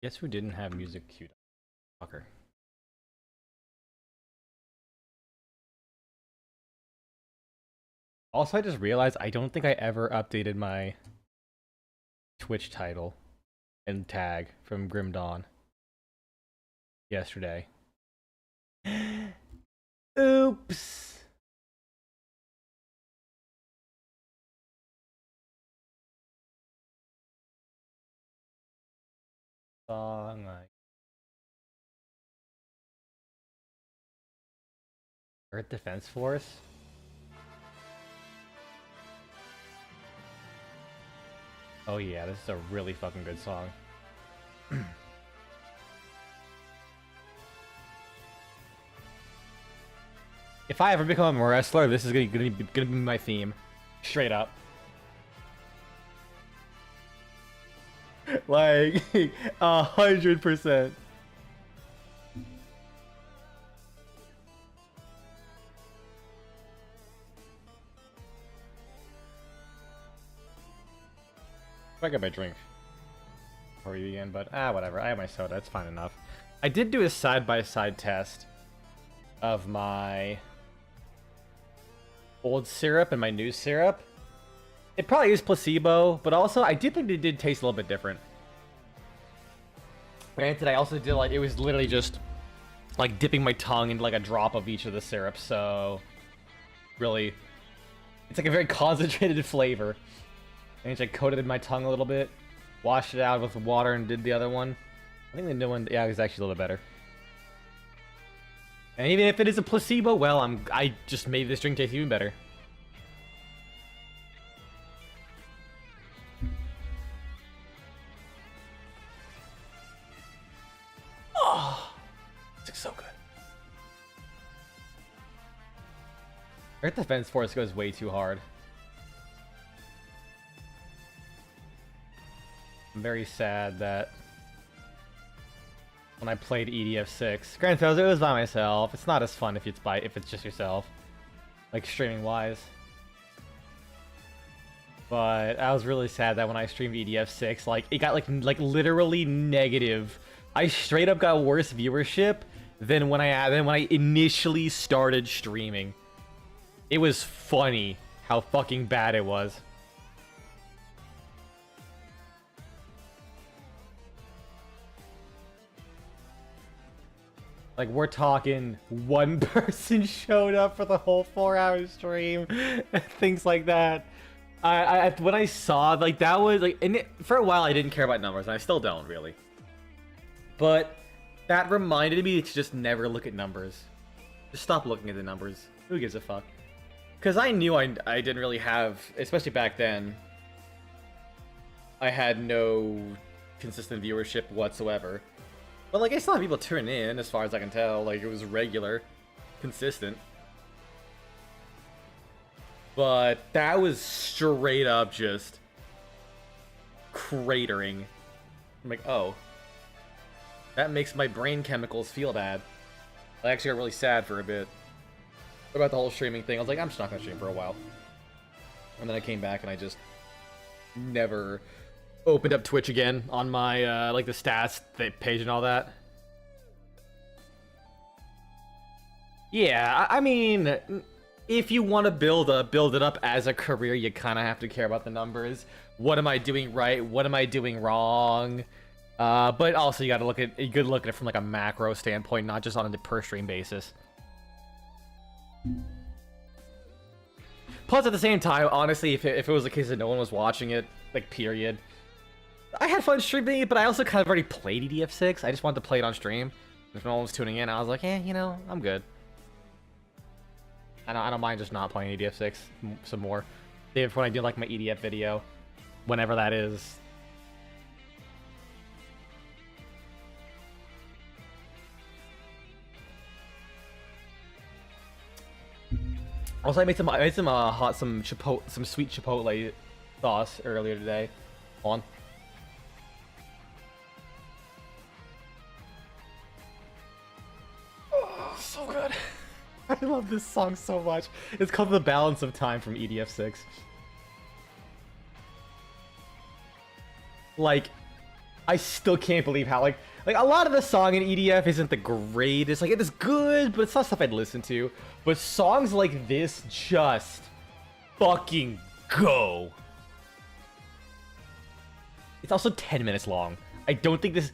Guess who didn't have music queued up? Fucker. Also, I just realized I don't think I ever updated my Twitch title and tag from Grim Dawn yesterday. Oops. Song like Earth Defense Force. Oh yeah, this is a really fucking good song. If I ever become a wrestler, this is gonna be my theme. Straight up. Like 100%. I got my drink before we begin, but whatever. I have my soda. It's fine enough. I did do a side-by-side test of my old syrup and my new syrup. It probably is placebo, but also I do think it did taste a little bit different. Granted, I also did it was literally just like dipping my tongue into like a drop of each of the syrups, so really, it's like a very concentrated flavor. And I coated in my tongue a little bit, washed it out with water, and did the other one. I think the new one, yeah, is actually a little better. And even if it is a placebo, well, I just made this drink taste even better. Oh, it's so good. Earth Defense Force goes way too hard. I'm very sad that when I played EDF6, granted it was by myself. It's not as fun if it's just yourself, like streaming wise. But I was really sad that when I streamed EDF6, like it got like literally negative. I straight up got worse viewership than when I initially started streaming. It was funny how fucking bad it was. Like, we're talking one person showed up for the whole 4-hour stream, things like that. When I saw, like, that was, like, for a while I didn't care about numbers, and I still don't, really. But that reminded me to just never look at numbers. Just stop looking at the numbers. Who gives a fuck? Because I knew I didn't really have, especially back then, I had no consistent viewership whatsoever. But, like, I still have people turn in, as far as I can tell. Like, it was regular, consistent. But that was straight up just cratering. I'm like, oh. That makes my brain chemicals feel bad. I actually got really sad for a bit about the whole streaming thing. I was like, I'm just not going to stream for a while. And then I came back and I just never opened up Twitch again on my, like, the stats page and all that. Yeah, I mean, if you want to build it up as a career, you kind of have to care about the numbers. What am I doing right? What am I doing wrong? But also you got to look at it from like a macro standpoint, not just on a per stream basis. Plus, at the same time, honestly, if it was a case that no one was watching it, like, period, I had fun streaming it, but I also kind of already played EDF6. I just wanted to play it on stream. If no one was tuning in, I was like, you know, I'm good. I don't mind just not playing EDF6 some more. Save it for when I do, like, my EDF video. Whenever that is. Also, I made some some sweet chipotle sauce earlier today. Hold on. Oh, so good. I love this song so much. It's called The Balance of Time from EDF6. Like, I still can't believe how like a lot of the song in EDF isn't the greatest. Like it is good, but it's not stuff I'd listen to. But songs like this just fucking go. It's also 10 minutes long. I don't think this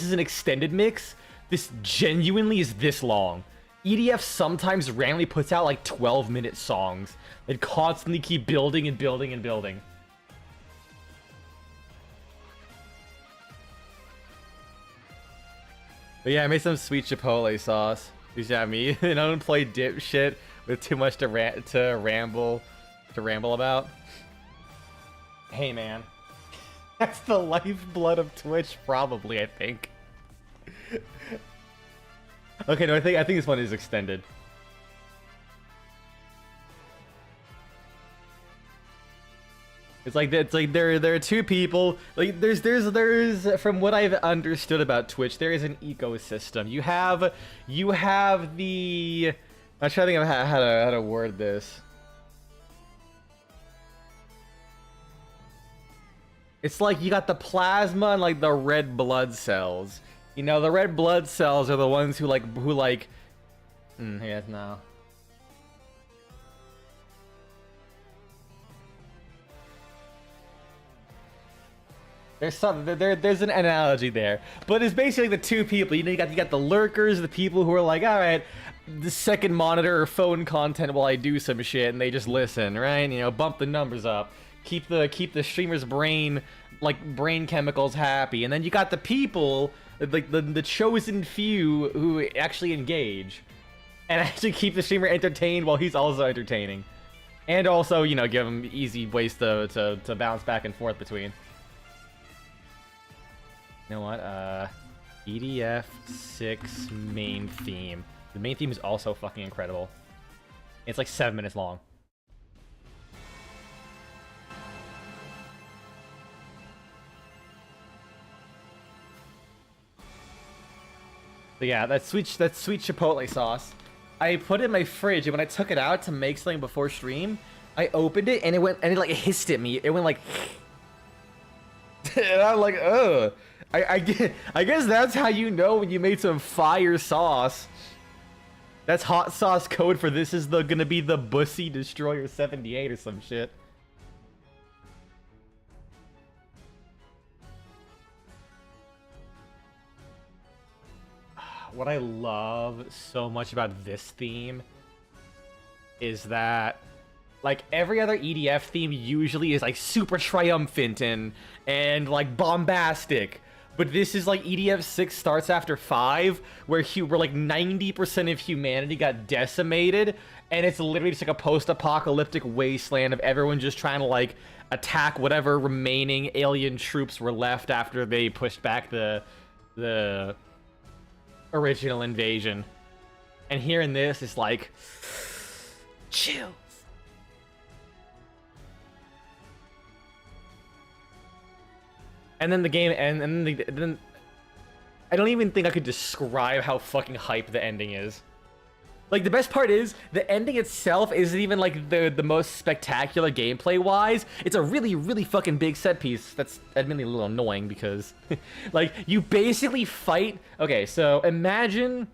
is an extended mix. This genuinely is this long. EDF sometimes randomly puts out like 12-minute songs that constantly keep building and building and building. But yeah, I made some sweet chipotle sauce. Yeah, me, an unemployed dipshit with too much to ramble about. Hey man, that's the lifeblood of Twitch, probably. I think. Okay, no, I think this one is extended. It's like there are two people. Like there's from what I've understood about Twitch, there is an ecosystem. You have the. I'm trying to think of how to word this. It's like you got the plasma and like the red blood cells. You know, the red blood cells are the ones who like. Yeah, no. There's an analogy there, but it's basically the two people. You know, you got the lurkers, the people who are like, all right, the second monitor or phone content while I do some shit, and they just listen, right? You know, bump the numbers up, keep the streamer's brain chemicals happy, and then you got the people, like the chosen few who actually engage, and actually keep the streamer entertained while he's also entertaining, and also, you know, give him easy ways to bounce back and forth between. You know what? EDF 6 main theme. The main theme is also fucking incredible. It's like 7 minutes long. But yeah, that sweet chipotle sauce. I put it in my fridge, and when I took it out to make something before stream, I opened it and it like hissed at me. It went like, and I'm like, ugh. I guess that's how you know when you made some fire sauce. That's hot sauce code for this is gonna be the Bussy Destroyer 78 or some shit. What I love so much about this theme is that, like, every other EDF theme usually is like super triumphant and like bombastic. But this is like EDF 6 starts after 5, where like 90% of humanity got decimated, and it's literally just like a post-apocalyptic wasteland of everyone just trying to like attack whatever remaining alien troops were left after they pushed back the original invasion. And here in this, it's like, chill. And then the game, and then I don't even think I could describe how fucking hype the ending is. Like, the best part is, the ending itself isn't even, like, the most spectacular gameplay-wise. It's a really, really fucking big set piece. That's admittedly a little annoying, because, like, you basically fight... Okay, so imagine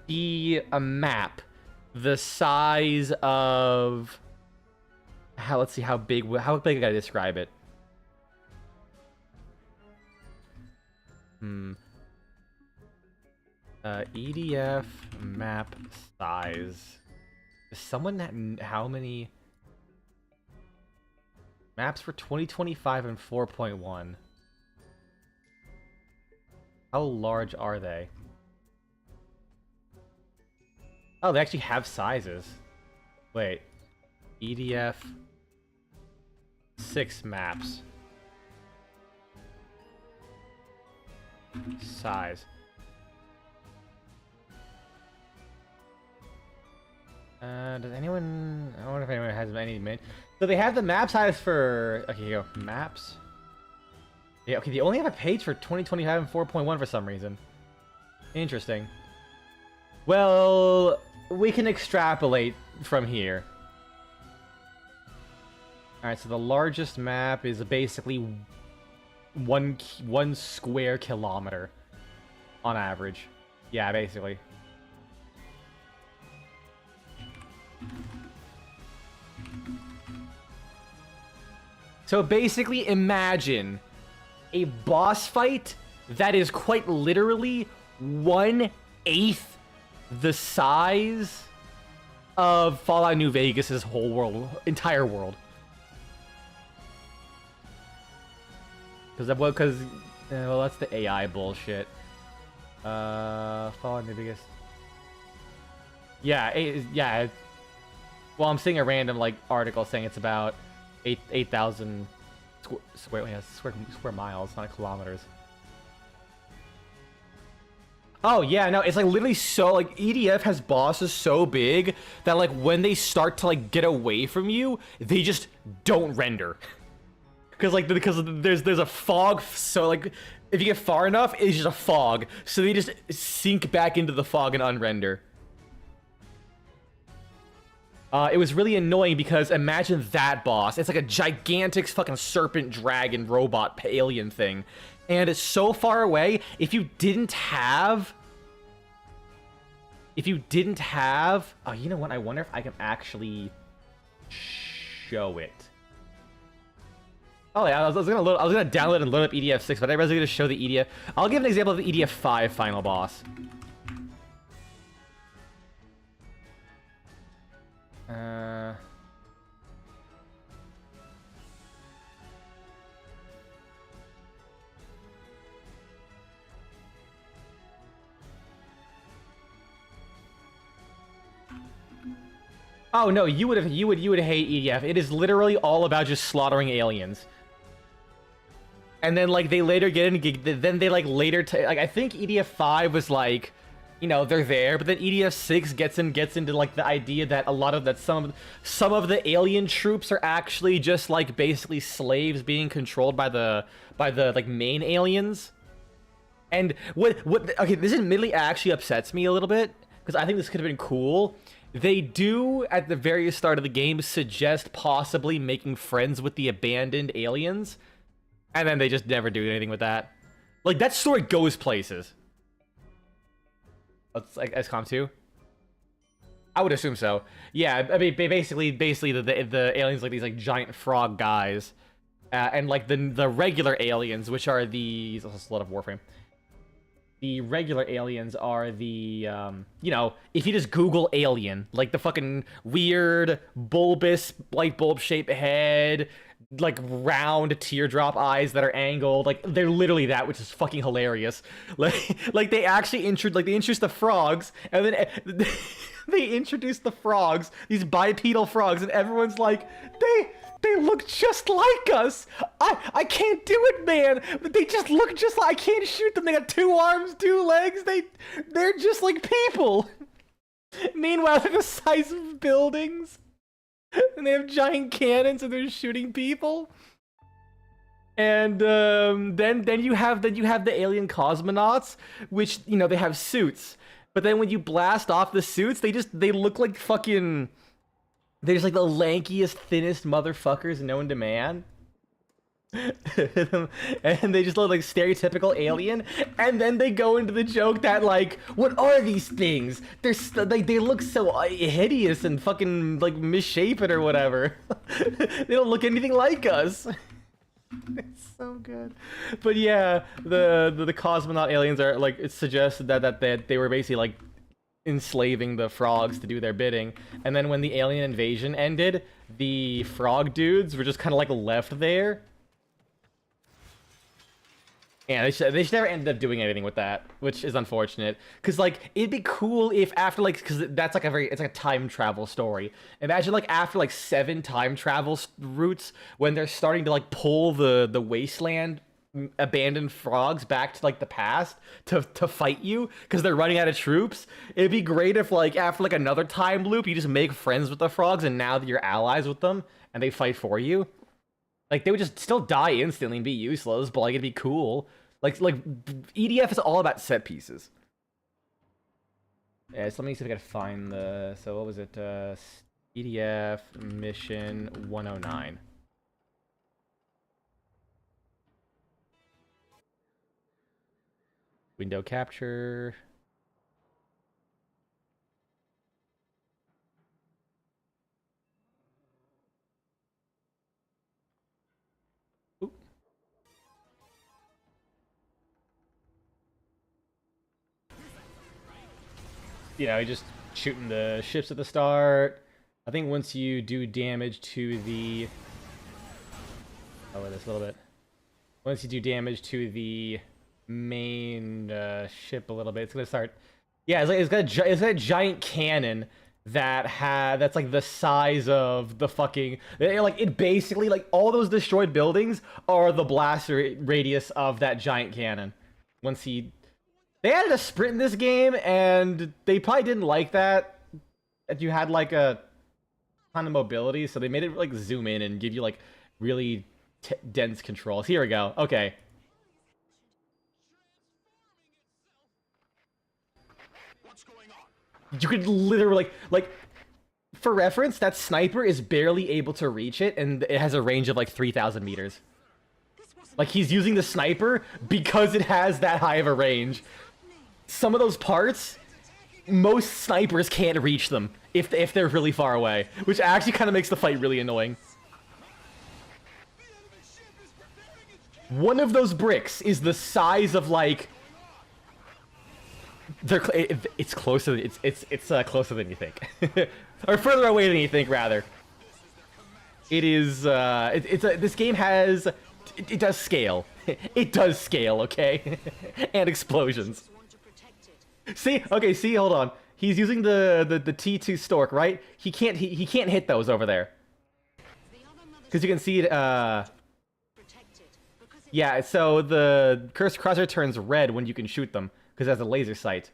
a map the size of... Let's see how big I gotta describe it. EDF map size. Does someone how many maps for 2025 and 4.1? How large are they? Oh, they actually have sizes. Wait. EDF 6 maps. Size. Does anyone... I wonder if anyone has any... So they have the map size for... Okay, here you go. Maps. Yeah, okay, they only have a page for 2025 and 4.1 for some reason. Interesting. Well, we can extrapolate from here. Alright, so the largest map is basically one square kilometer on average. Yeah, basically. So basically, imagine a boss fight that is quite literally 1/8 the size of Fallout New Vegas's whole world, entire world. Well, that's the AI bullshit. Fallout New Vegas. Yeah. Well, I'm seeing a random like article saying it's about 8,000 square miles, not kilometers. Oh yeah, no, it's like literally so like EDF has bosses so big that like when they start to like get away from you, they just don't render. because there's a fog, so like if you get far enough, it's just a fog. So they just sink back into the fog and unrender. It was really annoying because imagine that boss. It's like a gigantic fucking serpent dragon robot alien thing. And it's so far away, if you didn't have... Oh, you know what? I wonder if I can actually show it. Oh yeah, I was gonna download and load up EDF6, but I was gonna show the EDF. I'll give an example of the EDF5 final boss. Oh no, you would hate EDF. It is literally all about just slaughtering aliens. And then like they later get in, then they like later like I think EDF5 was like, you know, they're there, but then EDF6 gets into like the idea that a lot of that some of the alien troops are actually just like basically slaves being controlled by the like main aliens. And okay, this admittedly actually upsets me a little bit because I think this could have been cool. They do, at the very start of the game, suggest possibly making friends with the abandoned aliens. And then they just never do anything with that. Like, that story goes places. That's like XCOM 2? I would assume so. Yeah, I mean, basically the aliens like these like giant frog guys. And like the regular aliens, which are the... That's a lot of Warframe. The regular aliens are the, you know, if you just Google alien, like the fucking weird, bulbous, light bulb-shaped head, like round teardrop eyes that are angled, like they're literally that, which is fucking hilarious. Like they actually introduced the frogs, and then they introduced the frogs, these bipedal frogs, and everyone's like, they look just like us. I can't do it, man. But they just look just like, I can't shoot them. They got 2 arms, 2 legs. They're just like people. Meanwhile, they're the size of buildings, and they have giant cannons, and they're shooting people. And then you have the alien cosmonauts, which, you know, they have suits. But then when you blast off the suits, they look like fucking... They're just like the lankiest, thinnest motherfuckers known to man. And they just look like stereotypical alien. And then they go into the joke that, like, what are these things? They look so hideous and fucking, like, misshapen or whatever. They don't look anything like us. It's so good. But yeah, the cosmonaut aliens are, like, it suggests that they were basically, like, enslaving the frogs to do their bidding. And then when the alien invasion ended, the frog dudes were just kind of like left there. Yeah, they should never end up doing anything with that, which is unfortunate. Cause like it'd be cool if after like, cause that's like it's like a time travel story. Imagine like after like 7 time travel routes, when they're starting to like pull the wasteland abandoned frogs back to like the past to fight you because they're running out of troops. It'd be great if like after like another time loop you just make friends with the frogs and now that you're allies with them and they fight for you. Like they would just still die instantly and be useless, but like it'd be cool. Like EDF is all about set pieces. Yeah, so let me see if I can find the... So what was it? EDF mission 109. Window capture. Oop. Yeah, just shooting the ships at the start. I think once you do damage to the... Oh, wait, this a little bit. Once you do damage to the main ship a little bit, it's gonna start... Yeah, it's got a giant cannon that's like the size of the fucking... Like, it basically, like, all those destroyed buildings are the blast radius of that giant cannon. Once he... They added a sprint in this game, and they probably didn't like that you had, like, a ton of mobility, so they made it, like, zoom in and give you, like, really dense controls. Here we go. Okay. You could literally, like, for reference, that sniper is barely able to reach it, and it has a range of, like, 3,000 meters. Like, he's using the sniper because it has that high of a range. Some of those parts, most snipers can't reach them if they're really far away, which actually kind of makes the fight really annoying. One of those bricks is the size of, like... It's closer. It's closer than you think, or further away than you think, rather. It is. This game has. It does scale. It does scale. Okay, and explosions. See. Okay. See. Hold on. He's using the T2 Stork, right? He can't hit those over there. Because you can see it. Yeah. So the cursed crosshair turns red when you can shoot them. Because it has a laser sight.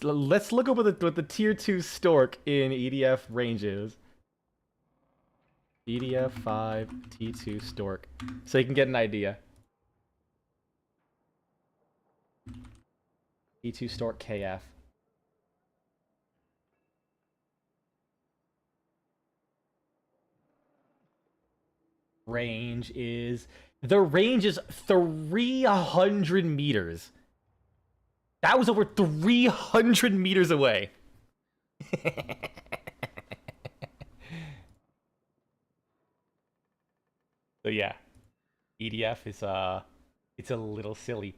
Let's look up what the tier 2 Stork in EDF range is. EDF 5 T2 Stork. So you can get an idea. T2 Stork KF. Range is... The range is 300 meters. That was over 300 meters away. So yeah, EDF is it's a little silly.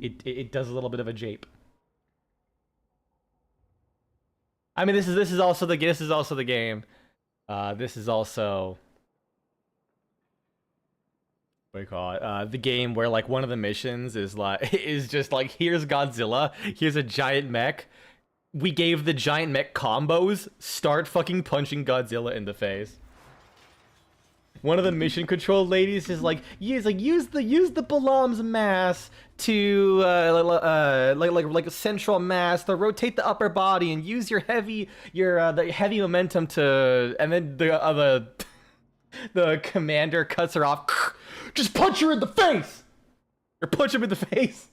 It does a little bit of a jape. I mean, this is also the game. This is also what do you call it? The game where, like, one of the missions is like is just like, here's Godzilla, here's a giant mech. We gave the giant mech combos. Start fucking punching Godzilla in the face. One of the mission control ladies is like, use the Balam's mass to like a central mass to rotate the upper body and use the heavy momentum to, and then the commander cuts her off. Just punch her in the face! Or punch him in the face.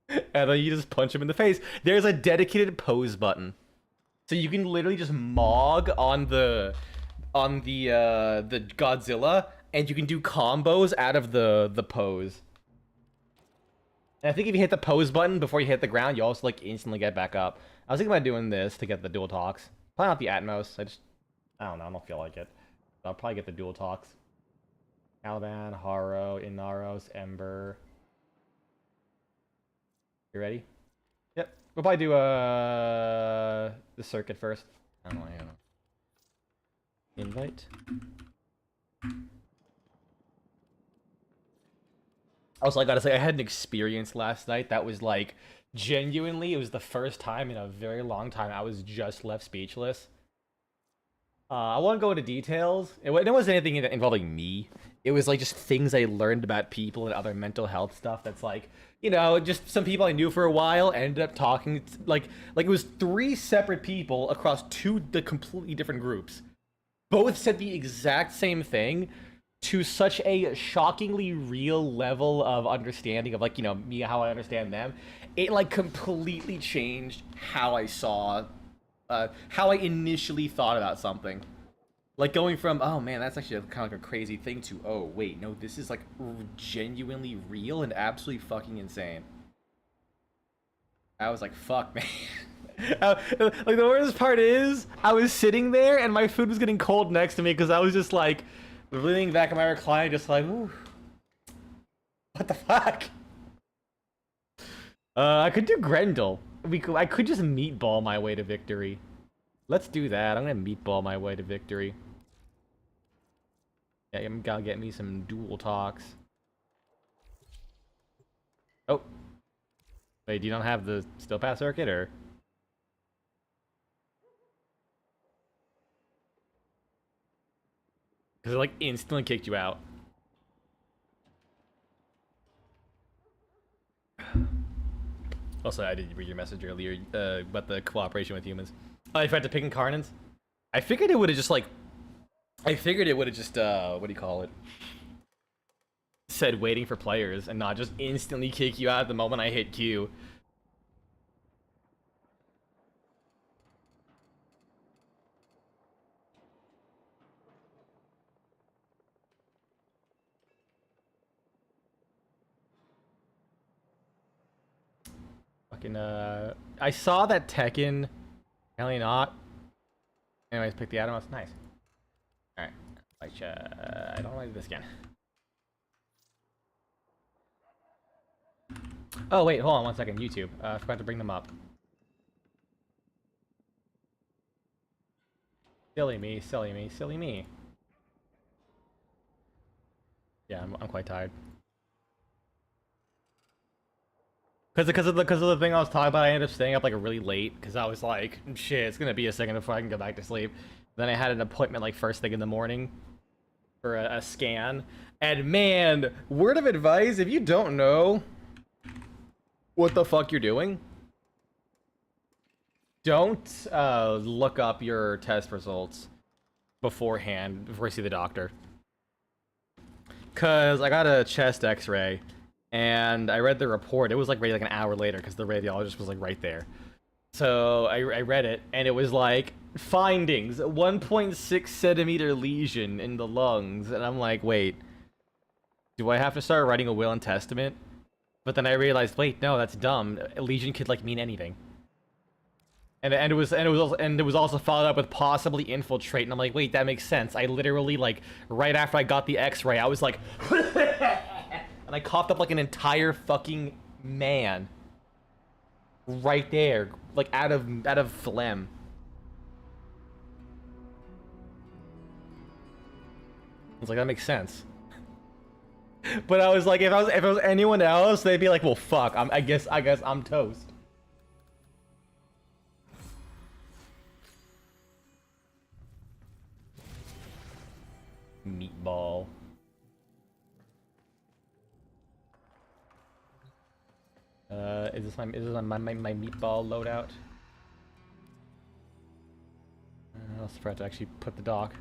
And then you just punch him in the face. There's a dedicated pose button. So you can literally just mog on the Godzilla, and you can do combos out of the pose. And I think if you hit the pose button before you hit the ground, you also, like, instantly get back up. I was thinking about doing this to get the dual talks. Probably not the Atmos. I don't know, I don't feel like it. I'll probably get the dual talks. Caliban, Haro, Inaros, Ember. You ready? Yep. We'll probably do the circuit first. I don't know. Invite. Also, I gotta say, I had an experience last night that was, like, genuinely, it was the first time in a very long time I was just left speechless. I won't go into details. It wasn't anything involving me. It was, like, just things I learned about people and other mental health stuff that's, like, you know, just some people I knew for a while ended up talking, like it was 3 separate people across 2 completely different groups. Both said the exact same thing to such a shockingly real level of understanding of, like, you know, me, how I understand them. It, like, completely changed how I saw, how I initially thought about something. Like going from, oh man, that's actually kind of like a crazy thing to, oh wait, no, this is like genuinely real and absolutely fucking insane. I was like, fuck, man. Like the worst part is, I was sitting there and my food was getting cold next to me because I was just like leaning back in my recliner, just like, ooh, what the fuck? I could do Grendel. I could just meatball my way to victory. Let's do that. I'm gonna meatball my way to victory. Yeah, I'm gonna get me some dual talks. Oh. Wait, do you not have the still pass circuit, or? Because it, like, instantly kicked you out. Also, I did read your message earlier about the cooperation with humans. Oh, if I had to pick incarnons? I figured it would have just, like... what do you call it? Said waiting for players and not just instantly kick you out the moment I hit Q. Fucking, I saw that Tekken... Apparently not. Anyways, pick the Atomos. Nice. Alright. I don't like this again. Oh, wait, hold on 1 second. YouTube. I forgot to bring them up. Silly me, silly me, silly me. Yeah, I'm quite tired. Because of the thing I was talking about, I ended up staying up like really late because I was like, shit, it's gonna be a second before I can go back to sleep. Then I had an appointment like first thing in the morning for a scan. And man, word of advice, if you don't know what the fuck you're doing, don't look up your test results beforehand before you see the doctor. Cause I got a chest x-ray and I read the report. It was like ready like an hour later because the radiologist was like right there. So I read it and it was like findings, 1.6 centimeter lesion in the lungs. And I'm like, wait, do I have to start writing a will and testament? But then I realized, wait, no, that's dumb. A lesion could like mean anything. And it was also followed up with possibly infiltrate, and I'm like, wait, that makes sense. I literally like right after I got the X-ray, I was like, and I coughed up like an entire fucking man right there, like out of phlegm. I was like, that makes sense. But I was like, if it was anyone else, they'd be like, well, fuck. I guess I'm toast. Meatball. Is this my meatball loadout? I was forgot to actually put the dock.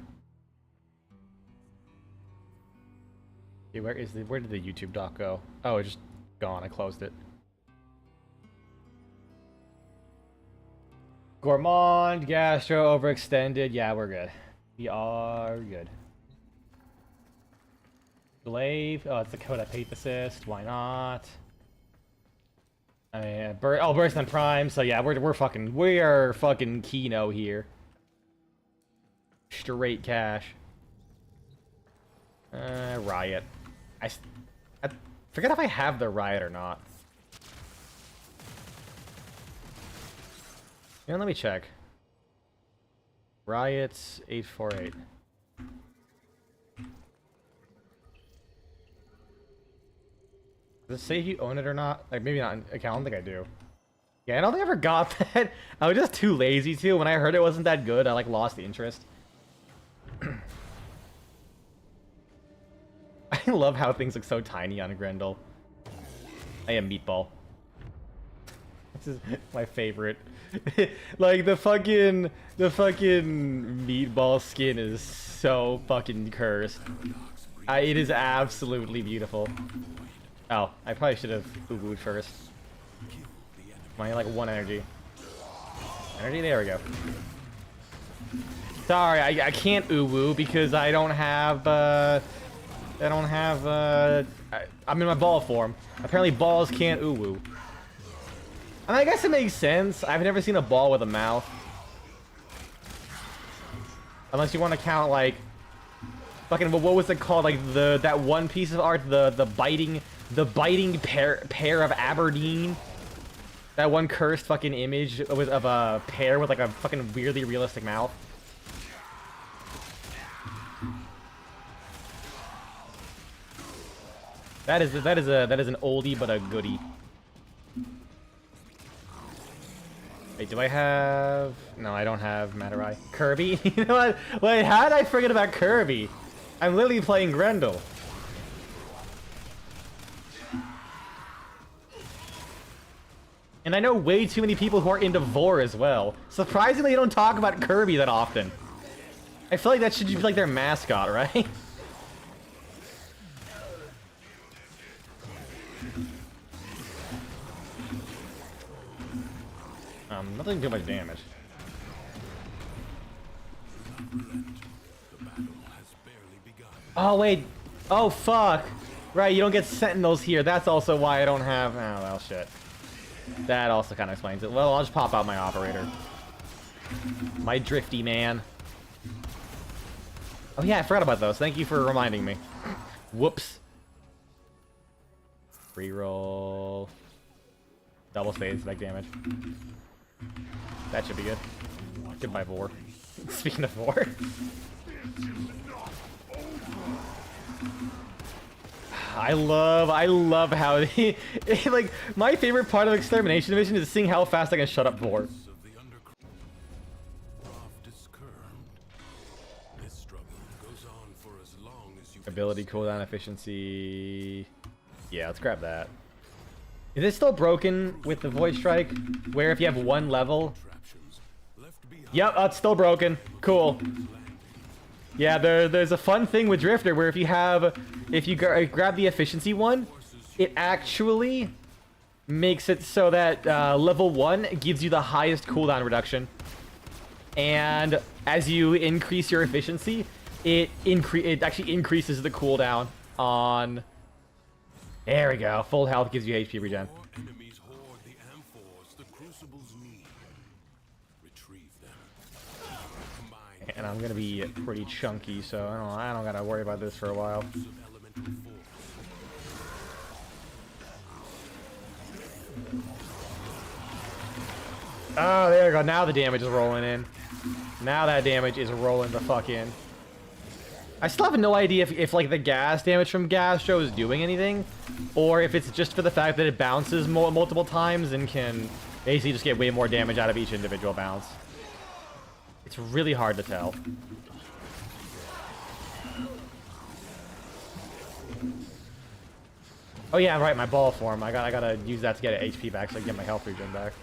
Okay, where did the YouTube dock go? Oh, it's just gone. I closed it. Gourmand, gastro, overextended. Yeah, we're good. We are good. Glaive. Oh, it's the code I paid assist. Why not? I mean, burst on prime. So yeah, we are fucking Kino here. Straight cash. Riot. I forget if I have the riot or not. You know, let me check. Riots 848. Does it say if you own it or not? Like, maybe not. Okay, I don't think I do. Yeah, I don't think I ever got that. I was just too lazy to. When I heard it wasn't that good, I, like, lost the interest. I love how things look so tiny on Grendel. I am Meatball. This is my favorite. Like, the fucking Meatball skin is so fucking cursed. It is absolutely beautiful. Oh, I probably should have Ugu'd first. I need like 1 energy. Energy, there we go. Sorry, I can't uwu because I don't have, I'm in my ball form. Apparently balls can't uwu. I mean, I guess it makes sense. I've never seen a ball with a mouth. Unless you want to count, like, fucking, what was it called? Like, that one piece of art, the biting pear of Aberdeen. That one cursed fucking image was of a pear with, like, a fucking weirdly realistic mouth. That is an oldie but a goodie. Wait, do I have... No, I don't have Matarai. Kirby? You know what? Wait, how did I forget about Kirby? I'm literally playing Grendel. And I know way too many people who are into Vor as well. Surprisingly, they don't talk about Kirby that often. I feel like that should be like their mascot, right? Nothing too much damage. Oh wait. Oh fuck. Right, you don't get sentinels here. That's also why I don't have... Oh well, shit. That also kind of explains it. Well, I'll just pop out my operator. My drifty man. Oh yeah, I forgot about those. Thank you for reminding me. Whoops. Reroll. Double spades, back damage. That should be good. Goodbye, Vor. Speaking of Vor. I love how he, like, my favorite part of Extermination Division is seeing how fast I can shut up Vor. Ability cooldown efficiency. Yeah, let's grab that. Is it still broken with the Void Strike? Where if you have one level... Yep, it's still broken. Cool. Yeah, there's a fun thing with Drifter where if you grab the efficiency one, it actually makes it so that level 1 gives you the highest cooldown reduction. And as you increase your efficiency, it actually increases the cooldown on... There we go. Full health gives you HP regen. And I'm gonna be pretty chunky, so I don't gotta worry about this for a while. Oh, there we go. Now the damage is rolling in. Now that damage is rolling the fuck in. I still have no idea if like the gas damage from Gastro is doing anything, or if it's just for the fact that it bounces multiple times and can basically just get way more damage out of each individual bounce. It's really hard to tell. Oh yeah, right, my ball form. I gotta use that to get an HP back so I can get my health regen back.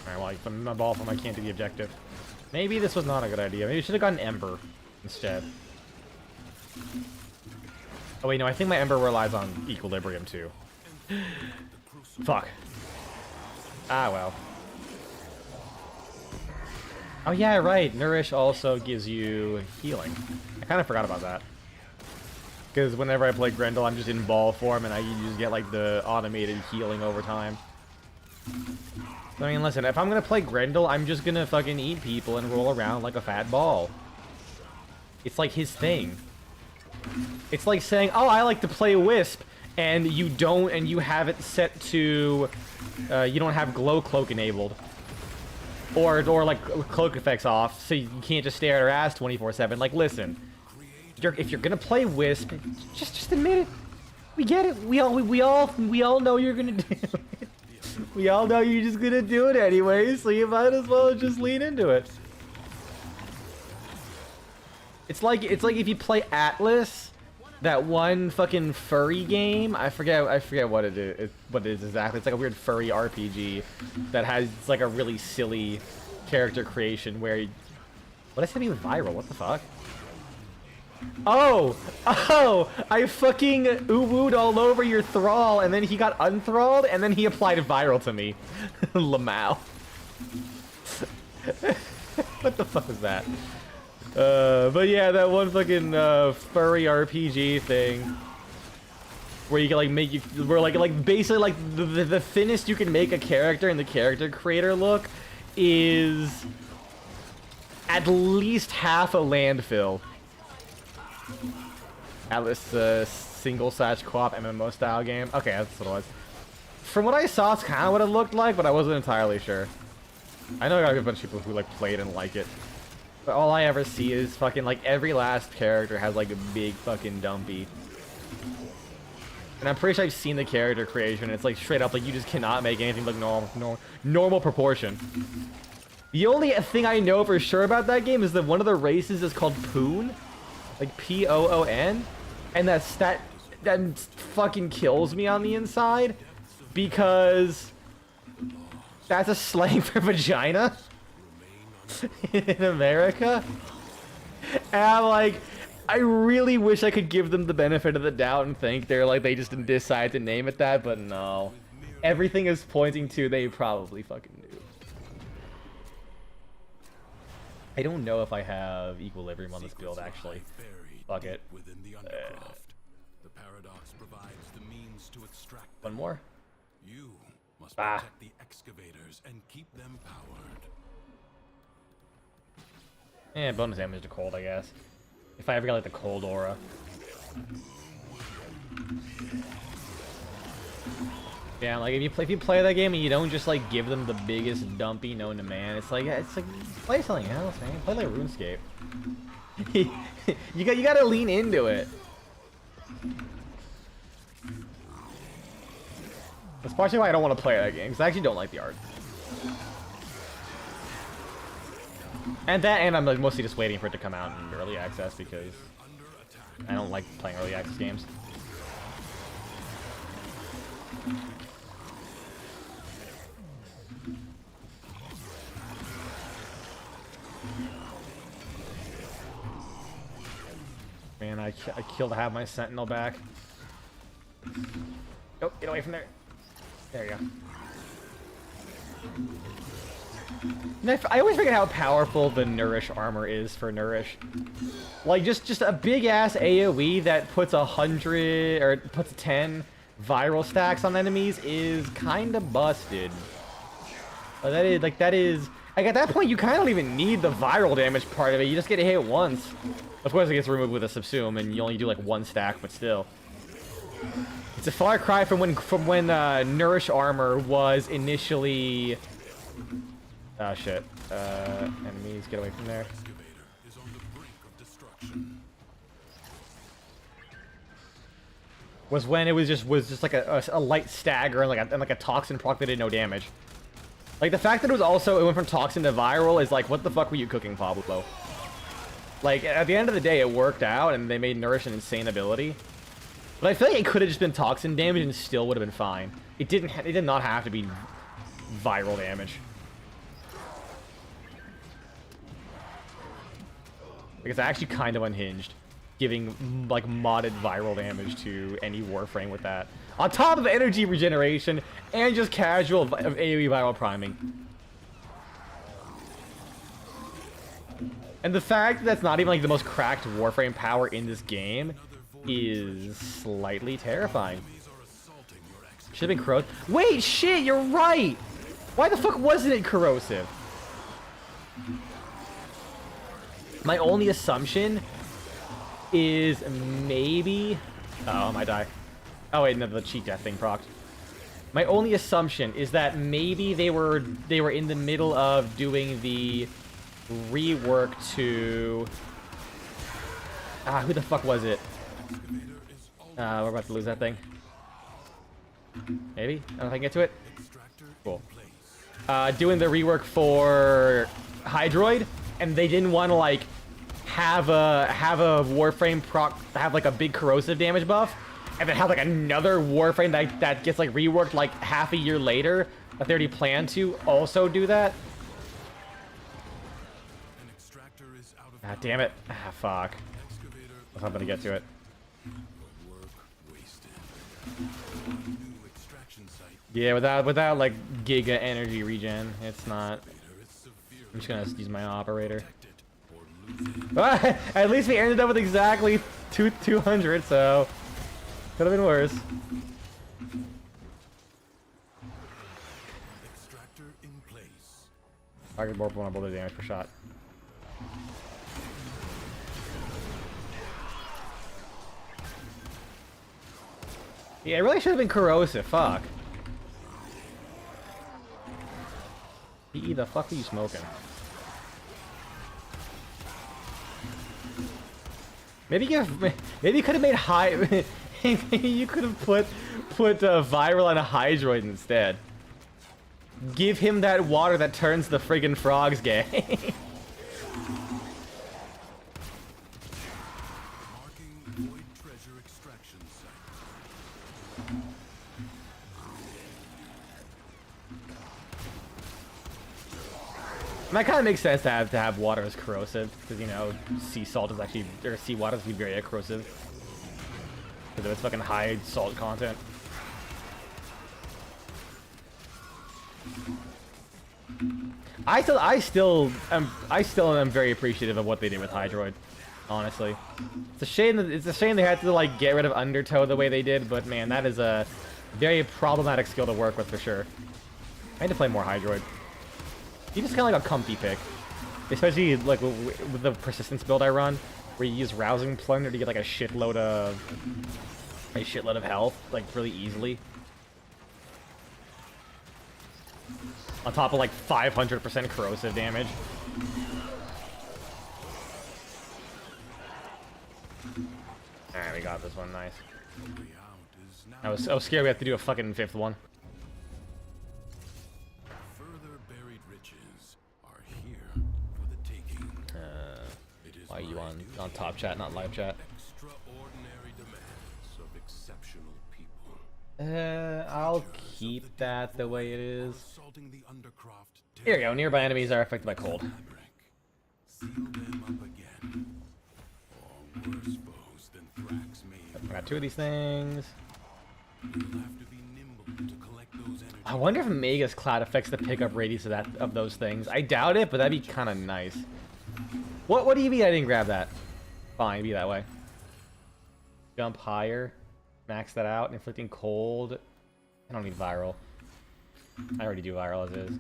Alright, well, from my ball form I can't do the objective. Maybe this was not a good idea. Maybe I should have gotten Ember instead. Oh wait, no, I think my Ember relies on Equilibrium too. Fuck. Ah, well. Oh yeah, right. Nourish also gives you healing. I kind of forgot about that. Because whenever I play Grendel, I'm just in ball form and I just get like the automated healing over time. I mean, listen, if I'm gonna play Grendel, I'm just gonna fucking eat people and roll around like a fat ball. It's like his thing. It's like saying, oh, I like to play Wisp, and you don't, and you have it set to, you don't have Glow Cloak enabled. Or like, cloak effects off, so you can't just stare at her ass 24/7. Like, listen, if you're gonna play Wisp, just admit it. We get it. We all know you're gonna do it. We all know you're just gonna do it anyway, so you might as well just lean into it. It's like if you play Atlas, that one fucking furry game. I forget what it is. What it is exactly. It's like a weird furry RPG that has like a really silly character creation where. What does that mean with viral? What the fuck? Oh! I fucking uwooed all over your thrall, and then he got unthralled, and then he applied viral to me. Lamau. What the fuck was that? But yeah, that one fucking furry RPG thing, where you can like make you, where like basically like the thinnest you can make a character in the character creator look is at least half a landfill. Atlas single slash co-op MMO style game. Okay, that's what it was. From what I saw, it's kind of what it looked like, but I wasn't entirely sure. I know I got a bunch of people who like played and like it. But all I ever see is fucking like every last character has like a big fucking dumpy. And I'm pretty sure I've seen the character creation. It's like straight up like you just cannot make anything look normal proportion. The only thing I know for sure about that game is that one of the races is called Poon, like P-O-O-N, and that fucking kills me on the inside because that's a slang for vagina. In America, and I'm like, I really wish I could give them the benefit of the doubt and think they just didn't decide to name it that, but no, everything is pointing to they probably fucking knew. I don't know if I have equilibrium on this build actually. Fuck it. One more. You must protect the excavators and keep them powered. Yeah, bonus damage to cold, I guess. If I ever got like the cold aura. Yeah, like if you play that game and you don't just like give them the biggest dumpy known to man, it's like play something else, man. Play like RuneScape. you gotta lean into it. That's partially why I don't want to play that game, because I actually don't like the art. And I'm like mostly just waiting for it to come out in early access because I don't like playing early access games. Man, I killed half my sentinel back. Nope, get away from there. There you go. I always forget how powerful the Nourish armor is for Nourish. Like, just a big-ass AoE that puts 100, or puts 10 viral stacks on enemies is kind of busted. But that is, like, like, at that point, you kind of don't even need the viral damage part of it. You just get hit once. Of course, it gets removed with a subsume, and you only do, like, one stack, but still. It's a far cry from when Nourish armor was initially... Oh shit. Enemies, get away from there. Was when it was just like a light stagger and like a toxin proc that did no damage. Like the fact that it went from toxin to viral is like, what the fuck were you cooking, Pablo? Like at the end of the day, it worked out and they made Nourish an insane ability. But I feel like it could have just been toxin damage and still would have been fine. It did not have to be viral damage. Because it's actually kind of unhinged, giving like modded viral damage to any Warframe with that. On top of energy regeneration and just casual AoE viral priming. And the fact that that's not even like the most cracked Warframe power in this game is slightly terrifying. Should have been corrosive. Wait, shit, you're right! Why the fuck wasn't it corrosive? My only assumption is maybe... Oh, I might die. Oh wait, no, the cheat death thing procced. My only assumption is that maybe they were in the middle of doing the rework to... who the fuck was it? We're about to lose that thing. Maybe? I don't know if I can get to it. Cool. Doing the rework for Hydroid, and they didn't want to like have a Warframe proc have like a big corrosive damage buff, and then have like another Warframe that gets like reworked like half a year later that they already planned to also do that. Ah, damn it. Ah, fuck. I was hoping to get to it. Yeah, without like giga energy regen, it's not I'm just gonna use my operator. Protect it or lose it. At least we ended up with exactly 200, so could have been worse. Extractor in place. Target more vulnerable to damage per shot. Yeah, it really should have been corrosive. Fuck. PE, the fuck are you smoking? Maybe you could have made high. Maybe you could have put viral on a Hydroid instead. Give him that water that turns the friggin' frogs gay. Marking void treasure extraction site. And that kind of makes sense to have water as corrosive, because you know sea salt is actually, or seawater is very corrosive because of its fucking high salt content. I still am very appreciative of what they did with Hydroid. Honestly, it's a shame they had to like get rid of Undertow the way they did, but man, that is a very problematic skill to work with for sure. I need to play more Hydroid. He's just kind of like a comfy pick, especially like with the persistence build I run, where you use Rousing Plunder to get like a shitload of health like really easily. On top of like 500% corrosive damage. Alright, we got this one, nice. I was scared we have to do a fucking fifth one. Further buried riches are here for the taking. It is Why are you my on duty top chat, not live chat? Extraordinary demands of exceptional people. I'll keep that the way it is. Assaulting the undercroft. Here we go, nearby enemies are affected by cold. Fabric. Seal them up again. Or worse foes than Thrax may. I got two of these things. You'll have to be nimble to collect those energy. I wonder if Magus Cloud affects the pickup radius of those things. I doubt it, but that'd be kind of nice. What do you mean I didn't grab that? Fine, be that way. Jump higher. Max that out. Inflicting cold. I don't need viral. I already do viral as is.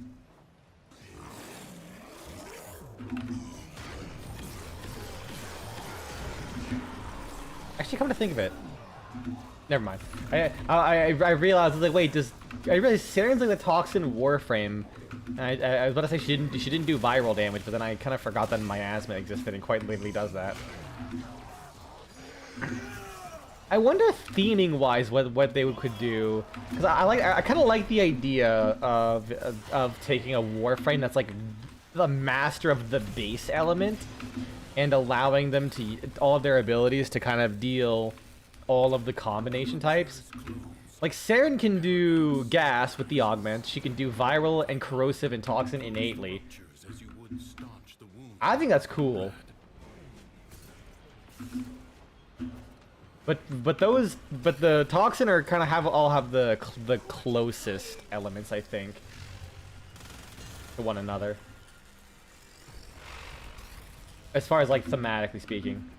Actually, come to think of it, never mind. I realized, I was like, wait, I realized Saren's like the toxin Warframe. And I was about to say she didn't do viral damage, but then I kind of forgot that miasma existed and quite literally does that. I wonder theming wise what they could do, because I kind of like the idea of taking a Warframe that's like the master of the base element and allowing them to all of their abilities to kind of deal all of the combination types. Like Saren can do gas with the augment, she can do viral and corrosive and toxin innately. I think that's cool. But the toxin are kind of all have the closest elements, I think, to one another. As far as like thematically speaking,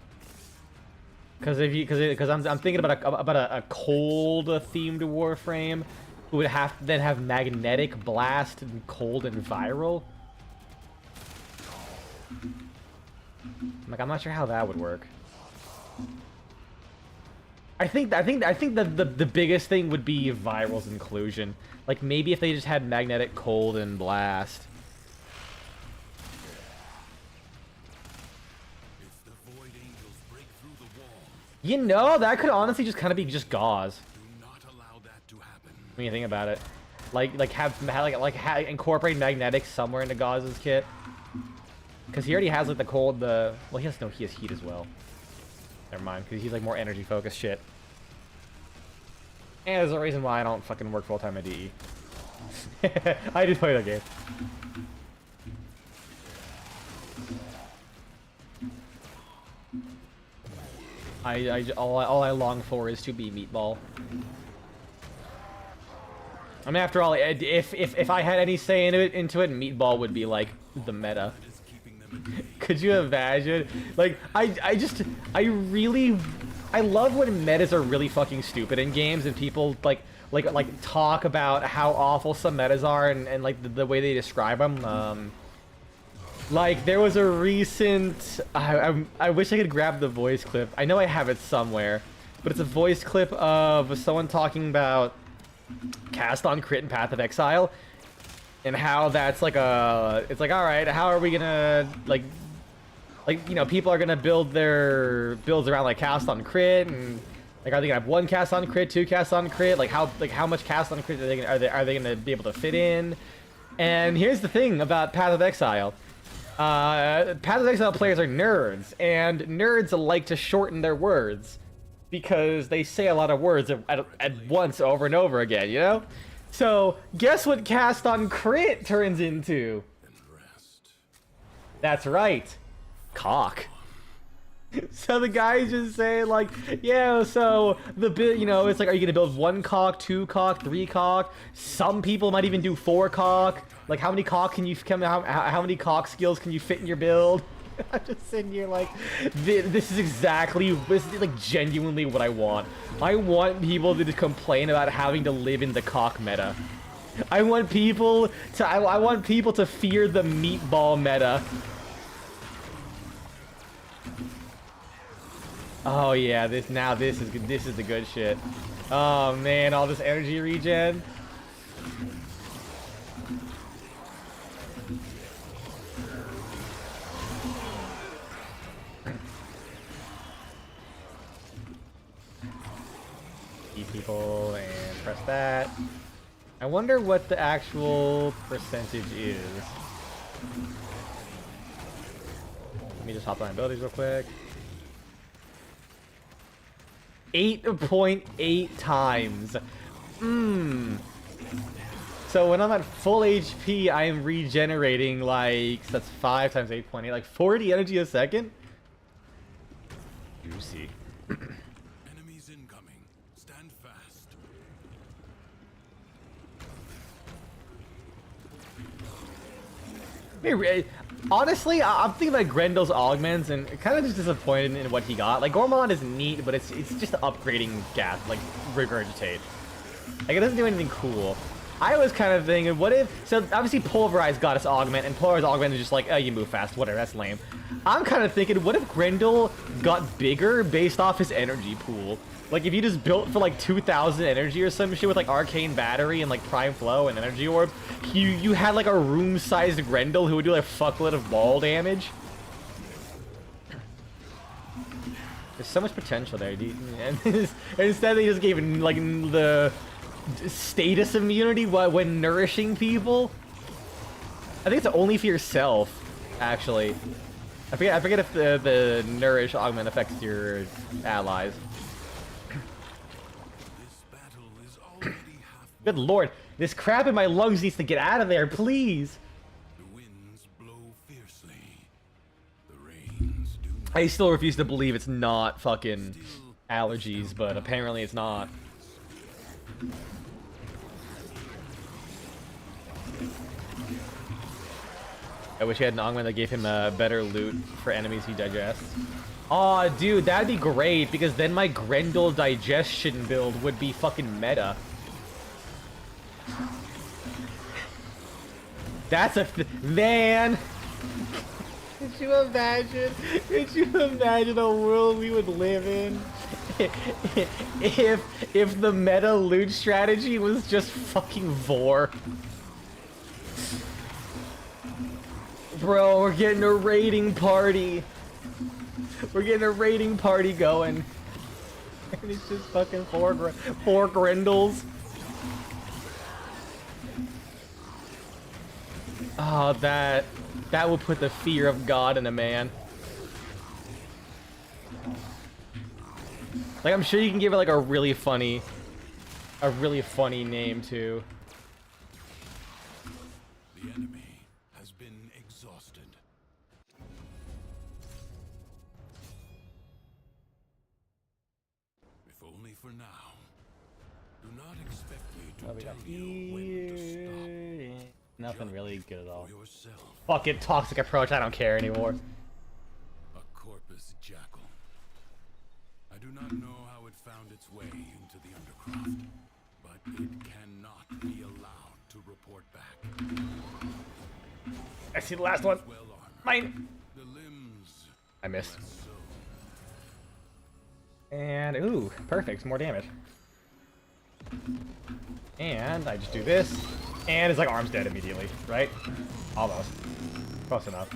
because I'm thinking about a cold themed Warframe who would then have magnetic, blast, and cold and viral. Like, I'm not sure how that would work. I think that the biggest thing would be viral's inclusion. Like maybe if they just had magnetic, cold, and blast. You know, that could honestly just kind of be just gauze. Do not allow that to happen. When you think about it, like incorporate magnetics somewhere into Gauz's kit, because he already has like the cold, well he has heat as well. Never mind, because he's like more energy focused shit. And there's a reason why I don't fucking work full time at DE. I just play that game. All I long for is to be Meatball. I mean, after all, if I had any say into it, Meatball would be like the meta. That is keeping them at bay. Could you imagine? Like, I really, I love when metas are really fucking stupid in games and people like talk about how awful some metas are and like the way they describe them. Like there was a recent, I wish I could grab the voice clip. I know I have it somewhere, but it's a voice clip of someone talking about cast on crit and Path of Exile. And how that's like it's like, all right, how are we gonna like you know, people are gonna build their builds around like cast on crit, and like are they gonna have one cast on crit, two cast on crit, like how much cast on crit are they gonna be able to fit in? And here's the thing about Path of Exile. Path of Exile players are nerds, and nerds like to shorten their words because they say a lot of words at once over and over again, you know? So, guess what cast on crit turns into? And rest. That's right. Cock. So the guys just say like, yeah, so the bit, you know, it's like, are you gonna build 1 cock, 2 cock, 3 cock? Some people might even do 4 cock. Like, how many cock can you how many cock skills can you fit in your build? I'm just sitting here like, this is like genuinely what I want. I want people to just complain about having to live in the cock meta. I want people to fear the meatball meta. Oh yeah, this is the good shit. Oh man, all this energy regen. People and press that. I wonder what the actual percentage is. Let me just hop on abilities real quick. 8.8 times. So when I'm at full HP, I am regenerating like, so that's 5 times 8.8, like 40 energy a second. Juicy. Enemies incoming. Stand fast. Honestly, I'm thinking about Grendel's augments and kind of just disappointed in what he got. Like, Gormon is neat, but it's just upgrading gas, like regurgitate. Like, it doesn't do anything cool. I was kind of thinking, what if... So, obviously, Pulverize got its augment, and Pulverize augment is just like, oh, you move fast, whatever, that's lame. I'm kind of thinking, what if Grendel got bigger based off his energy pool? Like, if you just built for, like, 2,000 energy or some shit with, like, Arcane Battery and, like, Prime Flow and Energy Orb, you had, like, a room-sized Grendel who would do, like, a fuckload of ball damage. There's so much potential there, dude. And instead they just gave, like, the status immunity when nourishing people. I think it's only for yourself, actually. I forget if the nourish augment affects your allies. This battle is already half. Good lord, this crap in my lungs needs to get out of there, please. The winds blow fiercely. The rains do not. I still refuse to believe it's not fucking allergies, but apparently it's not. I wish he had an augment that gave him a better loot for enemies he digests. Aw, dude, that'd be great, because then my Grendel digestion build would be fucking meta. That's man! Could you imagine? Could you imagine a world we would live in? If the meta loot strategy was just fucking Vor. Bro, we're getting a raiding party. We're getting a raiding party going. And it's just fucking four Grendels. Oh, that will put the fear of God in a man. Like, I'm sure you can give it like a really funny name too. The enemy has been exhausted. If only for now. Do not expect me to tell you when to stop. Nothing really good at all. For yourself, Fuck it, toxic approach. I don't care anymore. a corpus jackal. I do not know how it found its way into the Undercroft, but it cannot be allowed to report back. I see the last one. Well armored. Mine. The limbs I missed. less so. And ooh, perfect. More damage. And I just do this, and his like arm's dead immediately, right? Almost. Close enough.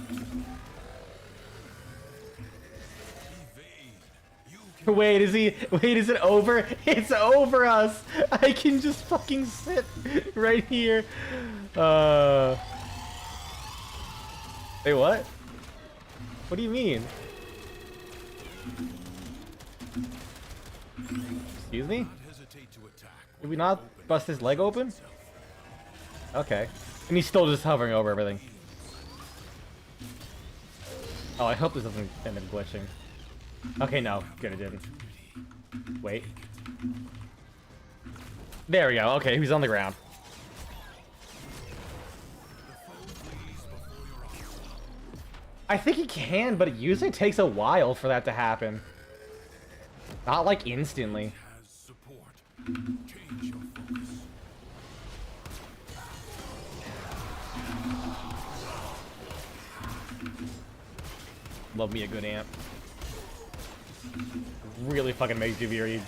Wait, is he? Wait, is it over? It's over us. I can just fucking sit right here. Wait, what? What do you mean? Excuse me? Did we not bust his leg open? Okay. And he's still just hovering over everything. Oh, I hope this doesn't end up glitching. Okay, no. Good, it didn't. Wait. There we go. Okay, he's on the ground. I think he can, but it usually takes a while for that to happen. Not like instantly. Change your focus. Love me a good amp. Really fucking makes you very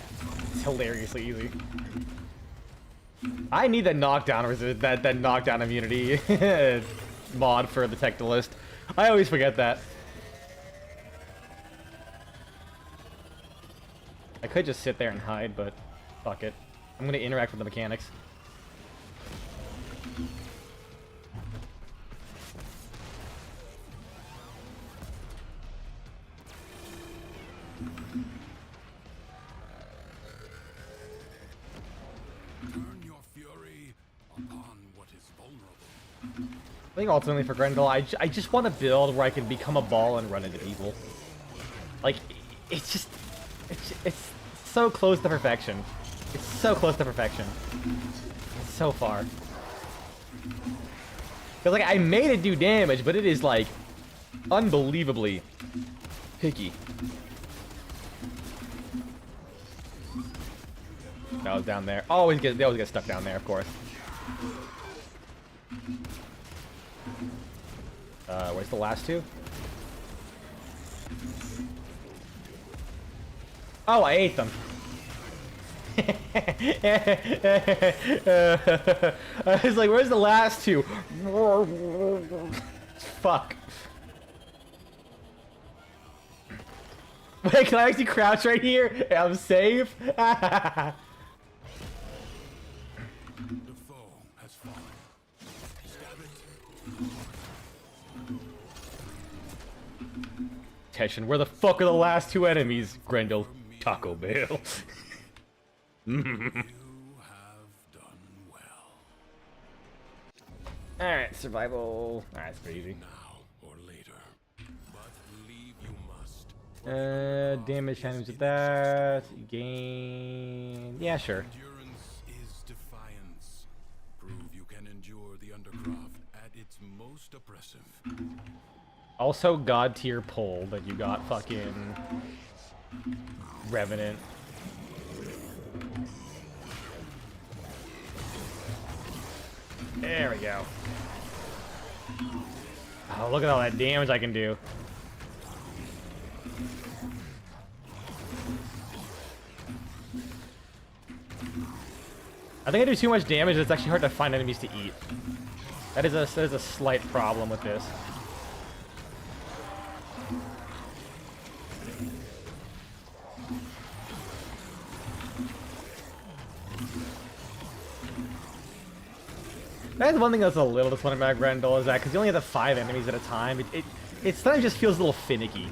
hilariously easy. I need that knockdown that knockdown immunity mod for the Tectalist. I always forget that. I could just sit there and hide, but fuck it. I'm gonna interact with the mechanics. Turn your fury upon what is vulnerable. I think ultimately for Grendel, I just want to build where I can become a ball and run into people. Like, it's just... It's so close to perfection. It's so close to perfection. It's so far. Because, like, I made it do damage, but it is, like, unbelievably picky. That was down there. They always get stuck down there, of course. Where's the last two? Oh, I ate them. I was like, where's the last two? Fuck. Wait, can I actually crouch right here? I'm safe? The foe has fallen. Stab it. Tension, where the fuck are the last two enemies, Grendel? Taco Bell. You have done well. Alright, survival. Alright, it's pretty easy. Now or later. But leave you must. Damage damage with that. Gain. Yeah, sure. Endurance is defiance. Prove you can endure the Undercroft at its most oppressive. Also, god tier pull that you got fucking Revenant. There we go. Oh, look at all that damage I can do. I think I do too much damage. It's actually hard to find enemies to eat. That is a slight problem with this. That's one thing that's a little disappointing about Grendel is that because you only have the 5 enemies at a time, it sometimes just feels a little finicky.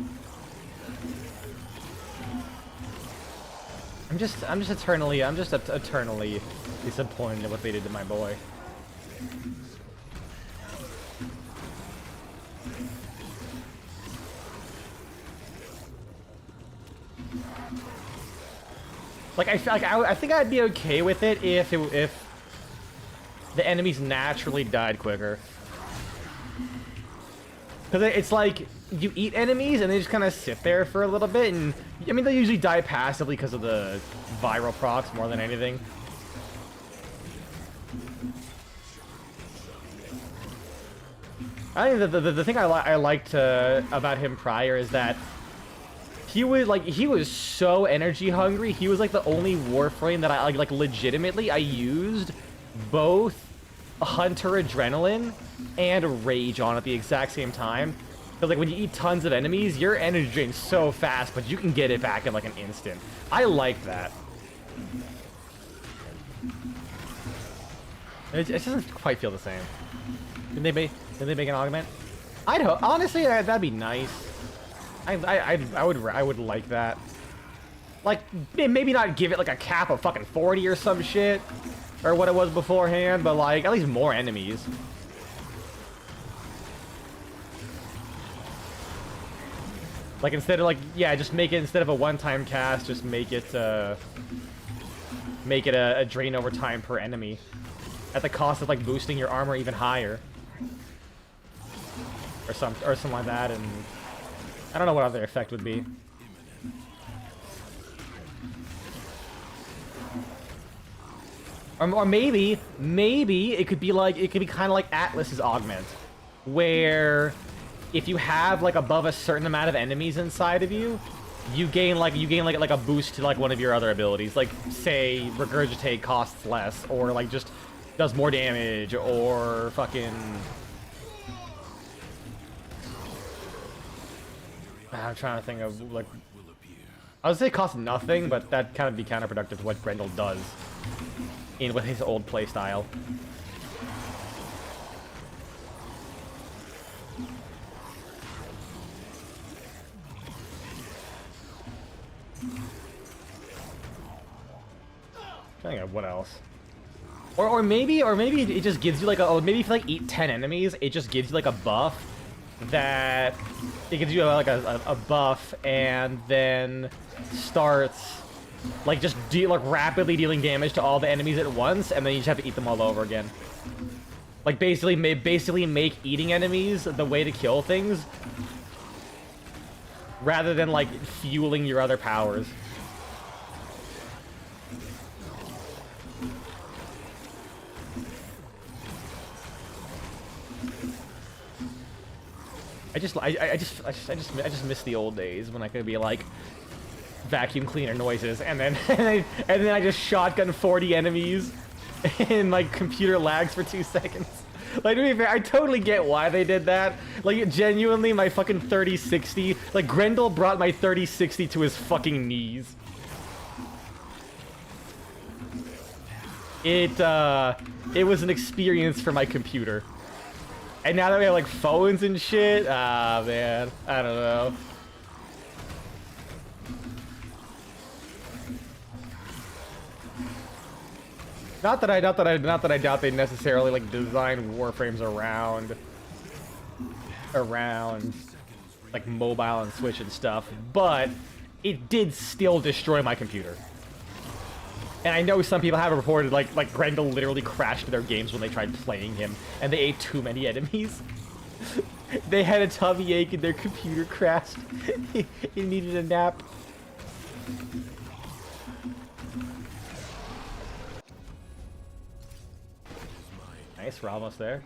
I'm just eternally disappointed at what they did to my boy. Like I think I'd be okay with it if the enemies naturally died quicker. Because it's like, you eat enemies and they just kind of sit there for a little bit, and I mean, they usually die passively because of the viral procs more than anything. I think the thing I liked about him prior is that he was so energy hungry. He was like the only Warframe that I like legitimately I used both Hunter Adrenaline and Rage on at the exact same time. Because like when you eat tons of enemies, your energy drains so fast, but you can get it back in like an instant. I like that. It doesn't quite feel the same. Did they make an augment? I'd hope. Honestly, that'd be nice. I would like that. Like maybe not give it like a cap of fucking 40 or some shit, or what it was beforehand, but like at least more enemies. Like instead of like, yeah, just make it, instead of a one-time cast, just make it a drain over time per enemy, at the cost of like boosting your armor even higher, or something like that. And I don't know what other effect would be. Or maybe it could be kind of like Atlas's augment, where if you have like above a certain amount of enemies inside of you, you gain like a boost to like one of your other abilities. Like say regurgitate costs less, or like just does more damage, or fucking. I'm trying to think of like. I would say it costs nothing, but that kind of be counterproductive to what Grendel does with his old playstyle. Trying to think of what else. Or maybe it just gives you like a, maybe if you like eat 10 enemies, it just gives you like a buff that it gives you like a buff, and then starts like just rapidly dealing damage to all the enemies at once, and then you just have to eat them all over again. Like basically make eating enemies the way to kill things, rather than like fueling your other powers. I just miss the old days when I could be like vacuum cleaner noises, and then I just shotgun 40 enemies and like computer lags for 2 seconds. Like, to be fair, I totally get why they did that. Like, genuinely, my fucking 3060, like Grendel brought my 3060 to his fucking knees. It was an experience for my computer. And now that we have like phones and shit, man, I don't know. Not that I doubt they necessarily like design Warframes around like mobile and Switch and stuff, but it did still destroy my computer. And I know some people have reported like Grendel literally crashed their games when they tried playing him, and they ate too many enemies. They had a tummy ache and their computer crashed. It needed a nap. Nice, we're almost there.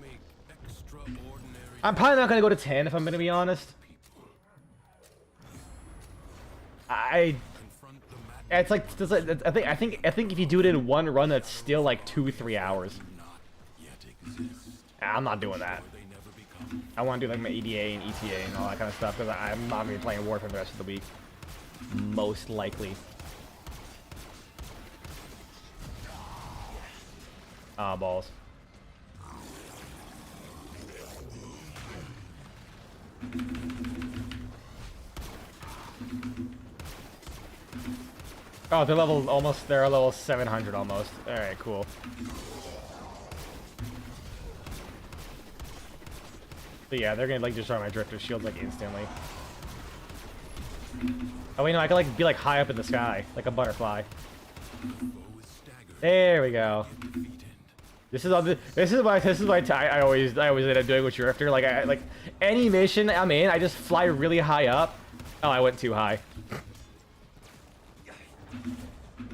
I'm probably not gonna go to 10 if I'm gonna be honest. It's like I think if you do it in one run, that's still like 2-3 hours. I'm not doing that. I want to do like my EDA and ETA and all that kind of stuff, because I'm not gonna be playing Warframe the rest of the week, most likely. Ah, balls. Oh, they're level 700 almost. Alright, cool. But yeah, they're gonna like destroy my drifter shields like instantly. Oh wait, no, I can like be like high up in the sky, like a butterfly. There we go. This is why I always end up doing what you're after. Like like any mission I'm in, I just fly really high up. Oh, I went too high.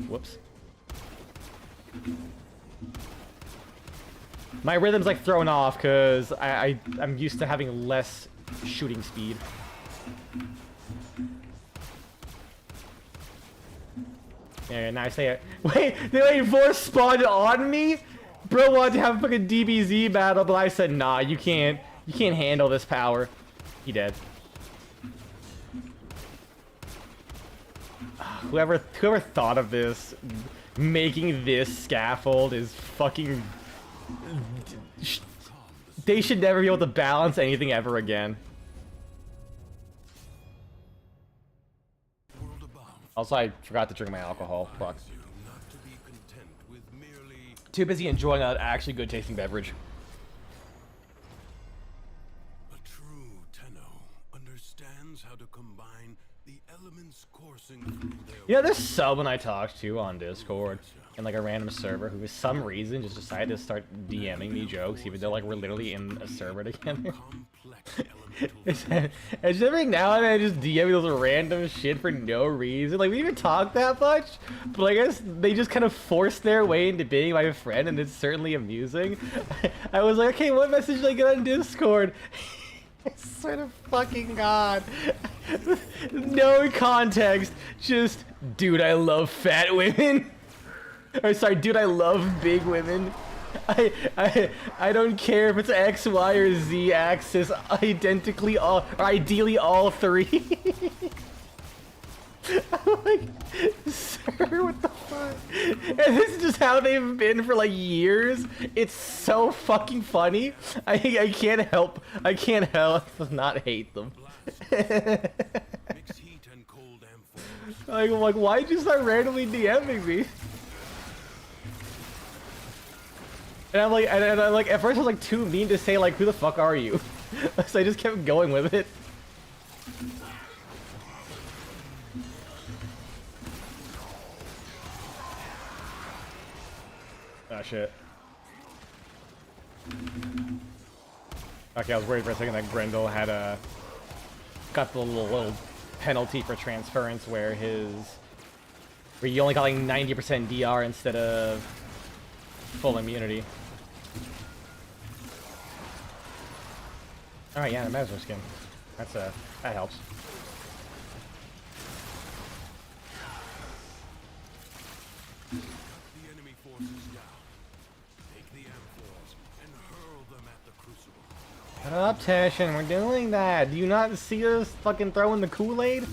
Whoops. My rhythm's like thrown off because I'm used to having less shooting speed. Yeah, now I say it. Wait, they force spawned on me? Bro wanted to have a fucking DBZ battle, but I said, nah, you can't handle this power. He dead. Whoever thought of this, making this scaffold is fucking... They should never be able to balance anything ever again. Also, I forgot to drink my alcohol. Fuck. Too busy enjoying an actually good tasting beverage. A true Tenno understands how to combine the elements coursing through their... You know, there's someone I talked to on Discord in like a random server who for some reason just decided to start DMing me jokes even though like we're literally in a server together. It's just every now and then I just DM me those random shit for no reason. Like we didn't even talk that much, but I guess they just kind of forced their way into being my friend, and it's certainly amusing. I was like, okay, what message did I get on Discord? I swear to fucking God. No context, just, dude, I love fat women. Or sorry, dude, I love big women. I don't care if it's X, Y, or Z axis. Identically all, or ideally all three. I'm like, sir, what the fuck? And this is just how they've been for like years. It's so fucking funny. I can't help not hate them. like why'd you start randomly DMing me? And I'm like, at first I was like too mean to say like, who the fuck are you? So I just kept going with it. Oh shit. Okay, I was worried for a second that Grendel had got the little penalty for transference where you only got like 90% DR instead of full immunity. All right, yeah, the Mesmer skin. That helps. The enemy forces down. Take the amphors and hurl them at the crucible. Shut up, Tashin. We're doing that. Do you not see us fucking throwing the Kool-Aid?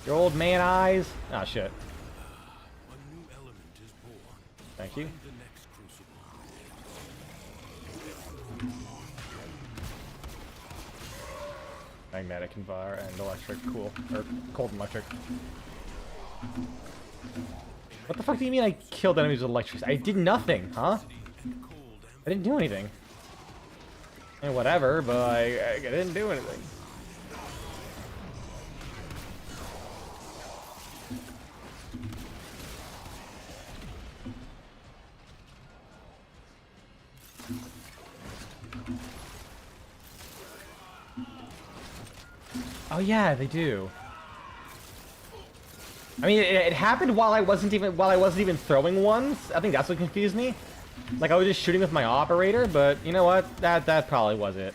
Your old man eyes. Oh shit. A new element is born. Thank you. Find the next crucible. Magnetic and electric. Cool. Or cold and electric. What the fuck do you mean I killed enemies with electricity? I did nothing, huh? I didn't do anything. And whatever, but I didn't do anything. Oh yeah, they do. I mean, it happened while I wasn't even throwing ones. I think that's what confused me. Like I was just shooting with my operator, but you know what? That probably was it.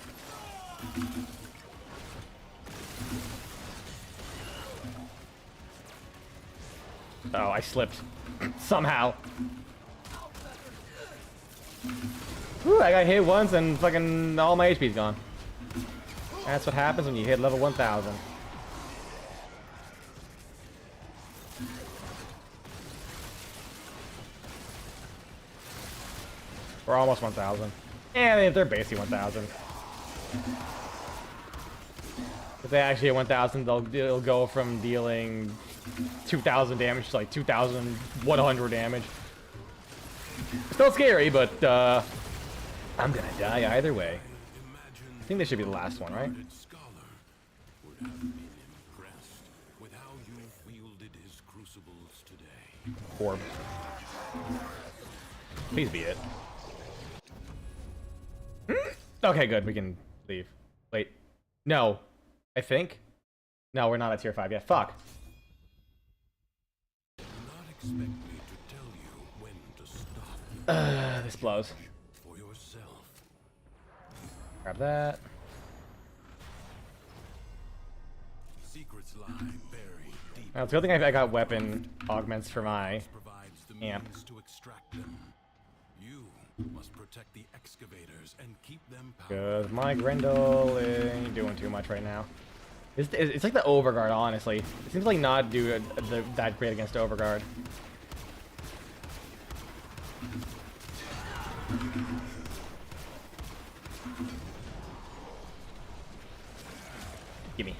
Oh, I slipped somehow. Whew, I got hit once and fucking all my HP's gone. That's what happens when you hit level 1000. We're almost 1000. And they're basically 1000. If they actually hit 1000, they'll go from dealing 2000 damage to like 2100 damage. Still scary, but I'm gonna die either way. I think this should be the last one, right? Orb. Please be it. Okay, good. We can leave. Wait. No. I think? No, we're not at tier 5 yet. Fuck. Do not expect me to tell you when to stop. This blows. For yourself. Grab that. Secrets lie buried deep. Now, it's a good thing I got weapon augments for my Provides the amp. means to extract them. You must protect the excavators and keep them powered. Because my Grendel ain't doing too much right now. It's like the Overguard, honestly. It seems like not do that great against Overguard. Gimme.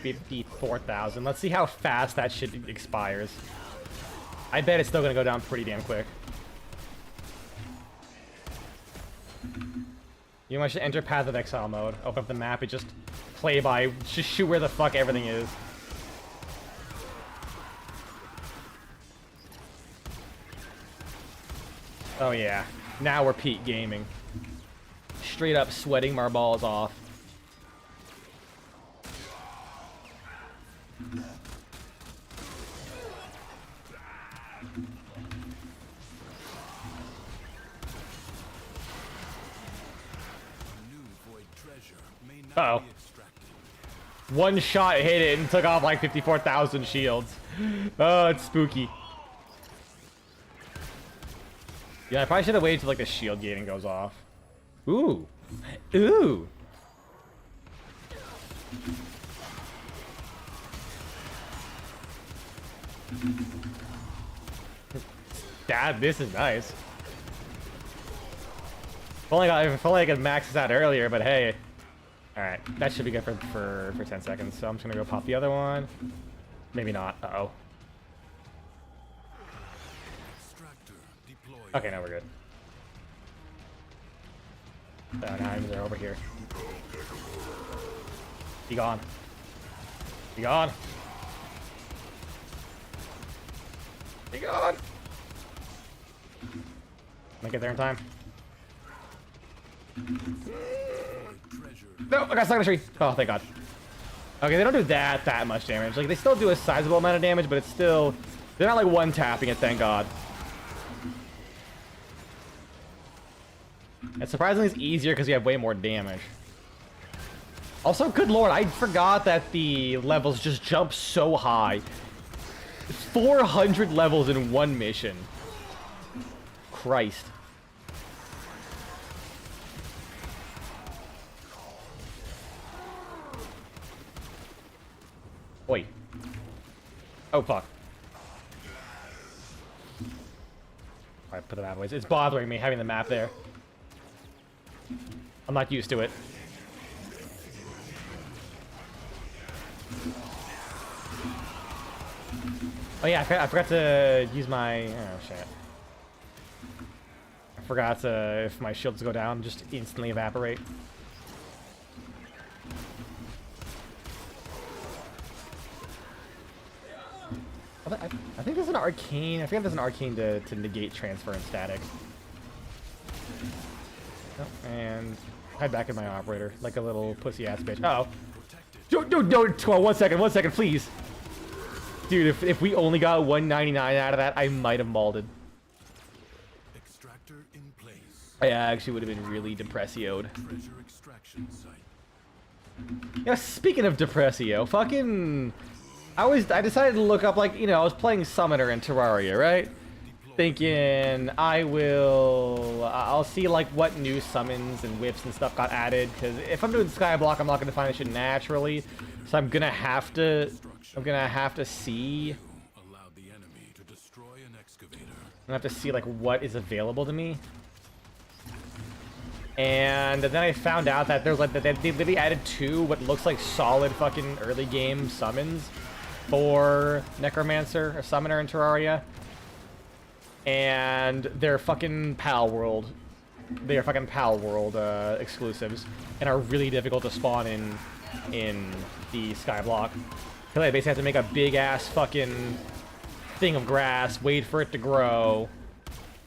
54,000. Let's see how fast that shit expires. I bet it's still gonna go down pretty damn quick. You know, I should enter Path of Exile mode. Open up the map and just play by. Just shoot where the fuck everything is. Oh yeah. Now we're peak gaming. Straight up sweating my balls off. Uh-oh. One shot hit it and took off like 54,000 shields. Oh, it's spooky. Yeah, I probably should have waited till like the shield gating goes off. Ooh. Ooh. Dad, this is nice. If only I could max this out earlier, but hey. Alright, that should be good for 10 seconds. So I'm just gonna go pop the other one. Maybe not. Uh-oh. Okay, now we're good. Oh, now they're over here. Be gone. Be gone. Be gone. Make it there in time. No, I got stuck in a tree. Oh, thank God. Okay, they don't do that much damage. Like, they still do a sizable amount of damage, but it's still... They're not, like, one-tapping it, thank God. And surprisingly, it's easier because you have way more damage. Also, good lord, I forgot that the levels just jump so high. 400 levels in one mission. Christ. Wait. Oh, fuck. Alright, put the map away. It's bothering me having the map there. I'm not used to it. Oh yeah, I forgot to use my... Oh, shit. I forgot if my shields go down, just instantly evaporate. I think there's an arcane. I forget there's an arcane to negate transfer and static. Oh, and hide back in my operator like a little pussy ass bitch. Uh oh. Don't. 1 second, please. Dude, if we only got 199 out of that, I might have mauled. Extractor in place. I actually would have been really depressioed. Treasure extraction site. Yeah, speaking of depressio, fucking... I decided to look up, like, you know, I was playing Summoner in Terraria, right? Thinking I'll see, like, what new summons and whips and stuff got added, because if I'm doing Skyblock, I'm not going to find this shit naturally, so I'm going to have to see... Allowed the enemy to destroy an excavator. I'm going to have to see, like, what is available to me. And then I found out that there's, like, they added 2 what looks like solid fucking early game summons for Necromancer or Summoner in Terraria. And they're fucking Pal World. They are fucking Pal World exclusives and are really difficult to spawn in the Skyblock. Because I basically have to make a big ass fucking thing of grass, wait for it to grow,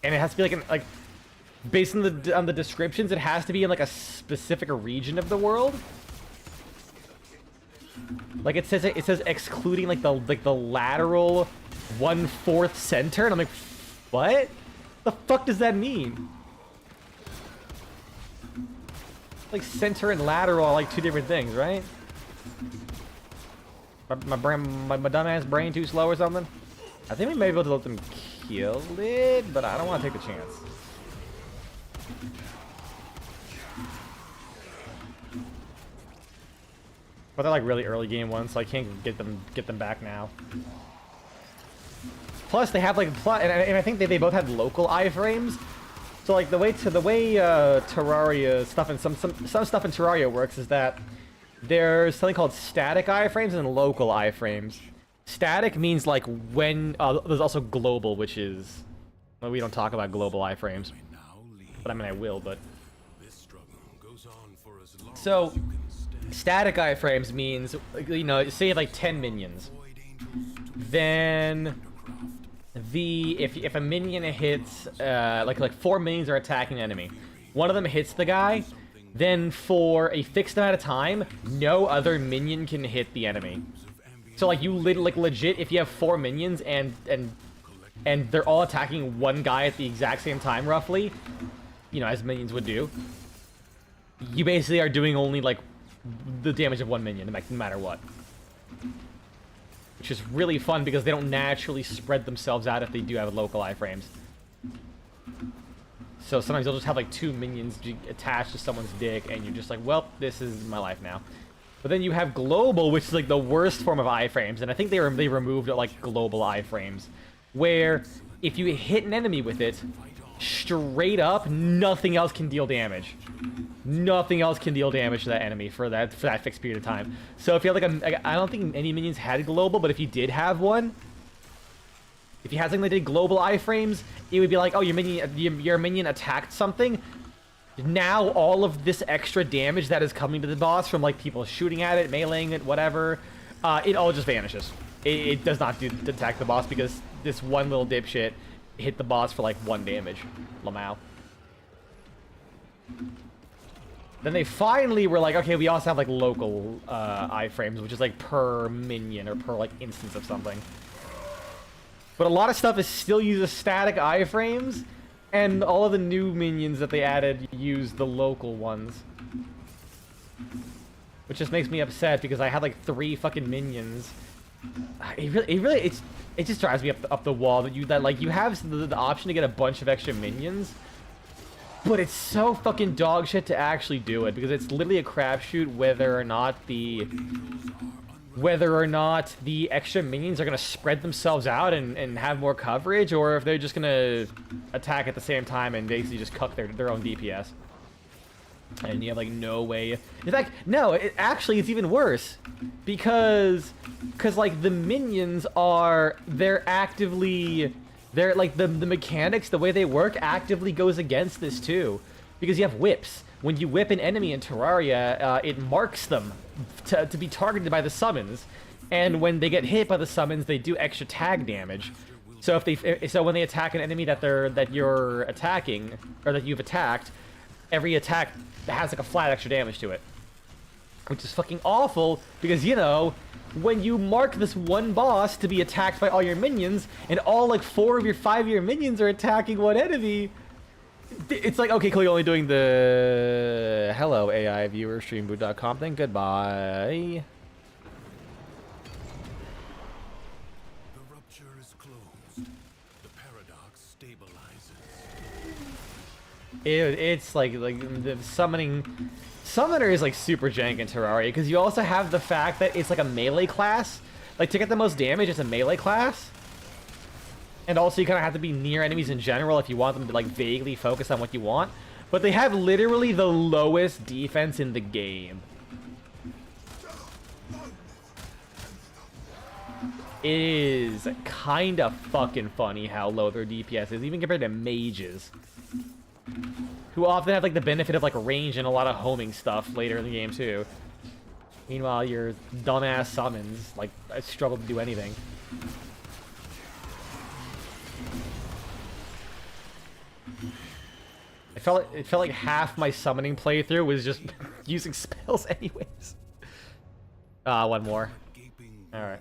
and it has to be like based on the descriptions, it has to be in like a specific region of the world. Like it says excluding like the lateral 1/4 center, and I'm like, what? The fuck does that mean? Like center and lateral are like two different things, right? My dumbass brain too slow or something? I think we may be able to let them kill it, but I don't want to take the chance. But they're like really early game ones, so I can't get them back now. Plus, they have like and I think they both have local iframes. So like the way Terraria stuff and some stuff in Terraria works is that there's something called static iframes and local iframes. Static means like when there's also global, which is, well, we don't talk about global iframes, but I mean I will. But so static iframes means, you know, say like 10 minions, then if a minion hits like 4 minions are attacking an enemy, one of them hits the guy, then for a fixed amount of time no other minion can hit the enemy. So like you legit, if you have 4 minions and they're all attacking one guy at the exact same time roughly, you know, as minions would do, you basically are doing only like the damage of 1 minion no matter what. Which is really fun because they don't naturally spread themselves out if they do have local iframes. So sometimes you'll just have like 2 minions attached to someone's dick and you're just like, well, this is my life now. But then you have global, which is like the worst form of iframes, and I think they removed like global iframes, where if you hit an enemy with it, straight up, nothing else can deal damage. Nothing else can deal damage to that enemy for that fixed period of time. So if you have like I don't think any minions had global, but if you did have one, if you had something that did global iframes, it would be like, oh, your minion attacked something. Now all of this extra damage that is coming to the boss from like people shooting at it, meleeing it, whatever, it all just vanishes. It does not attack the boss because this one little dipshit hit the boss for like 1 damage. Lamau. Then they finally were like, okay, we also have like local iframes, which is like per minion or per like instance of something. But a lot of stuff is still uses static iframes, and all of the new minions that they added use the local ones. Which just makes me upset because I had like 3 fucking minions. It just drives me up the wall that you have the option to get a bunch of extra minions, but it's so fucking dog shit to actually do it because it's literally a crapshoot whether or not the extra minions are gonna spread themselves out and have more coverage, or if they're just gonna attack at the same time and basically just cuck their own DPS. And you have like no way. In fact, no, it's even worse because like the minions they're like the mechanics, the way they work actively goes against this too, because you have whips. When you whip an enemy in Terraria, it marks them to be targeted by the summons, and when they get hit by the summons, they do extra tag damage. So when they attack an enemy that you're attacking or that you've attacked, every attack has like a flat extra damage to it, which is fucking awful because, you know, when you mark this one boss to be attacked by all your minions and all like 4 of your 5 of your minions are attacking one enemy, it's like, okay, cool, you're only doing the hello AI viewer streamboot.com thing. Goodbye. The rupture is closed. The paradox stabilizes. It's like the summoner is like super jank in Terraria because you also have the fact that it's like a melee class. Like to get the most damage, it's a melee class. And also you kind of have to be near enemies in general if you want them to like vaguely focus on what you want. But they have literally the lowest defense in the game. It is kind of fucking funny how low their DPS is, even compared to mages, who often have like the benefit of like range and a lot of homing stuff later in the game too. Meanwhile, your dumbass summons like struggle to do anything. It felt like half my summoning playthrough was just using spells anyways. One more. Alright.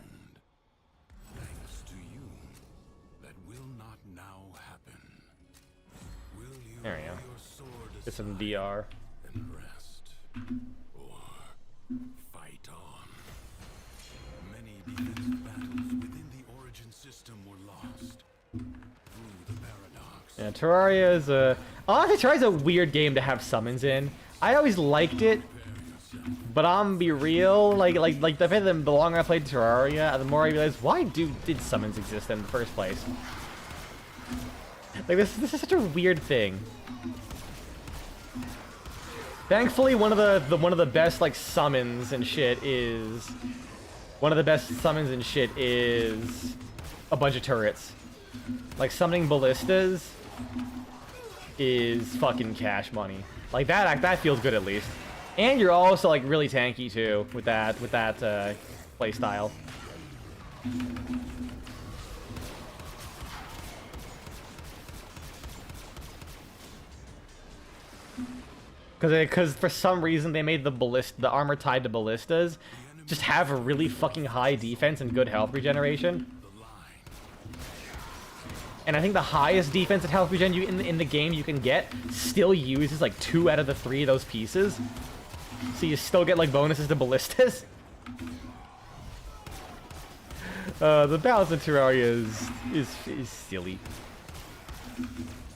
Thanks to you, that will not now happen. Will you There we go. lay your sword Get some aside DR. and rest, or fight on? Many defensive battles within the Origin system were lost through the paradox. Yeah, Terraria is a... Honestly, Terraria's a weird game to have summons in. I always liked it, but I'm be real, the longer I played Terraria, the more I realized, why did summons exist in the first place? Like, this is such a weird thing. Thankfully, one of the best, like, summons and shit is... One of the best summons and shit is... a bunch of turrets. Like, summoning ballistas is fucking cash money. Like, that feels good at least. And you're also, like, really tanky, too, with that playstyle. Because for some reason they made the armor tied to ballistas just have a really fucking high defense and good health regeneration. And I think the highest defense and health regen in the game you can get still uses like 2 out of the 3 of those pieces. So you still get like bonuses to ballistas. The balance in Terraria is silly.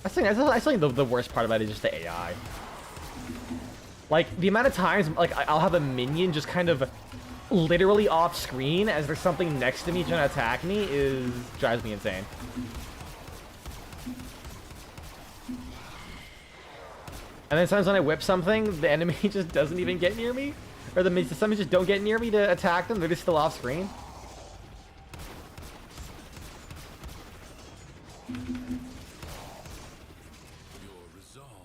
I think the worst part about it is just the AI. Like, the amount of times, like, I'll have a minion just kind of literally off screen as there's something next to me trying to attack me drives me insane. And then sometimes when I whip something, the enemy just doesn't even get near me. Or the summons just don't get near me to attack them, they're just still off screen.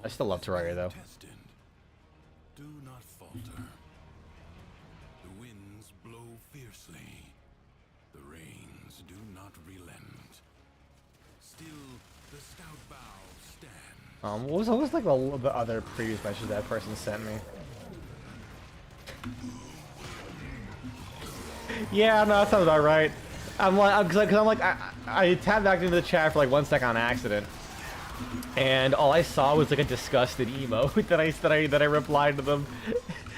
I still love Terraria though. Do not falter. The winds blow fiercely. The rains do not relent. Still, the stout bough stands. What was like the other previous message that person sent me? Yeah, no, that sounds about right. I tabbed back into the chat for like 1 second on accident, and all I saw was like a disgusted emote that I replied to them,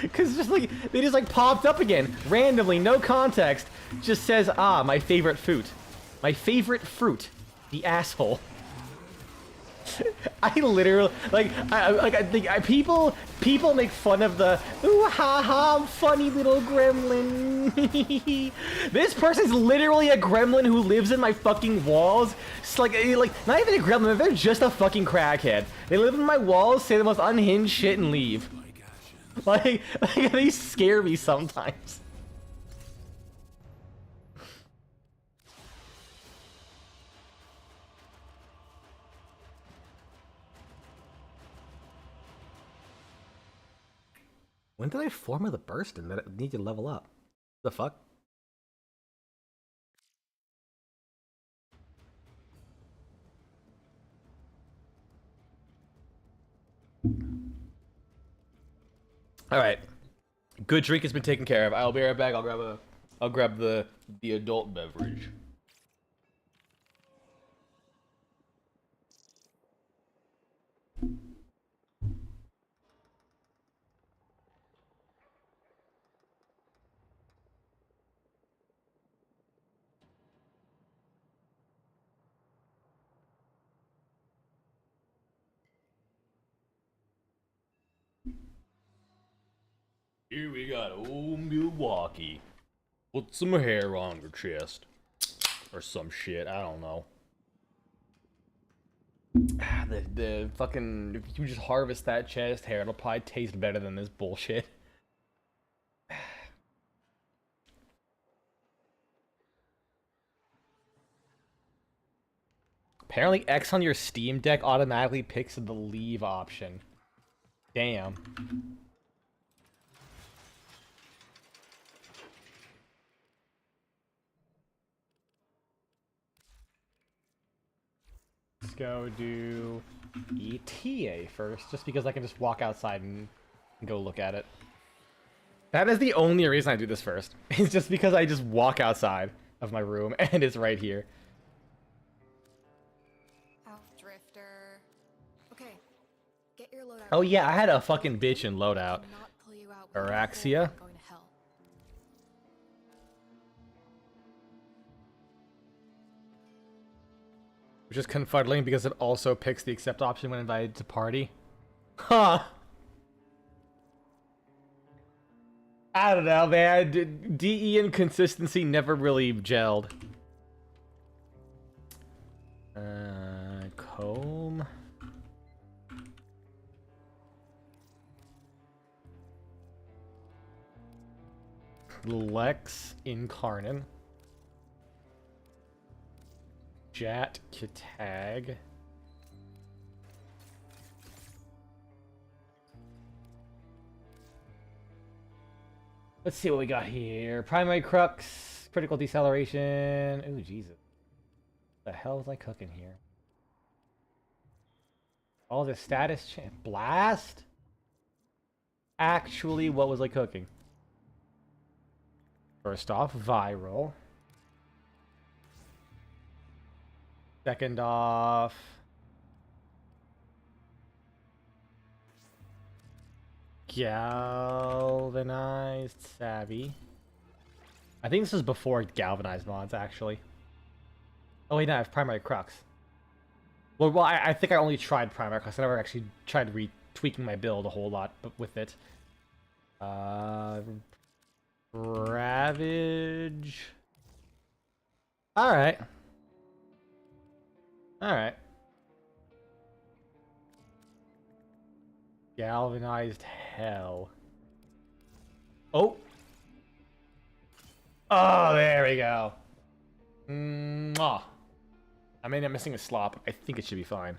because just like they just like popped up again randomly, no context, just says my favorite fruit, the asshole. I literally I think people make fun of the ooh ha ha funny little gremlin. This person's literally a gremlin who lives in my fucking walls. It's like not even a gremlin, they're just a fucking crackhead. They live in my walls, say the most unhinged shit, and leave. Like they scare me sometimes. When did I form of the burst and that it need to level up? The fuck? Alright. Good drink has been taken care of. I'll be right back. I'll grab the adult beverage. Here we got old Milwaukee. Put some hair on your chest. Or some shit, I don't know. The fucking... If you just harvest that chest hair, it'll probably taste better than this bullshit. Apparently X on your Steam Deck automatically picks the leave option. Damn. Let's go do ETA first, just because I can just walk outside and go look at it. That is the only reason I do this first. It's just because I just walk outside of my room and it's right here. Drifter. Okay, get your loadout. Oh yeah, I had a fucking bitch in loadout. Araxia. Which is confuddling because it also picks the accept option when invited to party. Huh. I don't know, man. DE and consistency never really gelled. Comb. Lex Incarnon. Jat Kitag. Let's see what we got here. Primary Crux, critical deceleration. Ooh, Jesus. What the hell was I cooking here? All the status change. Blast? Actually, what was I cooking? First off, viral. Second off, galvanized savvy. I think this is before galvanized mods, actually. Oh wait, no, I have primary crux. Well, I think I only tried primary crux. I never actually tried tweaking my build a whole lot, but with it. Ravage. All right. Alright. Galvanized hell. Oh! Oh, there we go. Mwah. I mean, I'm missing a slop. I think it should be fine.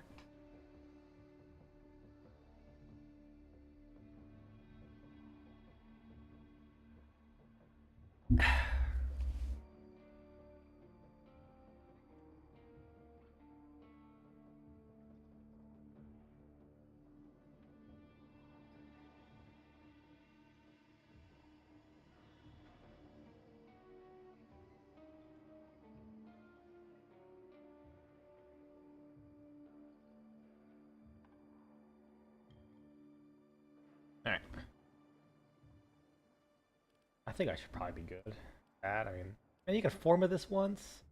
Alright. I think I should probably be good. That, I mean, and you can form with this once.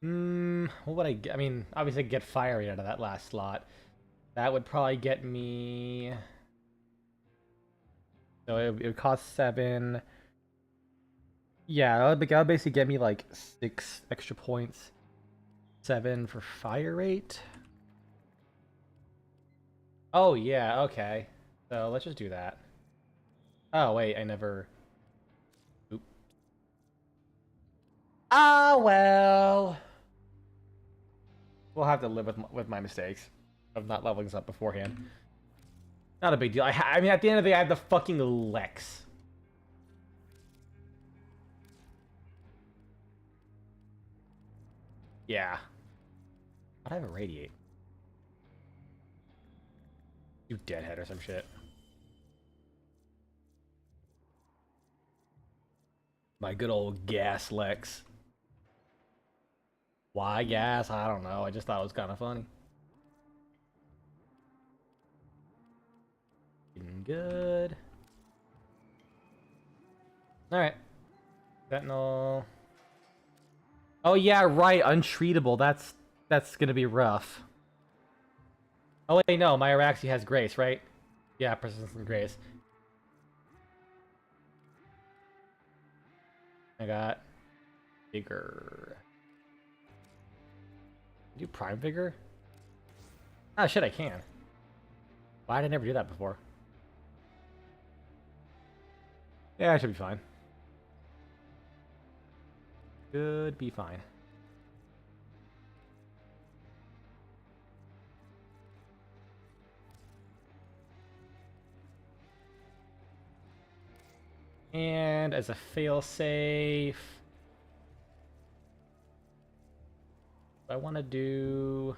What would I get? I mean, obviously get fiery out of that last slot. That would probably get me. So it would cost 7. Yeah, that would basically get me like 6 extra points. 7 for fire rate. Oh yeah, okay. So let's just do that. Oh wait, I never. Oop. Ah well. We'll have to live with my mistakes of not leveling this up beforehand. Not a big deal. I mean, at the end of the day, I have the fucking Lex. Yeah. Why'd I have a radiate? You deadhead or some shit. My good old gas Lex. Why gas? I don't know. I just thought it was kind of funny. Getting good. Alright. Sentinel. Oh yeah, right. Untreatable. That's gonna be rough. Oh wait, no. My Araxi has Grace, right? Yeah, Persistence and Grace. I got Vigor. Do Prime Vigor? Ah, shit, I can. Why did I never do that before? Yeah, I should be fine. Should be fine. And as a failsafe, I want to do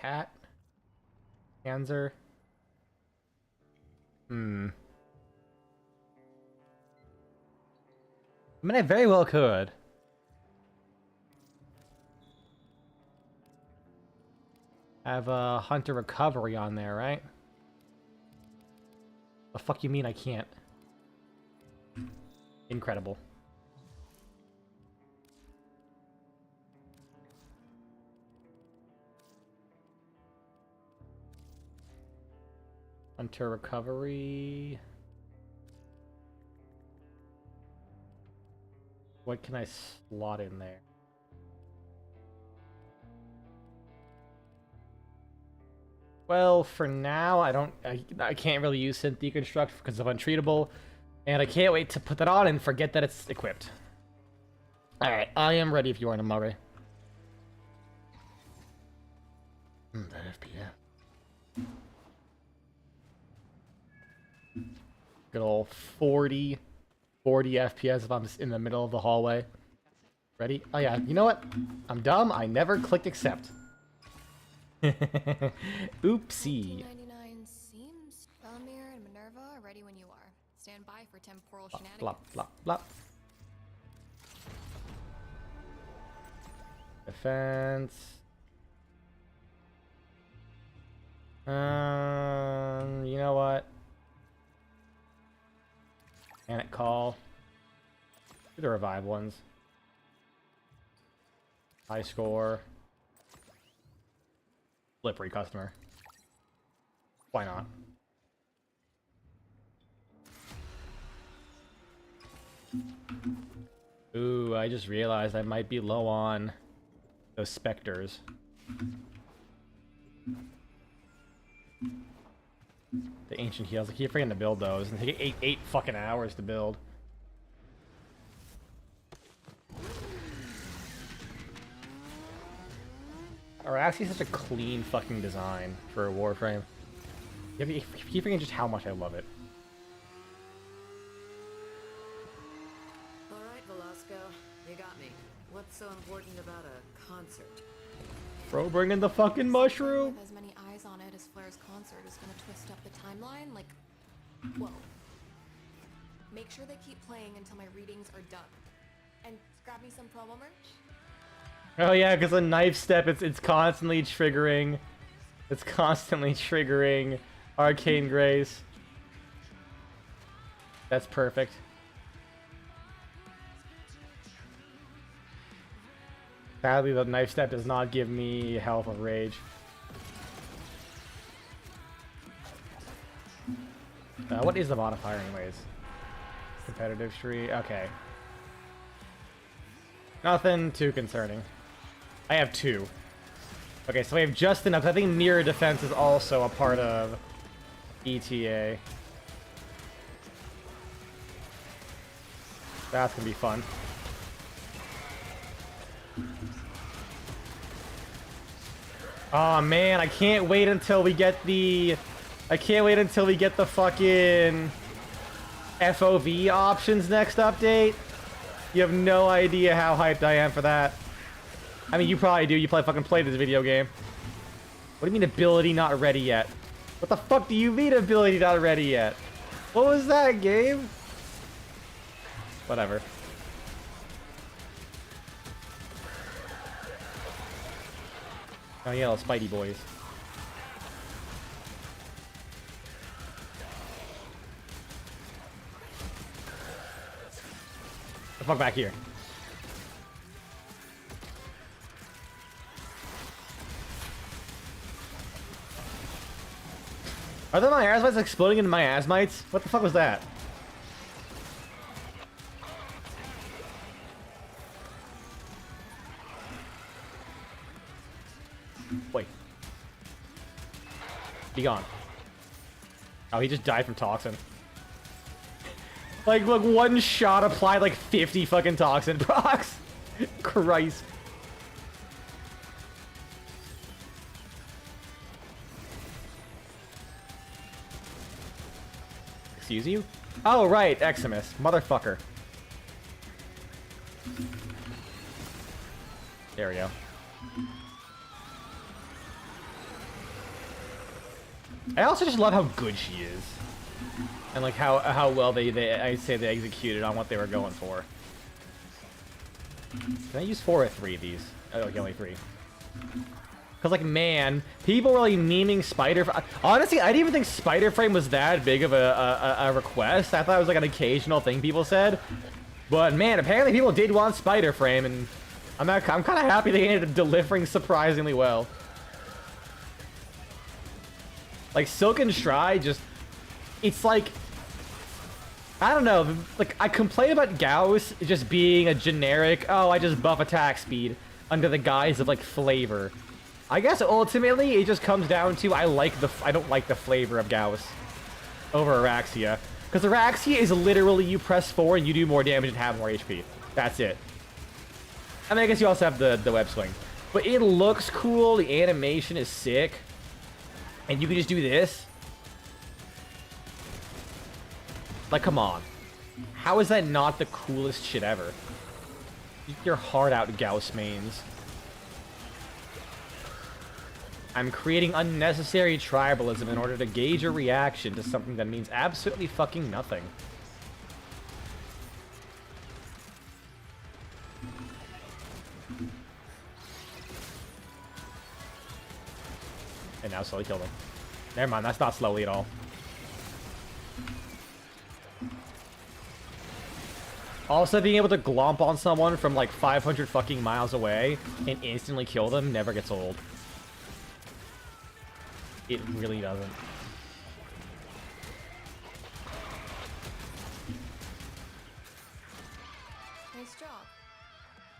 cat? Panzer? I mean, I very well could. Have a Hunter Recovery on there, right? The fuck you mean I can't? Incredible. Hunter Recovery. What can I slot in there? Well, for now, I can't really use Synth Deconstruct because of Untreatable, and I can't wait to put that on and forget that it's equipped. Alright, I am ready if you are, Namare. That FPS. Good old 40 FPS if I'm just in the middle of the hallway. Ready? Oh yeah, you know what? I'm dumb, I never clicked accept. Oopsie. 1999 seems Belmir and Minerva are ready when you are. Stand by for temporal shenanigans. Blop, blop, blop. Defense. You know what? Panic Call. Do the revive ones. High score. Slippery customer. Why not? Ooh, I just realized I might be low on those specters. The ancient heals. I keep forgetting to build those, and they take eight fucking hours to build. Or actually such a clean fucking design for a Warframe. You keep forgetting just how much I love it. Alright, Velasco. You got me. What's so important about a concert? Bro, bring in the fucking mushroom! With as many eyes on it as Flair's concert is gonna twist up the timeline, like, whoa. Make sure they keep playing until my readings are done. And grab me some promo merch. Oh yeah, because a knife step, it's constantly triggering. It's constantly triggering Arcane Grace. That's perfect. Sadly, the knife step does not give me health of rage. What is the modifier anyways? Competitive streak, okay. Nothing too concerning. I have 2. Okay, so we have just enough. I think mirror defense is also a part of ETA. That's gonna be fun. Oh man, I can't wait until we get the... I can't wait until we get the fucking FOV options next update. You have no idea how hyped I am for that. I mean, you probably do. You probably fucking played this video game. What do you mean ability not ready yet? What the fuck do you mean ability not ready yet? What was that, game? Whatever. Oh yeah, those Spidey boys. The fuck back here. Are the miasmites exploding into miasmites? What the fuck was that? Wait. Be gone. Oh, he just died from toxin. Like, look, one shot applied like 50 fucking toxin procs. Christ. Excuse you? Oh, right, Eximus. Motherfucker. There we go. I also just love how good she is. And like how well I say they executed on what they were going for. Can I use 4 or 3 of these? Oh, okay, only 3. Because, like, man, people were, like, memeing Spider... Honestly, I didn't even think Spider Frame was that big of a request. I thought it was, like, an occasional thing people said. But, man, apparently people did want Spider Frame, and I'm kind of happy they ended up delivering surprisingly well. Like, Silk and Stride just... It's, like... I don't know. Like, I complain about Gauss just being a generic, oh, I just buff attack speed under the guise of, like, flavor. I guess ultimately it just comes down to I don't like the flavor of Gauss over Araxia. Because Araxia is literally you press 4 and you do more damage and have more HP. That's it. I mean, I guess you also have the web swing. But it looks cool, the animation is sick. And you can just do this. Like, come on. How is that not the coolest shit ever? Your heart out, Gauss mains. I'm creating unnecessary tribalism in order to gauge a reaction to something that means absolutely fucking nothing. And now slowly kill them. Never mind, that's not slowly at all. Also, being able to glomp on someone from like 500 fucking miles away and instantly kill them never gets old. It really doesn't. Nice job.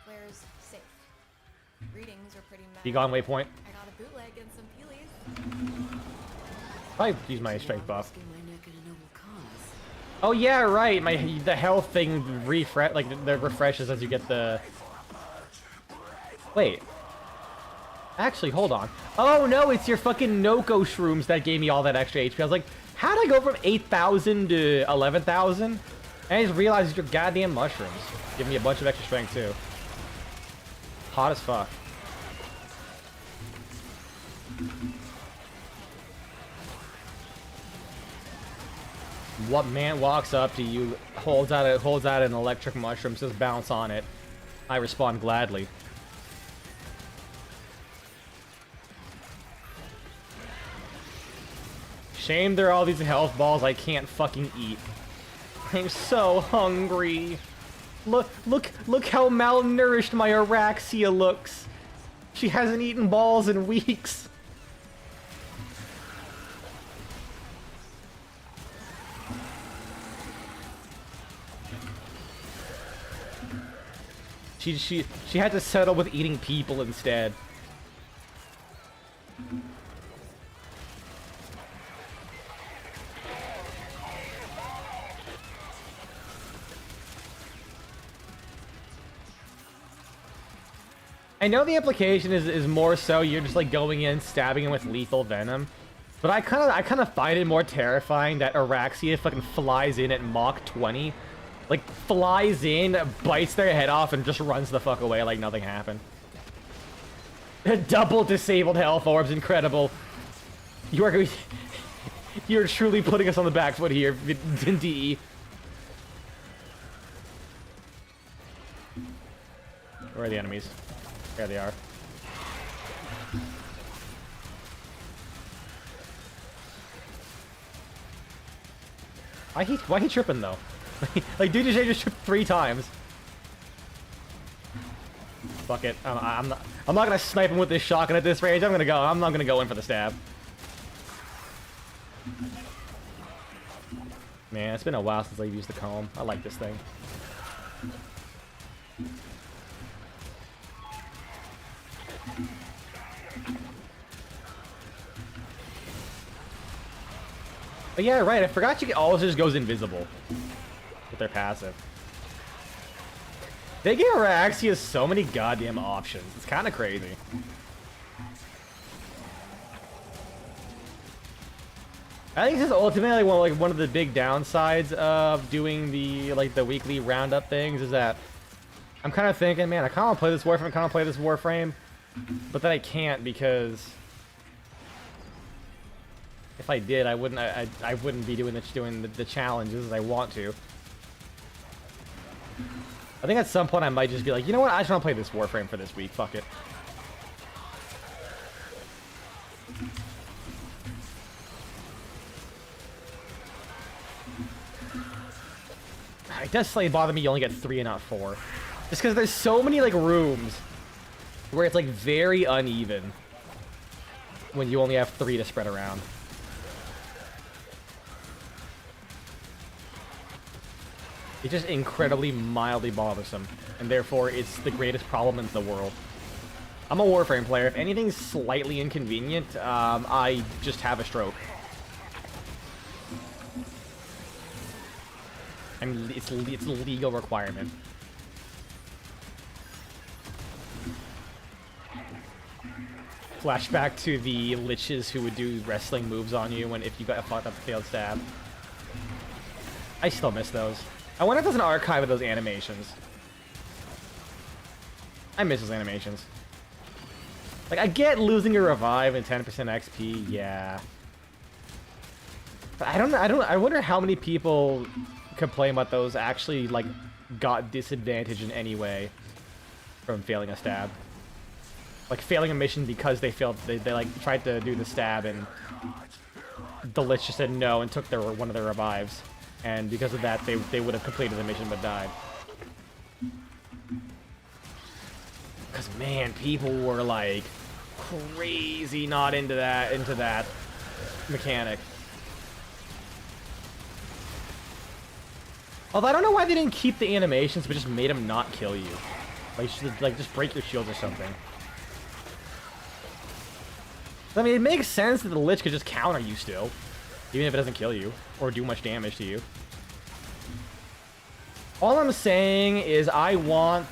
Flare's safe. Readings are pretty mad. Be gone, waypoint. I got a bootleg and some peelies. Probably use my strength buff. Risking my neck in a noble cause. Oh yeah, right. The health thing refreshes as you get the. Wait. Actually, hold on. Oh no, it's your fucking Noko shrooms that gave me all that extra HP. I was like, how did I go from 8,000 to 11,000? And I just realized it's your goddamn mushrooms. Give me a bunch of extra strength too. Hot as fuck. What man walks up to you, holds out an electric mushroom, says bounce on it. I respond gladly. Shame there are all these health balls I can't fucking eat. I'm so hungry. Look how malnourished my Araxia looks. She hasn't eaten balls in weeks. She had to settle with eating people instead. I know the implication is more so you're just like going in, stabbing him with lethal venom, but I kind of find it more terrifying that Araxia fucking flies in at Mach 20, like flies in, bites their head off, and just runs the fuck away like nothing happened. Double disabled health orbs, incredible. You're truly putting us on the back foot here, DE. Where are the enemies? There they are. Why he tripping though? Like dude just tripped 3 times. Fuck it. I'm not gonna snipe him with this shotgun at this range. I'm not gonna go in for the stab. Man, it's been a while since I've used the comb. I like this thing. But yeah, right, I forgot you can also just goes invisible with their passive. They give Araxia so many goddamn options. It's kind of crazy. I think this is ultimately one of the big downsides of doing the weekly roundup things is that I'm kind of thinking, man, I kind of want to play this Warframe, I kind of play this Warframe, but then I can't because If I did, I wouldn't. I wouldn't be doing the challenges as I want to. I think at some point I might just be like, you know what? I just want to play this Warframe for this week. Fuck it. It does slightly bother me you only get 3 and not 4. Just because there's so many, like, rooms where it's, like, very uneven when you only have 3 to spread around. It's just incredibly mildly bothersome, and therefore it's the greatest problem in the world. I'm a Warframe player. If anything's slightly inconvenient, I just have a stroke. And it's a legal requirement. Flashback to the liches who would do wrestling moves on you if you got a fucked up failed stab. I still miss those. I wonder if there's an archive of those animations. I miss those animations. Like, I get losing a revive and 10% XP, yeah. But I wonder how many people complain about those actually, like, got disadvantaged in any way from failing a stab. Like, failing a mission because they failed, they like, tried to do the stab and the Lich just said no and took one of their revives. And because of that, they would have completed the mission but died. Because, man, people were, like, crazy not into that mechanic. Although I don't know why they didn't keep the animations but just made them not kill you. Like, just break your shields or something. I mean, it makes sense that the Lich could just counter you still, even if it doesn't kill you or do much damage to you. All I'm saying is I want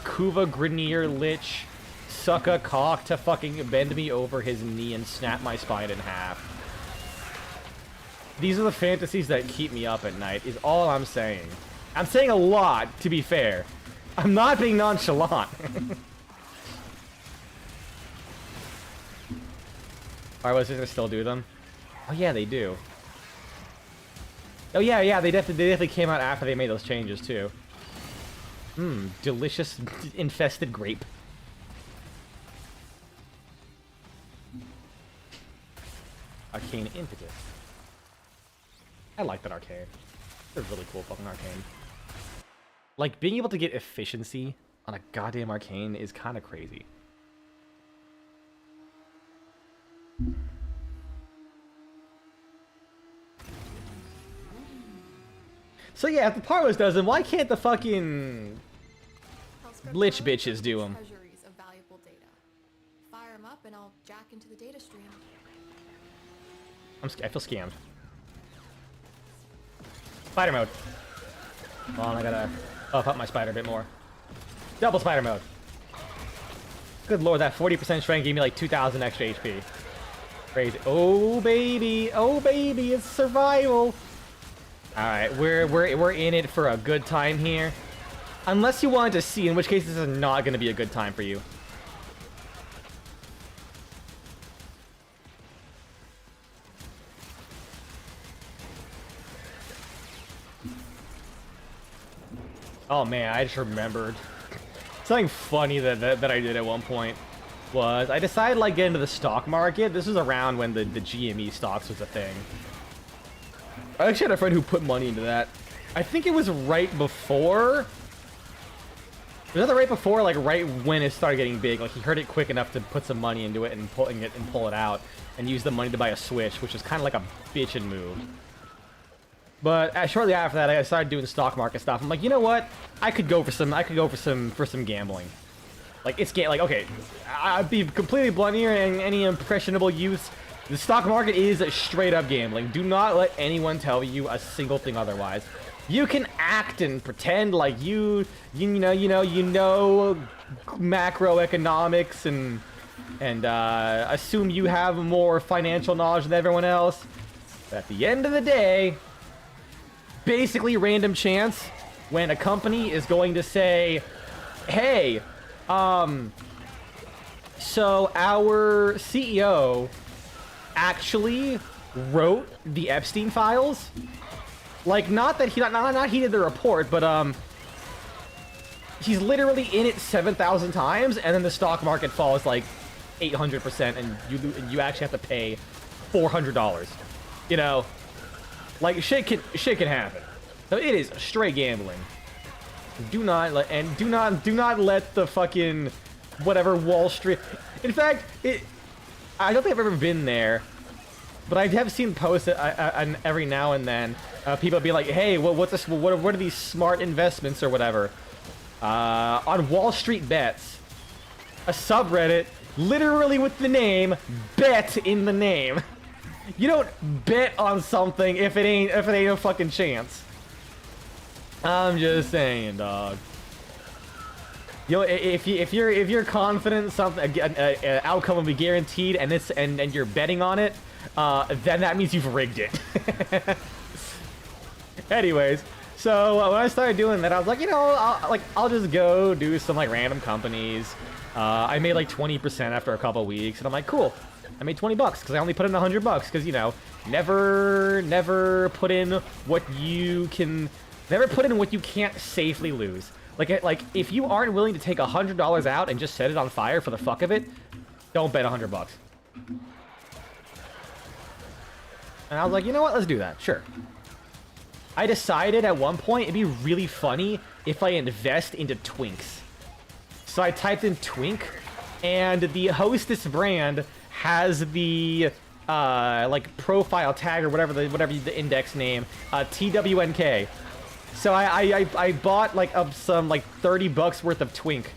Kuva Grenier Lich suck a cock to fucking bend me over his knee and snap my spine in half. These are the fantasies that keep me up at night, is all I'm saying. I'm saying a lot, to be fair. I'm not being nonchalant. Alright, was it still do them? Oh yeah, they do. Oh yeah, they definitely came out after they made those changes too. Mmm, delicious infested grape. Arcane impetus. I like that arcane. They're really cool fucking arcane. Like, being able to get efficiency on a goddamn arcane is kind of crazy. So yeah, if the Parlos does them, why can't the fucking Lich bitches do them? Treasuries of valuable data. Fire them up and I'll jack into the data stream. I feel scammed. Spider mode. Hold on, I gotta buff up my spider a bit more. Double spider mode. Good lord, that 40% strength gave me like 2,000 extra HP. Crazy. Oh baby, it's survival. All right, we're in it for a good time here. Unless you wanted to see, in which case this is not going to be a good time for you. Oh man, I just remembered something funny that I did at one point. Was I decided like get into the stock market. This was around when the GME stocks was a thing. I actually had a friend who put money into that. I think it was right before. Was that right before, like right when it started getting big? Like he heard it quick enough to put some money into it and pull it out and use the money to buy a Switch, which was kind of like a bitchin' move. But shortly after that, I started doing stock market stuff. I'm like, you know what? I could go for some gambling. Like it's like okay, I'd be completely blunt here and any impressionable youths. The stock market is straight up gambling. Do not let anyone tell you a single thing otherwise. You can act and pretend like you know macroeconomics and assume you have more financial knowledge than everyone else. But at the end of the day, basically random chance when a company is going to say, hey, so our CEO actually wrote the Epstein files. Like, not that he not he did the report, but he's literally in it 7,000 times, and then the stock market falls like 800%, and you actually have to pay $400. You know, like shit can happen. So it is straight gambling. Do not let the fucking whatever Wall Street. In fact, I don't think I've ever been there, but I have seen posts every now and then. People be like, "Hey, what's this? What are these smart investments or whatever?" On Wall Street Bets, a subreddit literally with the name "Bet" in the name. You don't bet on something if it ain't a fucking chance. I'm just saying, dog. You know, if you're confident something an outcome will be guaranteed, and you're betting on it, then that means you've rigged it. Anyways, so when I started doing that, I was like, you know, I'll just go do some like random companies. I made like 20% after a couple weeks, and I'm like, cool. I made 20 bucks because I only put in $100 because, you know, never put in what you can't safely lose. Like if you aren't willing to take $100 out and just set it on fire for the fuck of it, don't bet $100. And I was like, you know what? Let's do that. Sure. I decided at one point it'd be really funny if I invest into Twinks. So I typed in Twink, and the Hostess brand has the like profile tag or whatever the index name, TWNK. So I bought like some like $30 worth of Twink,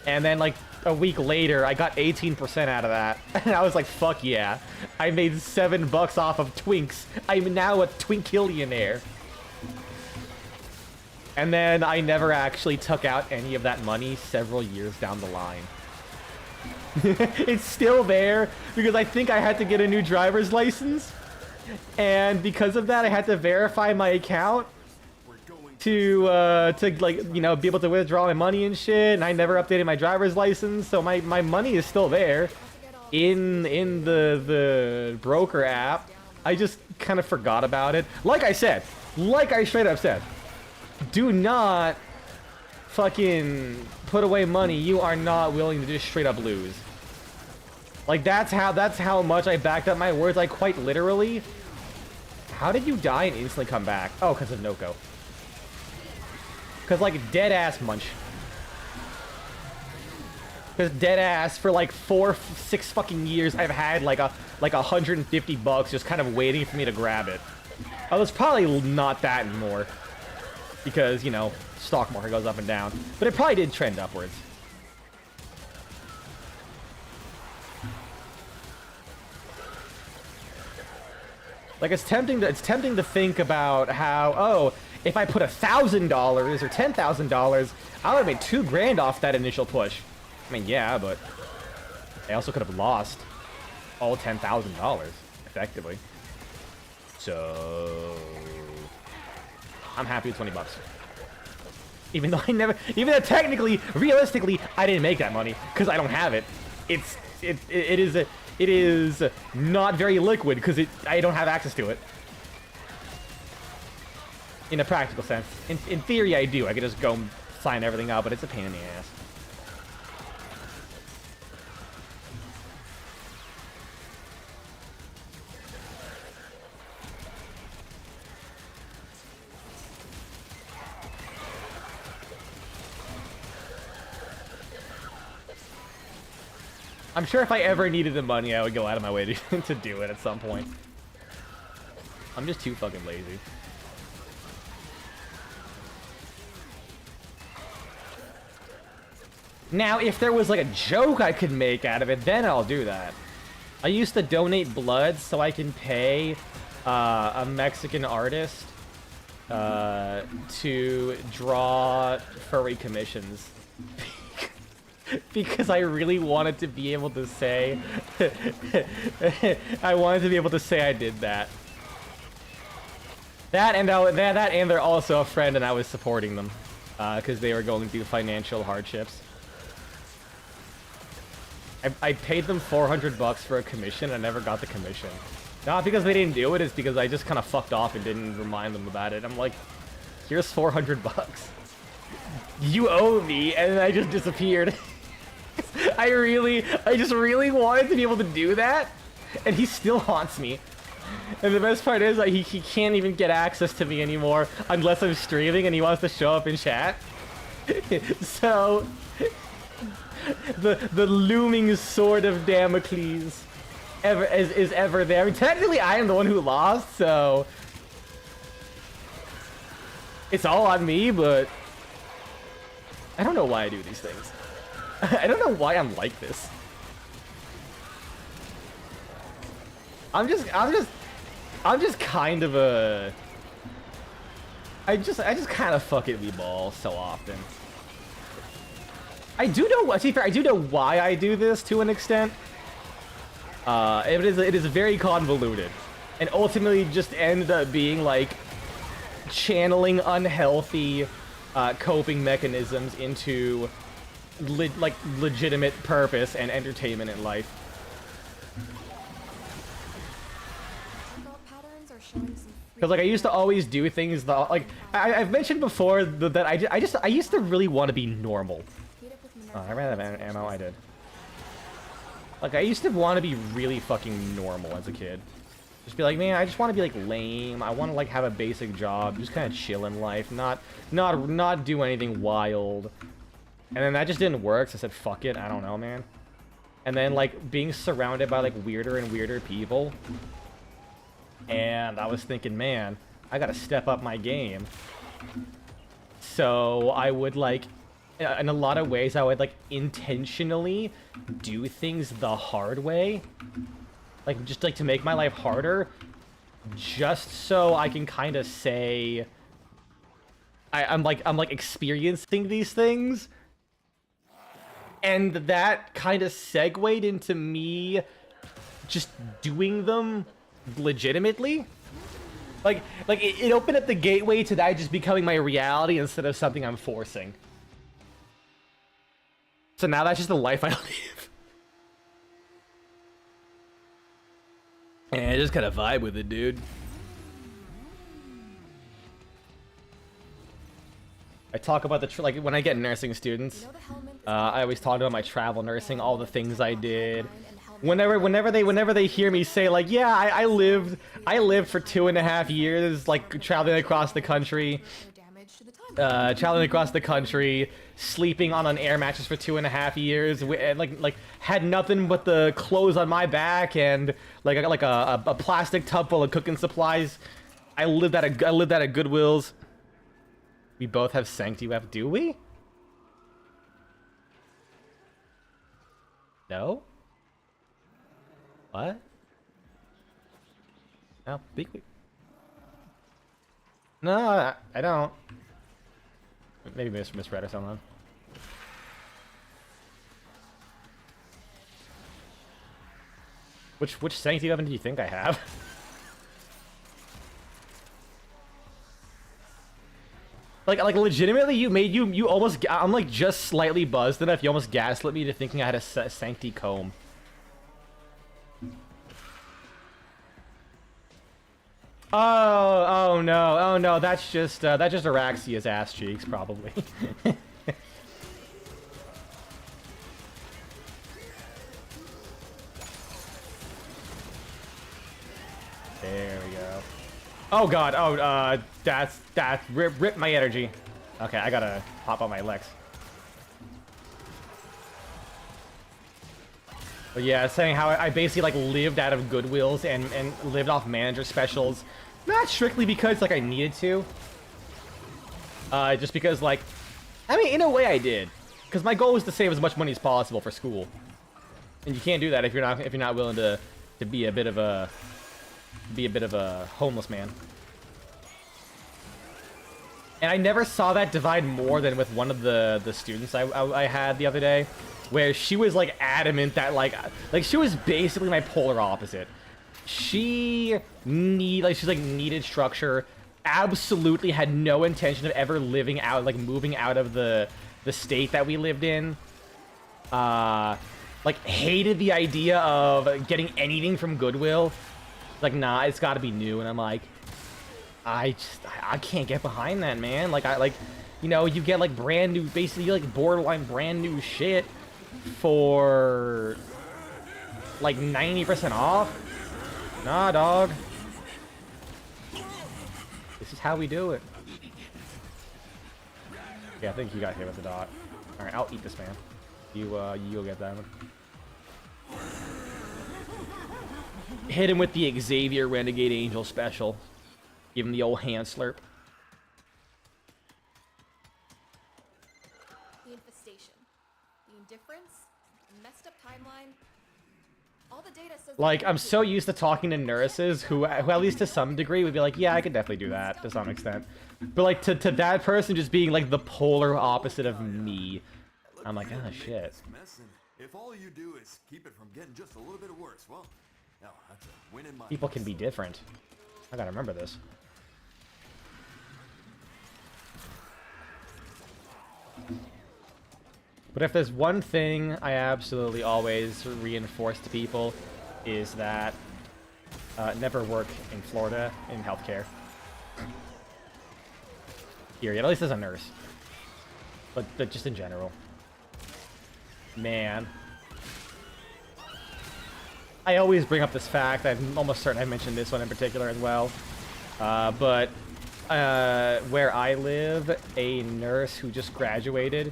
and then like a week later I got 18% out of that, and I was like, fuck yeah, I made $7 off of Twinks. I'm now a Twinkillionaire. And then I never actually took out any of that money several years down the line. It's still there because I think I had to get a new driver's license, and because of that I had to verify my account to like, you know, be able to withdraw my money and shit, and I never updated my driver's license, so my money is still there in the broker app. I just kind of forgot about it. Like I straight up said, do not fucking put away money you are not willing to just straight up lose. Like, that's how much I backed up my words. Like, quite literally. How did you die and instantly come back? Oh, because of Noko. Because, like, dead ass munch. Because dead ass for like 4-6 fucking years I've had like $150 just kind of waiting for me to grab it. Oh, it's probably not that anymore, because, you know, stock market goes up and down, but it probably did trend upwards. Like, it's tempting to think about how, oh, if I put $1,000 or $10,000, I would have made $2 grand off that initial push. I mean, yeah, but I also could have lost all $10,000 effectively. So I'm happy with $20. Even though even though technically, realistically, I didn't make that money because I don't have it. It is not very liquid because I don't have access to it. In a practical sense. In theory, I do. I could just go sign everything up, but it's a pain in the ass. I'm sure if I ever needed the money, I would go out of my way to do it at some point. I'm just too fucking lazy. Now, if there was like a joke I could make out of it, then I'll do that. I used to donate blood so I can pay a Mexican artist to draw furry commissions. Because I really wanted to be able to say I wanted to be able to say I did that. That and they're also a friend, and I was supporting them because they were going through financial hardships. I paid them $400 for a commission. I never got the commission. Not because they didn't do it, it's because I just kind of fucked off and didn't remind them about it. I'm like, here's $400. You owe me, and then I just disappeared. I just really wanted to be able to do that, and he still haunts me. And the best part is, like, he can't even get access to me anymore unless I'm streaming and he wants to show up in chat. So, the looming sword of Damocles is ever there. I mean, technically, I am the one who lost, so it's all on me. But I don't know why I do these things. I don't know why I'm like this. I'm just kind of a. I just kind of fuck it we ball so often. I do know. To be fair, I do know why I do this to an extent. It is very convoluted, and ultimately just ended up being like channeling unhealthy coping mechanisms into legitimate purpose and entertainment in life. Because like I used to always do things that, like I've mentioned before that I used to really want to be normal. Oh, I ran out of ammo. I did. Like I used to want to be really fucking normal as a kid. Just be like, man, I just want to be like lame. I want to like have a basic job, just kind of chill in life, not do anything wild. And then that just didn't work. So I said, fuck it. I don't know, man. And then like being surrounded by like weirder and weirder people. And I was thinking, man, I gotta step up my game. So I would like, in a lot of ways, I would like intentionally do things the hard way. Like just like to make my life harder. Just so I can kind of say, I'm like experiencing these things. And that kind of segued into me just doing them legitimately. Like it opened up the gateway to that just becoming my reality instead of something I'm forcing. So now that's just the life I live. And I just kind of vibe with it, dude. I talk about the like when I get nursing students, I always talk about my travel nursing, all the things I did. Whenever they hear me say like, yeah, I lived for 2.5 years, like traveling across the country, sleeping on an air mattress for 2.5 years, and like had nothing but the clothes on my back and like a plastic tub full of cooking supplies. I lived at a Goodwill's. We both have Sancti Web, do we? No? What? No, no, I don't. Maybe misread or something. Which Sancti Weapon do you think I have? Like legitimately, you almost. I'm like just slightly buzzed enough. You almost gaslit me to thinking I had a Sancti comb. Oh no, that's just Araxia's ass cheeks, probably. There we go. Oh god, that's rip my energy. Okay, I gotta hop on my Lex. But yeah, saying how I basically like lived out of Goodwills and lived off manager specials, not strictly because like I needed to. Just because like, I mean, in a way I did, because my goal was to save as much money as possible for school, and you can't do that if you're not willing to be a bit of a homeless man. And I never saw that divide more than with one of the students I had the other day, where she was like adamant that like she was basically my polar opposite. She's needed structure, absolutely had no intention of ever living out, like moving out of the state that we lived in. like hated the idea of getting anything from Goodwill. Like, nah, it's got to be new, and I'm like, I can't get behind that, man. Like, you know, you get like brand new, basically like borderline brand new shit for like 90% off. Nah, dog. This is how we do it. Yeah, I think you got hit with the dot. All right, I'll eat this, man. You go get that one. Hit him with the Xavier Renegade Angel special. Give him the old hand slurp. The infestation, the indifference, the messed up timeline. All the data says. Like, I'm so used to talking to nurses who at least to some degree would be like, yeah, I could definitely do that to some extent. But like to that person just being like the polar opposite of me, I'm like, oh shit. If all you do is keep it from getting just a little bit worse, well, no, that's a win in my People can be different. I gotta remember this. But if there's one thing I absolutely always reinforce to people is that never work in Florida in healthcare. Period. At least as a nurse. But just in general. Man. I always bring up this fact. I'm almost certain I mentioned this one in particular as well. But where I live, a nurse who just graduated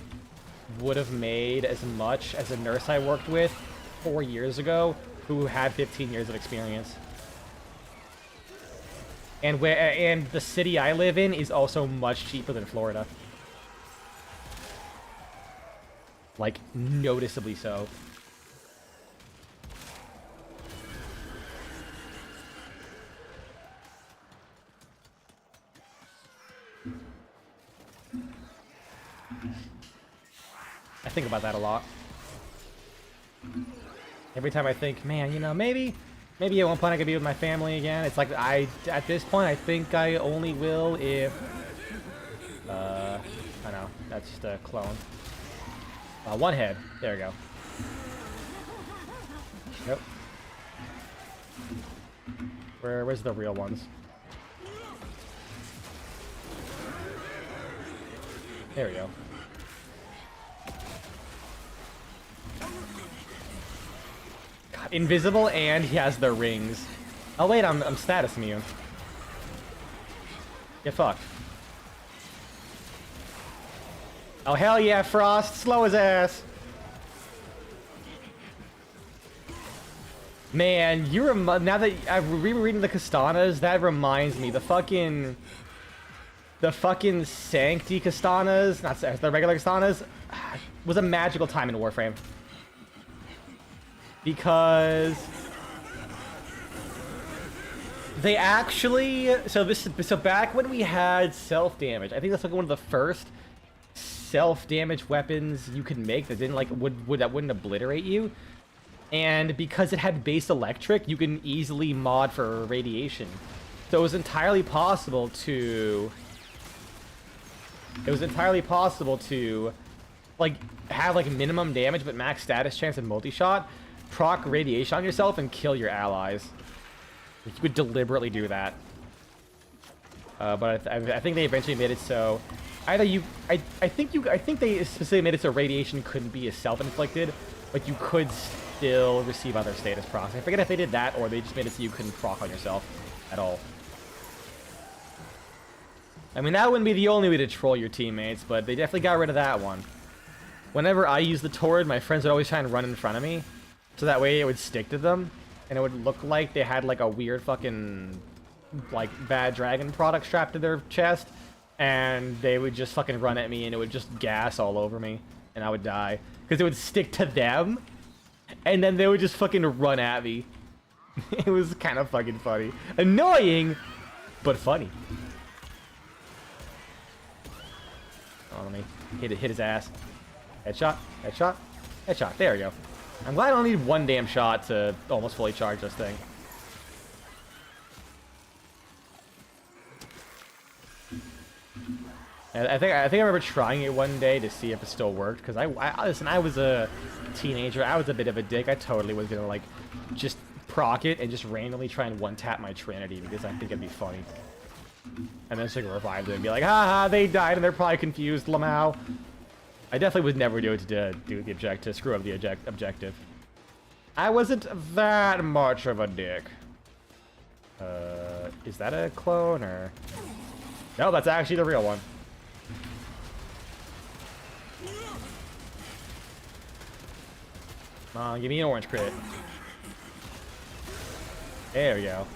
would have made as much as a nurse I worked with 4 years ago who had 15 years of experience. And the city I live in is also much cheaper than Florida. Like, noticeably so. I think about that a lot. Every time I think, man, you know, maybe at one point I could be with my family again. It's like at this point, I think I only will if, I know, that's just a clone. One head. There we go. Nope. Where's the real ones? There we go. God, invisible, and he has the rings. Oh wait, I'm status immune. Get fucked. Oh hell yeah, Frost! Slow his ass. Man, now that I'm rereading the Kastanas, that reminds me the fucking Sancti Kastanas, not the regular Kastanas, was a magical time in Warframe. Because they actually, so back when we had self-damage, I think that's like one of the first self-damage weapons you could make that didn't like that wouldn't obliterate you. And because it had base electric, you can easily mod for radiation. So it was entirely possible to like have like minimum damage but max status chance and multi-shot, proc radiation on yourself and kill your allies. You could deliberately do that. But I think they eventually made it so either you I think they specifically made it so radiation couldn't be as self-inflicted, but you could still receive other status procs. I forget if they did that or they just made it so you couldn't proc on yourself at all. I mean, that wouldn't be the only way to troll your teammates, but they definitely got rid of that one. Whenever I used the Torrid, my friends would always try and run in front of me, so that way it would stick to them, and it would look like they had like a weird fucking like bad dragon product strapped to their chest, and they would just fucking run at me and it would just gas all over me, and I would die. Because it would stick to them, and then they would just fucking run at me. It was kind of fucking funny. Annoying, but funny. Oh, let me hit his ass. Headshot, headshot, headshot. There we go. I'm glad I don't need one damn shot to almost fully charge this thing. And I think I remember trying it one day to see if it still worked. Cause listen, I was a teenager. I was a bit of a dick. I totally was gonna like just proc it and just randomly try and one tap my Trinity because I think it'd be funny. And then just like revive them and be like, haha, they died and they're probably confused, Lamau. I definitely would never do it to do the objective, screw up the objective. I wasn't that much of a dick. Is that a clone or? No, that's actually the real one. Come on, give me an orange crit. There we go.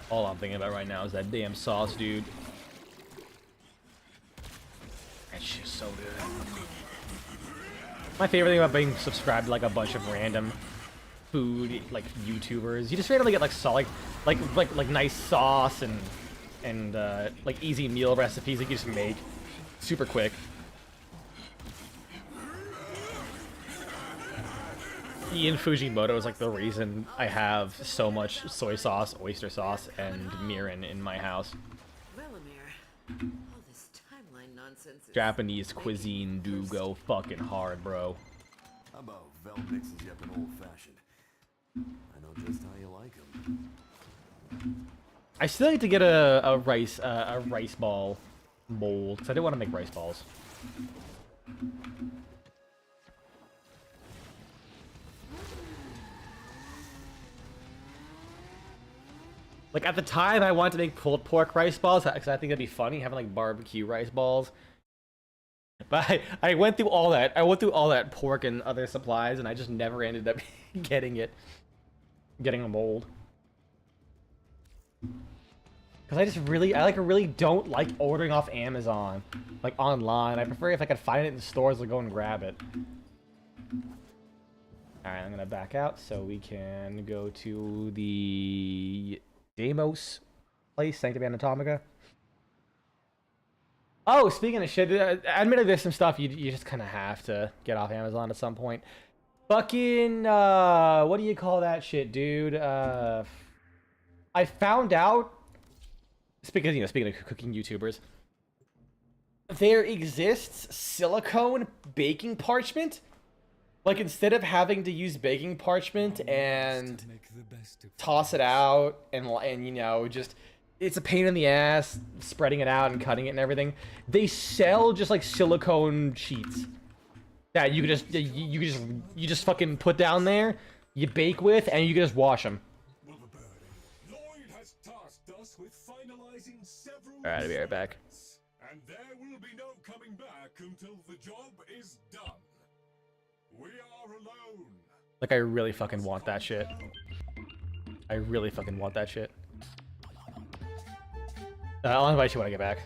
All I'm thinking about right now is that damn sauce, dude. That shit's so good. My favorite thing about being subscribed to like a bunch of random food like YouTubers, you just randomly get like like nice sauce and like easy meal recipes that you just make super quick. Ian Fujimoto is like the reason I have so much soy sauce, oyster sauce, and mirin in my house. Well, Amir, all this timeline nonsense is Japanese cuisine do go fucking hard, bro. How about Vel mixes you up an old-fashioned? I know just how you like them. I still need to get a rice ball mold because I didn't want to make rice balls. Like at the time, I wanted to make pulled pork rice balls because I think that'd be funny having like barbecue rice balls. But I went through all that. I went through all that pork and other supplies, and I just never ended up getting a mold. Because I really don't like ordering off Amazon, like online. I prefer if I could find it in the stores to go and grab it. All right, I'm gonna back out so we can go to the Deimos place, Sanctum Anatomica. Oh, speaking of shit, admittedly there's some stuff you just kind of have to get off Amazon at some point. Fucking, what do you call that shit, dude? I found out, speaking of cooking YouTubers, there exists silicone baking parchment. Like, instead of having to use baking parchment and toss it out and you know, just, it's a pain in the ass spreading it out and cutting it and everything. They sell just like silicone sheets that you just fucking put down there, you bake with, and you can just wash them. Alright, I'll be right back. And there will be no coming back until the job is done. We are alone. Like, I really fucking want that shit. I really fucking want that shit. I'll invite you when I get back.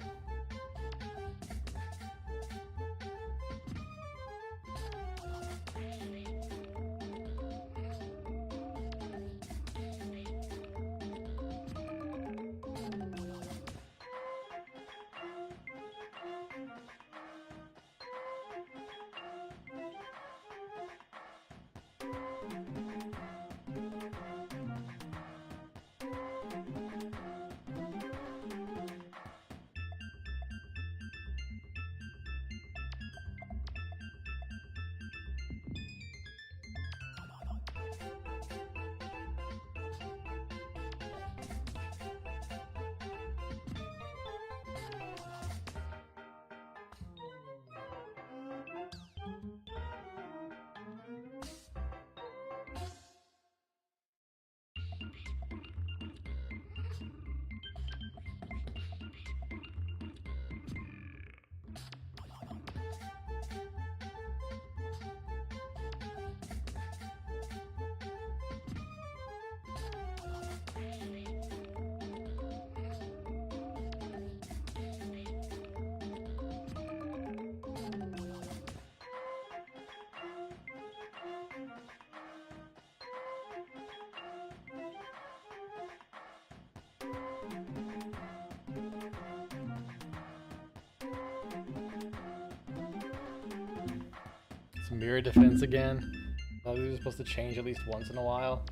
mirror defense again. Oh, these are supposed to change at least once in a while.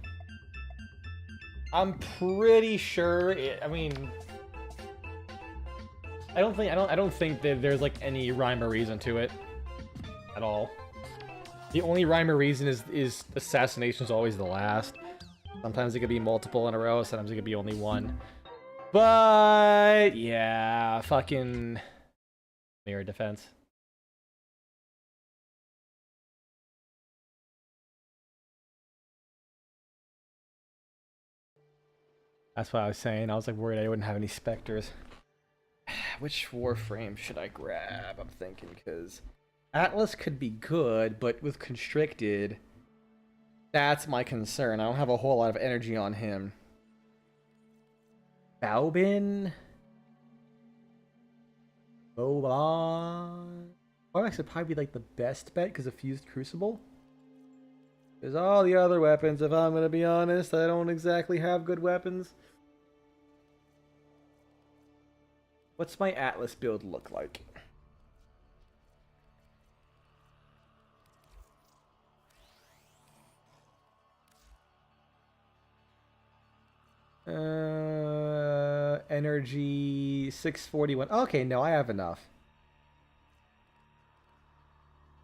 I'm pretty sure. I mean, I don't think that there's like any rhyme or reason to it at all. The only rhyme or reason is assassination is always the last. Sometimes it could be multiple in a row. Sometimes it could be only one. But yeah, fucking mirror defense. That's what I was saying. I was like worried I wouldn't have any specters. Which Warframe should I grab? I'm thinking because Atlas could be good, but with constricted, that's my concern. I don't have a whole lot of energy on him. Baubin? Boban? Armax would probably be like the best bet because of Fused Crucible. Because all the other weapons, if I'm going to be honest, I don't exactly have good weapons. What's my Atlas build look like? Energy 641. Okay, no, I have enough.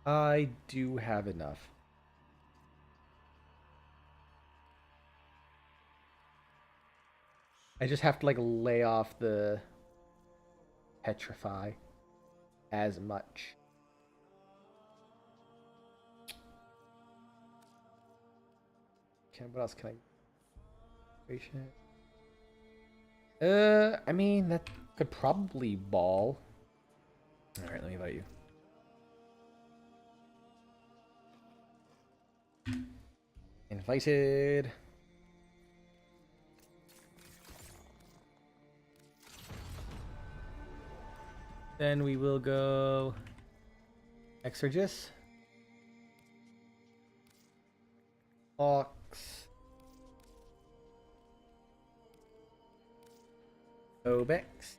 I do have enough. I just have to like lay off the petrify as much. Okay, what else can I? I mean that could probably ball. All right, let me invite you. Invited. Then we will go Exorgis. Ox. Obex.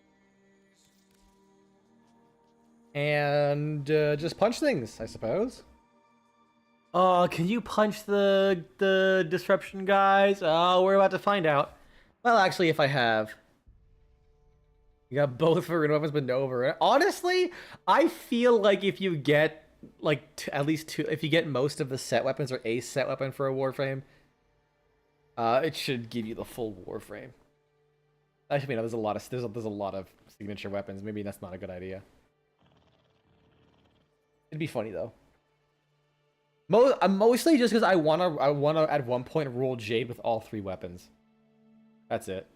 And just punch things, I suppose. Oh, can you punch the disruption guys? Oh, we're about to find out. Well, actually, if I have. You got both for weapons, but no over. Honestly, I feel like if you get like at least two, if you get most of the set weapons or a set weapon for a Warframe, it should give you the full Warframe. Actually, no, there's a lot of signature weapons. Maybe that's not a good idea. It'd be funny though. Mostly just because I wanna at one point rule Jade with all 3 weapons. That's it.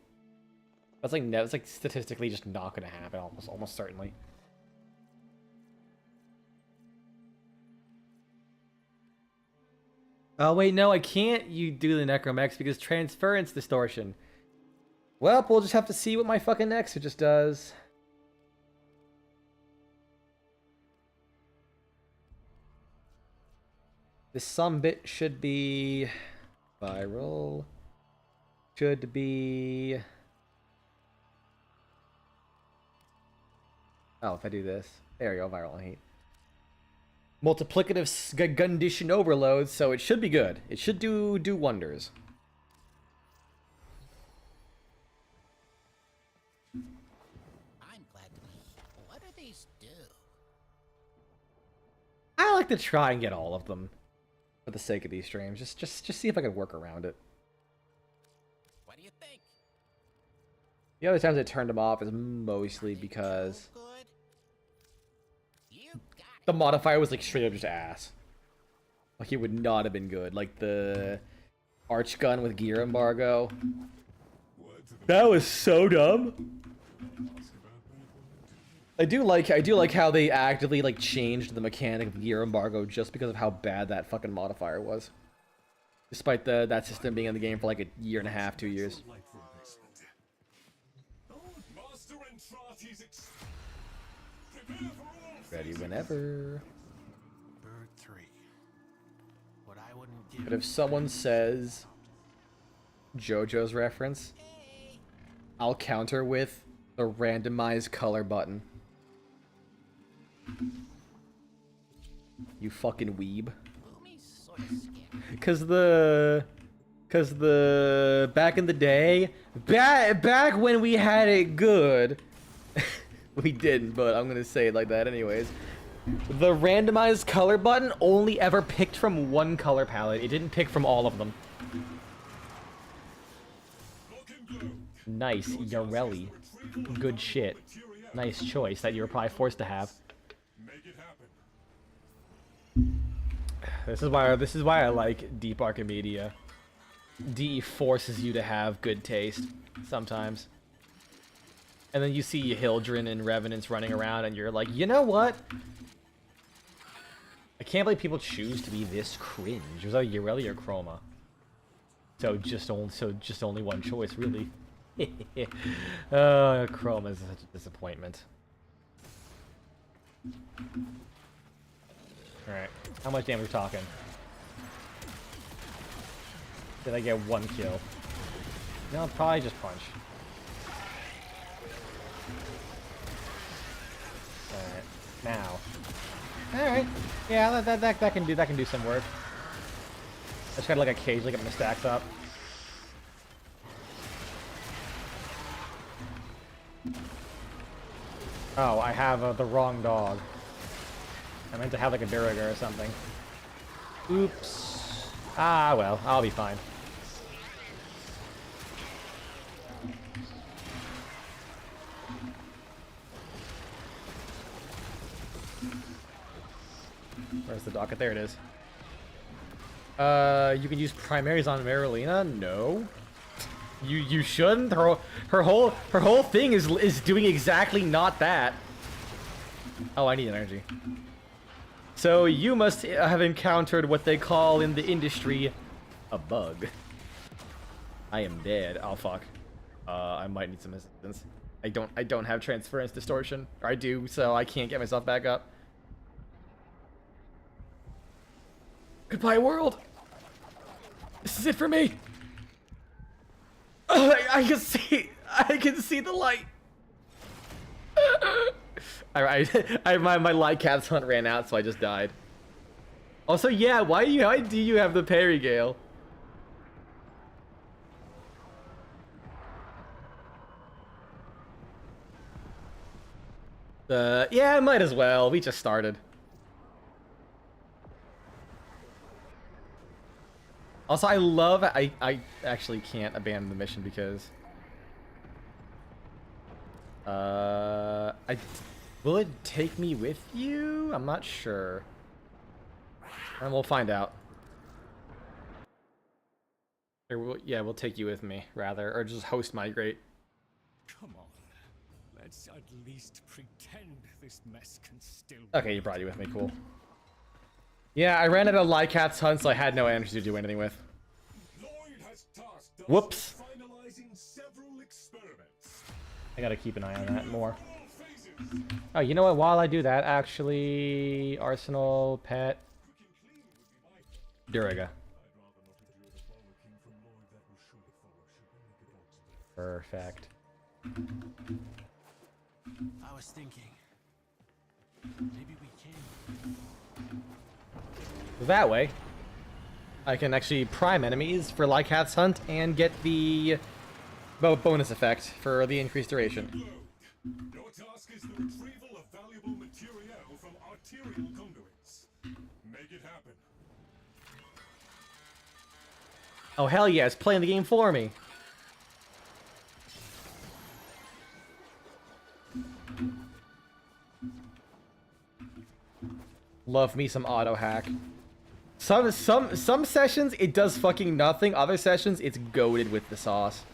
That's like statistically just not gonna happen almost certainly. Oh wait, no, I can't. You do the Necromex because transference distortion. Well, we'll just have to see what my fucking Exorgist does. This sumbit should be viral. Should be. Oh, if I do this, there you go, viral and heat. Multiplicative condition overload, so it should be good. It should do wonders. I'm glad to be here. What do these do? I like to try and get all of them for the sake of these streams. Just see if I can work around it. What do you think? The other times I turned them off is mostly because Good. You got the modifier was like straight up just ass. Like it would not have been good. Like the arch gun with gear embargo. That was so dumb. I do like how they actively like changed the mechanic of gear embargo just because of how bad that fucking modifier was. Despite that system being in the game for like a year and a half, 2 years. Ready whenever. Bird 3. What I wouldn't give. But if someone says JoJo's reference, I'll counter with the randomized color button. You fucking weeb. Cause the back in the day, back when we had it good, we didn't, but I'm gonna say it like that anyways. The randomized color button only ever picked from one color palette. It didn't pick from all of them. Nice, Yareli. Good shit. Nice choice that you were probably forced to have. This is why I like Deep Archimedia. DE forces you to have good taste sometimes. And then you see Hildren and Revenants running around and you're like, you know what? I can't believe people choose to be this cringe. Was that Yareli or Chroma? So just only one choice, really. Chroma is such a disappointment. Alright, how much damage are we talking? Did I get one kill? No, probably just punch. Alright, now. Alright, yeah, that can do some work. I just gotta like occasionally get my stacks up. Oh, I have the wrong dog. I meant to have like a Duriga or something. Oops. Ah, well, I'll be fine. Where's the docket? There it is. You can use primaries on Marilena? No. You shouldn't. Her whole thing is doing exactly not that. Oh, I need energy. So you must have encountered what they call in the industry a bug. I am dead. Oh fuck. I might need some assistance. I don't have transference distortion. Or I do, so I can't get myself back up. Goodbye, world. This is it for me. I can see the light. My light cat's hunt ran out, so I just died. Also, yeah, why do you have the parry, Gale? Yeah, I might as well. We just started. Also, I love... I actually can't abandon the mission because... will it take me with you? I'm not sure. And we'll find out. Yeah, we'll take you with me, rather. Or just host migrate. Come on. Let's at least pretend this mess can still... Okay, you brought you with me, cool. Yeah, I ran out of Lycat's hunt, so I had no energy to do anything with. Whoops. I gotta keep an eye on that more. Oh, you know what? While I do that, actually... Arsenal, pet... Duriga. Perfect. I was thinking, maybe we can. That way, I can actually prime enemies for Lycat's hunt and get the bonus effect for the increased duration. Your task is the retrieval of valuable material from arterial conduits. Make it happen. Oh hell yeah, it's playing the game for me. Love me some auto hack. Some sessions it does fucking nothing. Other sessions it's goated with the sauce.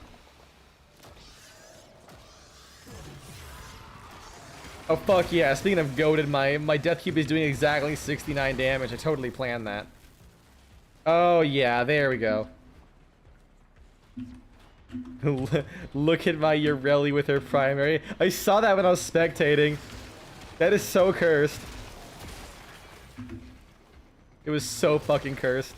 Oh fuck yeah! Speaking of goated, my death cube is doing exactly 69 damage. I totally planned that. Oh yeah, there we go. Look at my Yareli with her primary. I saw that when I was spectating. That is so cursed. It was so fucking cursed.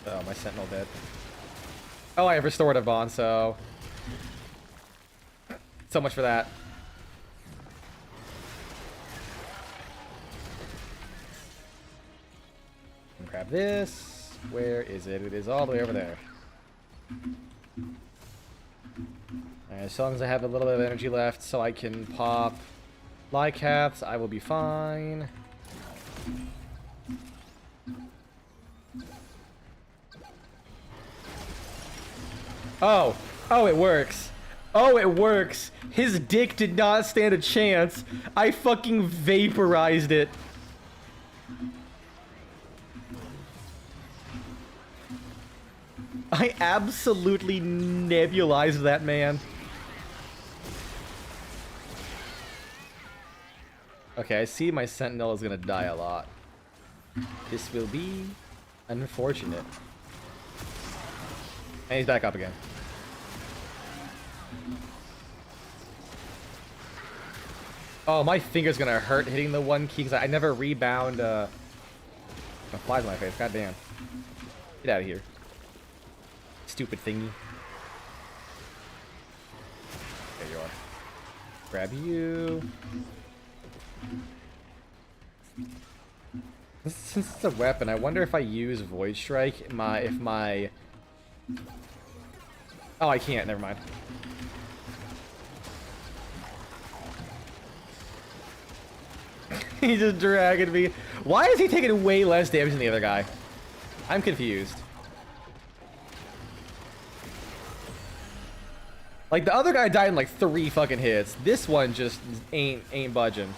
Oh, my sentinel dead. Oh, I have restorative bond, so much for that. Grab this. Where is it? It is all the way over there. Alright, as long as I have a little bit of energy left so I can pop Lycaths, I will be fine. Oh! Oh, it works! Oh, it works! His dick did not stand a chance! I fucking vaporized it! I absolutely nebulized that man. Okay, I see my sentinel is gonna die a lot. This will be unfortunate. And he's back up again. Oh, my finger's gonna hurt hitting the one key because I never rebound. Flies in my face. God damn. Get out of here. Stupid thingy. There you are. Grab you. Since it's a weapon, I wonder if I use Void Strike, if my... Oh, I can't. Never mind. He's just dragging me. Why is he taking way less damage than the other guy? I'm confused. Like, the other guy died in like 3 fucking hits. This one just ain't budging.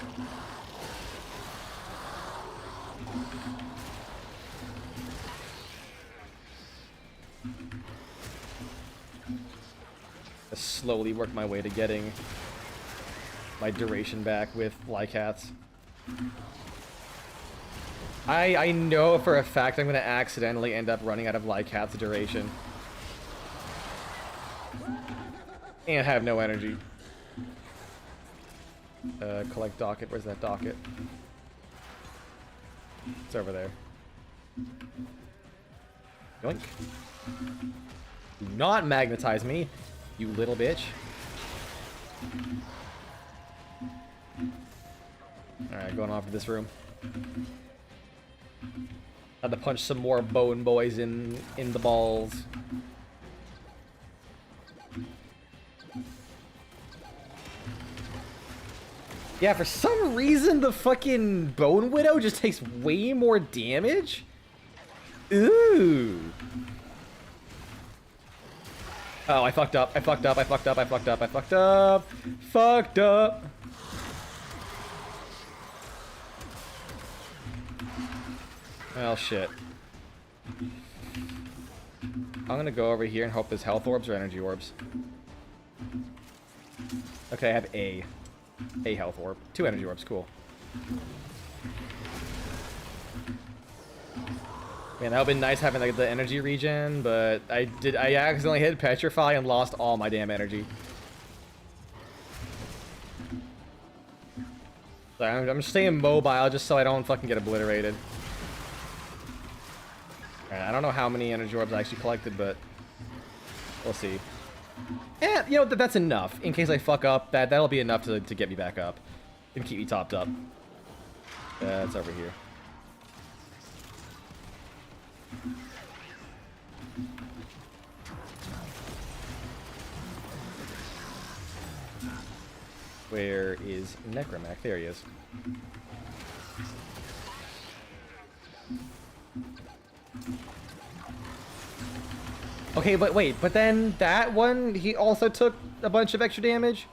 I slowly work my way to getting my duration back with Lycaths. I know for a fact I'm gonna accidentally end up running out of Lycaths duration. And have no energy. Collect docket. Where's that docket? It's over there. Yoink. Do not magnetize me, you little bitch. Alright, going off to this room. Had to punch some more bone boys in the balls. Yeah, for some reason the fucking Bone Widow just takes way more damage? Ooh. Oh, I fucked up. I fucked up. I fucked up. I fucked up. I fucked up. Fucked up. Well, shit. I'm gonna go over here and hope there's health orbs or energy orbs. Okay, I have a health orb. 2 energy orbs, cool. Man, that would've been nice having like the energy regen, but I accidentally hit Petrify and lost all my damn energy. So I'm staying mobile just so I don't fucking get obliterated. Alright, I don't know how many energy orbs I actually collected, but we'll see. And, you know, that's enough. In case I fuck up, that'll be enough to get me back up. And keep me topped up. It's over here. Where is Necromech? There he is. Okay, but wait, but then that one, he also took a bunch of extra damage?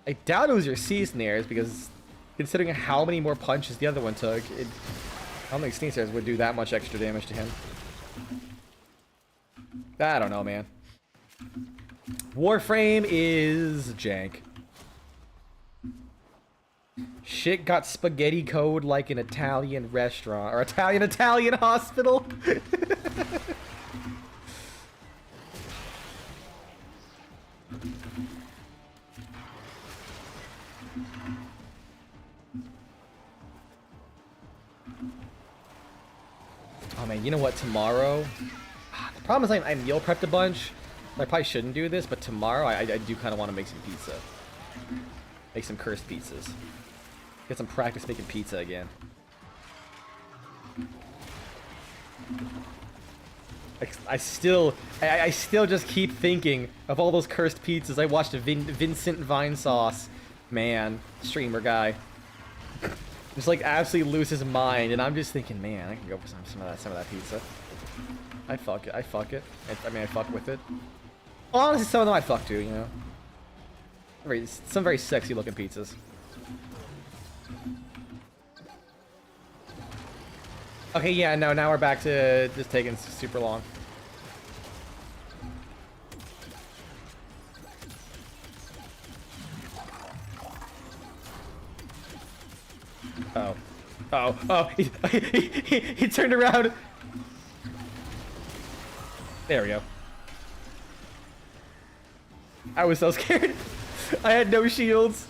I doubt it was your sea snares, because considering how many more punches the other one took, I don't think sea snares would do that much extra damage to him. I don't know, man. Warframe is jank. Shit got spaghetti code like an Italian restaurant, or Italian hospital. Oh man, you know what? Tomorrow, the Problem is I meal prepped a bunch. I probably shouldn't do this, but tomorrow I do kind of want to make some pizza. Make some cursed pizzas. Get some practice making pizza again. I still just keep thinking of all those cursed pizzas. I watched Vincent Vine Sauce, man, streamer guy, just like absolutely lose his mind, and I'm just thinking, man, I can go for some of that pizza. I fuck it. I mean, I fuck with it. Well, honestly, some of them I fuck too, you know. Some very sexy looking pizzas. Okay, yeah, no, now we're back to just taking super long. Oh, he turned around. There we go. I was so scared. I had no shields.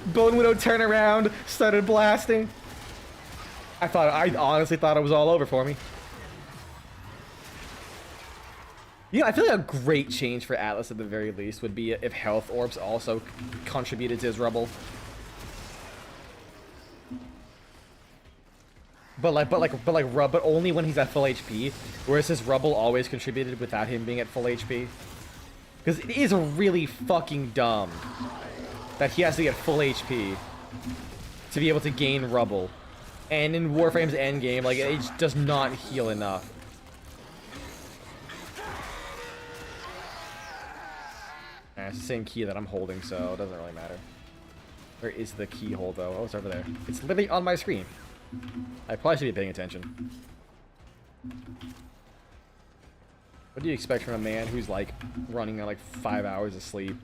Bone Widow turned around, started blasting. I honestly thought it was all over for me. You know, I feel like a great change for Atlas at the very least would be if health orbs also contributed to his rubble. But only when he's at full HP, whereas his rubble always contributed without him being at full HP. Because it is really fucking dumb that he has to get full HP to be able to gain rubble. And in Warframe's endgame, like, it just does not heal enough. It's the same key that I'm holding, so it doesn't really matter. Where is the keyhole, though? Oh, it's over there. It's literally on my screen. I probably should be paying attention. What do you expect from a man who's, like, running on, like, 5 hours of sleep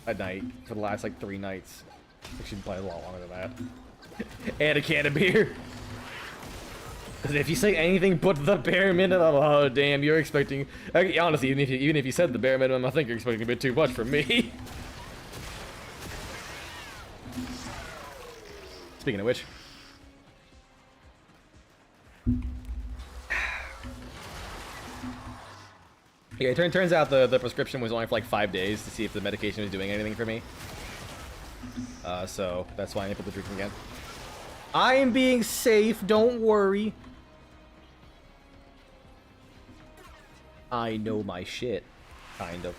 a night for the last, like, 3 nights? Actually, probably a lot longer than that. And a can of beer. Because if you say anything but the bare minimum, oh damn, you're expecting. Honestly, even if you said the bare minimum, I think you're expecting a bit too much from me. Speaking of which, yeah, it turns out the prescription was only for like 5 days to see if the medication was doing anything for me. So that's why I'm able to drink again. I am being safe, don't worry. I know my shit, kind of.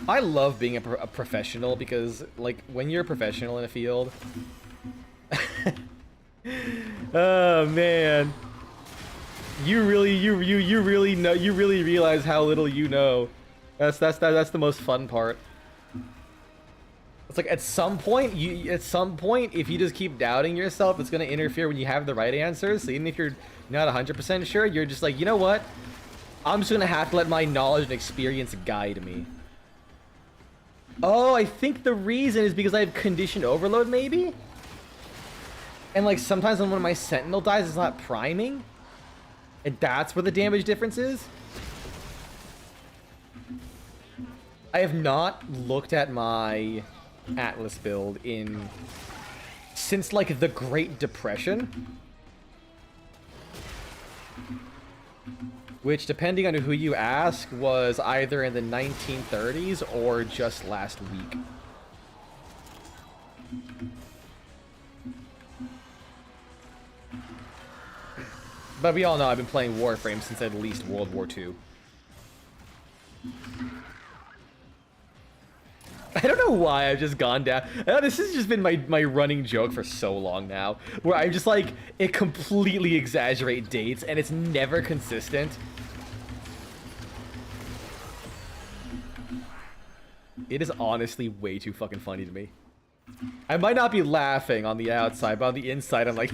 I love being a professional because, like, when you're a professional in a field, oh man, you really know, you really realize how little you know. That's the most fun part. It's like at some point, if you just keep doubting yourself, it's gonna interfere when you have the right answers. So even if you're not 100% sure, you're just like, you know what? I'm just gonna have to let my knowledge and experience guide me. Oh, I think the reason is because I have conditioned overload, maybe? And like sometimes when one of my sentinel dies, it's not priming. And that's where the damage difference is. I have not looked at my Atlas build since like the Great Depression, which, depending on who you ask, was either in the 1930s or just last week. But we all know I've been playing Warframe since at least World War II. I don't know why I've just gone down. This has just been my running joke for so long now, where I just like completely exaggerate dates and it's never consistent. It is honestly way too fucking funny to me. I might not be laughing on the outside, but on the inside I'm like,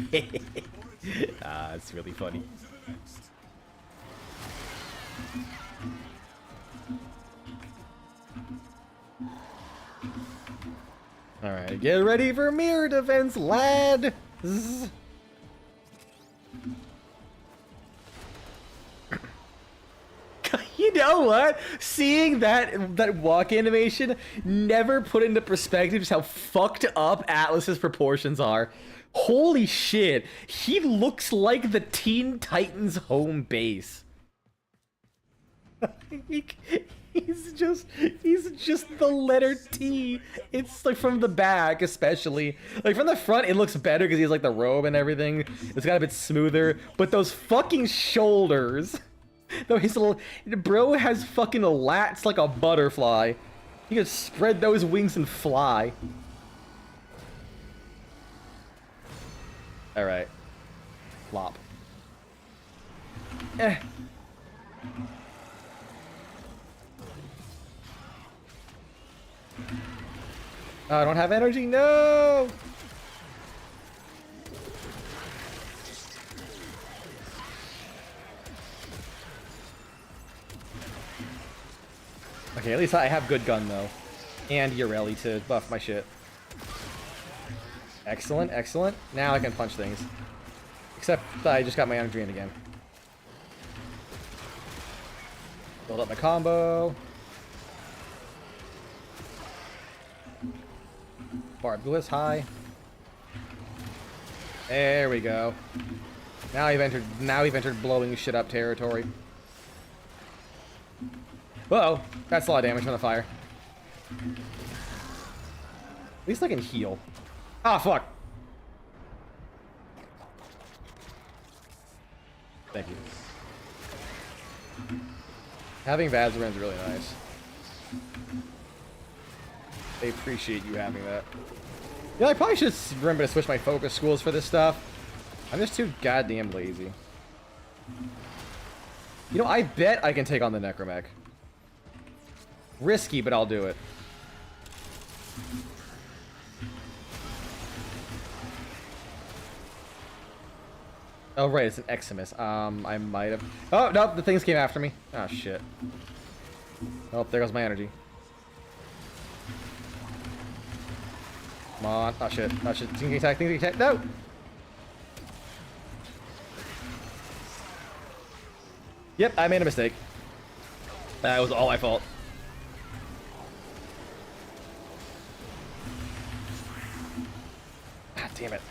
ah, it's really funny. Alright, get ready for mirror defense, lad! Zzz. know what? Seeing that walk animation never put into perspective just how fucked up Atlas's proportions are. Holy shit. He looks like the Teen Titans home base. He's just the letter T. It's like from the back, especially. Like from the front, it looks better because he has like the robe and everything. It's got a bit smoother. But those fucking shoulders. Though his little bro has fucking lats like a butterfly. He could spread those wings and fly. All right. Flop. Eh. Oh, I don't have energy. No. Okay, at least I have good gun though, and Ureli to buff my shit. Excellent, excellent. Now I can punch things. Except I just got my energy in again. Build up my combo. Barb Bliss high. There we go. Now we've entered blowing shit up territory. Uh-oh, that's a lot of damage from the fire. At least I can heal. Ah, fuck. Thank you. Having Vazarin's really nice. They appreciate you having that. Yeah, I probably should remember to switch my focus schools for this stuff. I'm just too goddamn lazy. You know, I bet I can take on the Necromech. Risky, but I'll do it. Oh, right, it's an Eximus. I might have... Oh, nope, the things came after me. Oh, shit. Oh, there goes my energy. Come on. Oh, shit. Oh, shit. Things attack, things attack. No! Yep, I made a mistake. That was all my fault. Ah, damn it.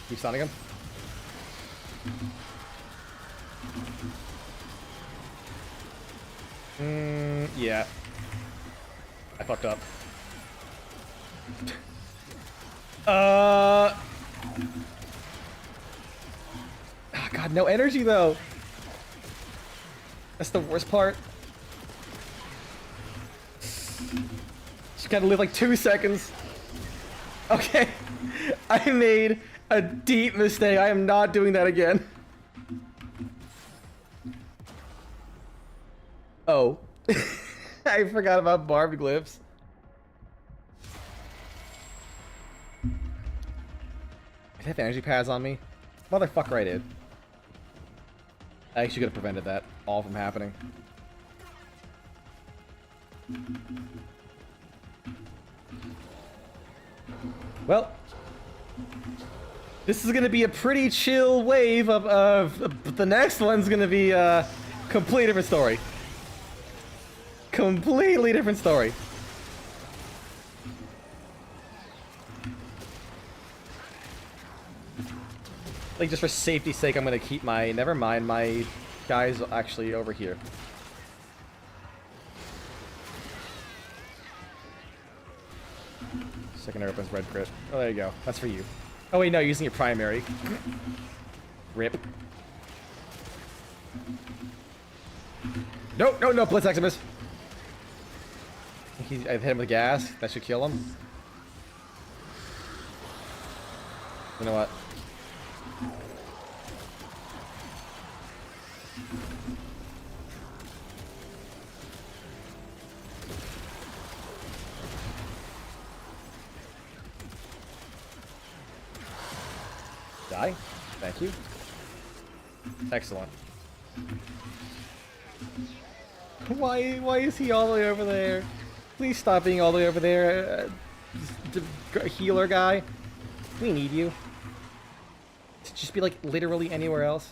Keep stunning him. Yeah. I fucked up. Oh, God, no energy though. That's the worst part. Just gotta live like 2 seconds. Okay. I made a deep mistake. I am not doing that again. Oh. I forgot about barbed glyphs. I have energy pads on me. Motherfucker, I did. I actually could have prevented that all from happening. Well, this is gonna be a pretty chill wave of the next one's gonna be a completely different story. Completely different story. Like, just for safety's sake, I'm gonna keep my... Never mind, my guy's actually over here. Second opens red crit. Oh, there you go. That's for you. Oh wait, no, using your primary. Rip. Nope, no, Blitz Eximus. I hit him with gas. That should kill him. You know what? Die. Thank you. Excellent. Why is he all the way over there? Please stop being all the way over there, healer guy. We need you. Just be like literally anywhere else.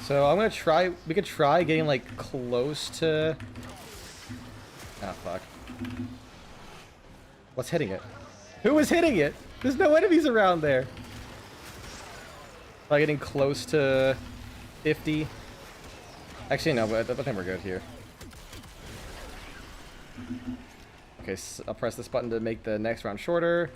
So I'm gonna try. We could try getting like close to. Ah, fuck. What's hitting it? Who is hitting it? There's no enemies around there. By getting close to 50. Actually, no, but I think we're good here. Okay, so I'll press this button to make the next round shorter.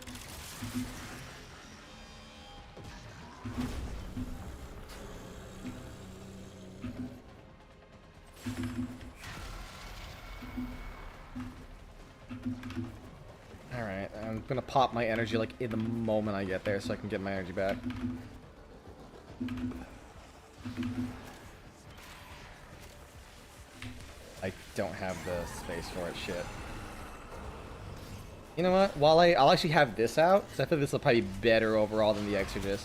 Alright, I'm gonna pop my energy like in the moment I get there so I can get my energy back. I don't have the space for it, shit. You know what? While I'll actually have this out, because I feel this will probably be better overall than the Exorcist.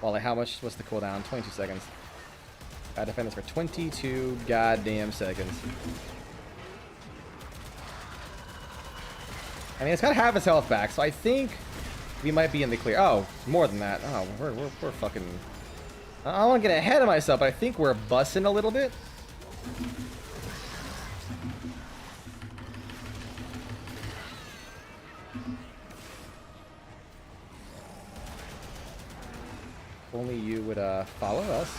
While how much, what's the cooldown? 22 seconds. Gotta defend this for 22 goddamn seconds. I mean, it's got half its health back, so I think we might be in the clear. Oh, more than that. Oh, we're fucking... I don't want to get ahead of myself, but I think we're bussing a little bit. If only you would follow us.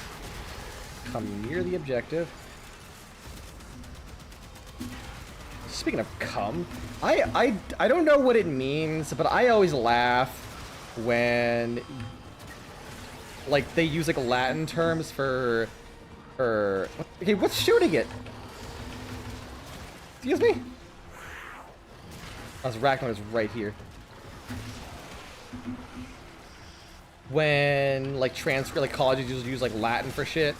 Come near the objective. Speaking of cum, I don't know what it means, but I always laugh when like they use like Latin terms for okay, what's shooting it? Excuse me? Oh, Arachnid is right here. When like colleges use like Latin for shit.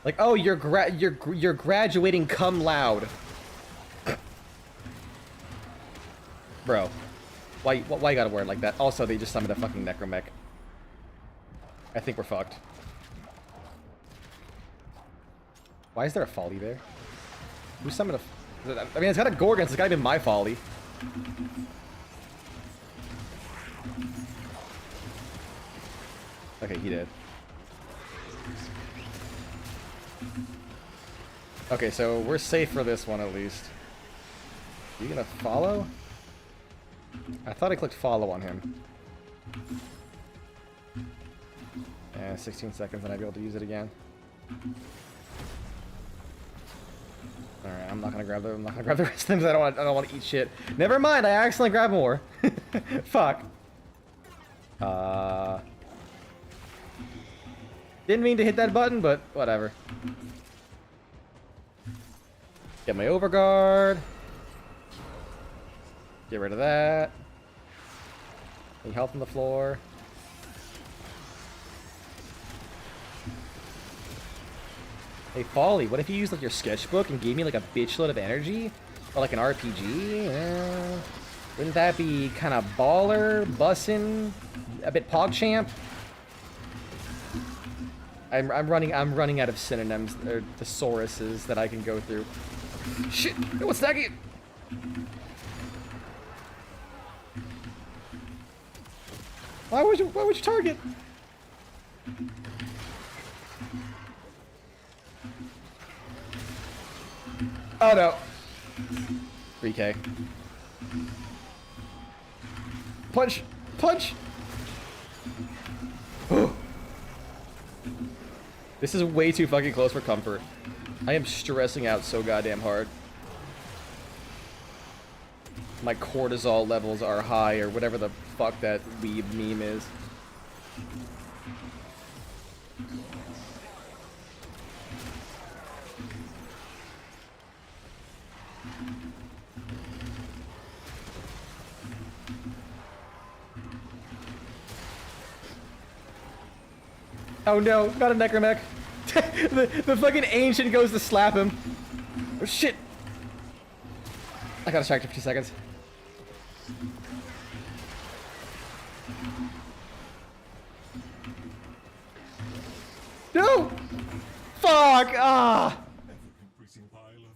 Like, oh, you're graduating cum laude. Bro, why you gotta word like that? Also, they just summoned a fucking necromech. I think we're fucked. Why is there a folly there? Who summoned a... I mean, it's got a Gorgon, so it's gotta be my folly. Okay, he did. Okay, so we're safe for this one at least. You gonna follow? I thought I clicked follow on him. And 16 seconds and I'd be able to use it again. Alright, I'm not gonna grab the rest of them because I don't want to eat shit. Never mind, I accidentally grabbed more. Fuck. Didn't mean to hit that button, but whatever. Get my overguard. Get rid of that. Any health on the floor? Hey, Folly, what if you used like your sketchbook and gave me like a bitch load of energy? Or like an RPG? Wouldn't that be kind of baller, bussin', a bit PogChamp? I'm running out of synonyms or thesauruses that I can go through. Shit! What's that? Why would you target? Oh no. 3K. Punch! Punch! This is way too fucking close for comfort. I am stressing out so goddamn hard. My cortisol levels are high, or whatever the fuck that weeb meme is. Oh no, not a necromech. the fucking ancient goes to slap him. Oh shit. I got distracted for 2 seconds. No! Fuck! Ah! Ever-increasing pile of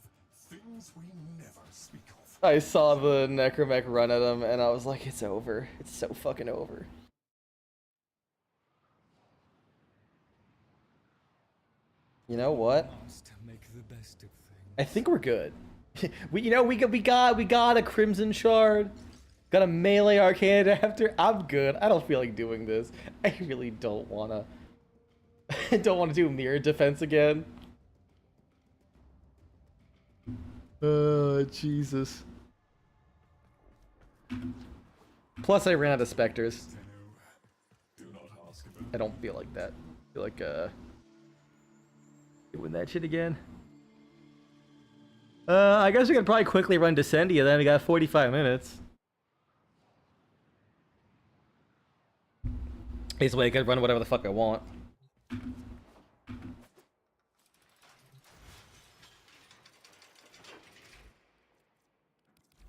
things we never speak of. I saw the Necromech run at him, and I was like, it's over. It's so fucking over. You know what? I think we're good. we got a Crimson Shard. Got a melee arcane after. I'm good. I don't feel like doing this. I really don't wanna. I don't want to do mirror defense again. Jesus. Plus, I ran out of specters. I don't feel like that. I feel like doing that shit again. I guess we can probably quickly run Descendia. Then we got 45 minutes. This way I can run whatever the fuck I want.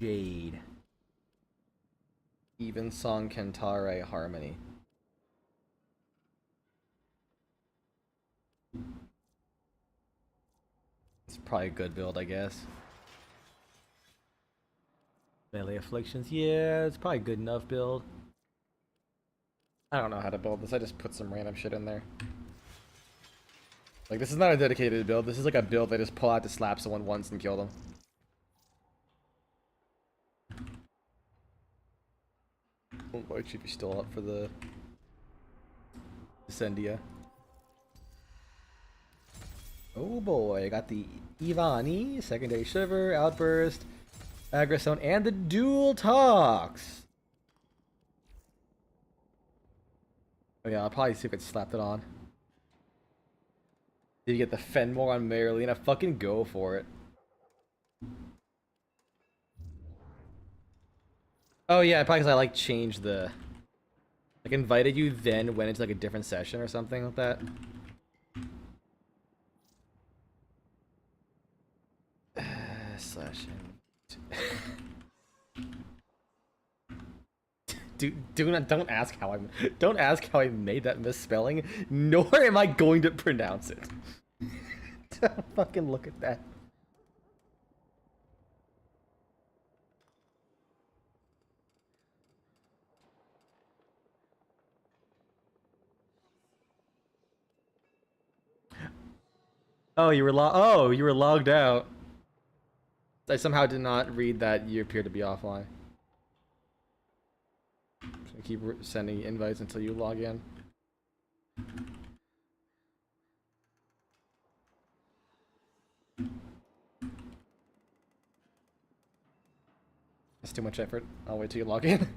Jade. Even Song Kentare Harmony. It's probably a good build, I guess. Melee Afflictions, yeah, it's probably a good enough build. I don't know how to build this, I just put some random shit in there. Like, this is not a dedicated build, this is like a build I just pull out to slap someone once and kill them. Why should be still up for the Descendia? Oh boy, I got the Ivani, Secondary Shiver, Outburst, Agrestone, and the Dual Tox! Oh yeah, I'll probably see if I can slap it on. Did you get the Fenmore on Marilena? Fucking go for it. Oh yeah, probably because I like changed the... Like invited you, then went into like a different session or something like that. Don't ask how I made that misspelling, nor am I going to pronounce it. Don't fucking look at that. Oh, you were logged out. I somehow did not read that you appear to be offline. So keep sending invites until you log in. That's too much effort. I'll wait till you log in.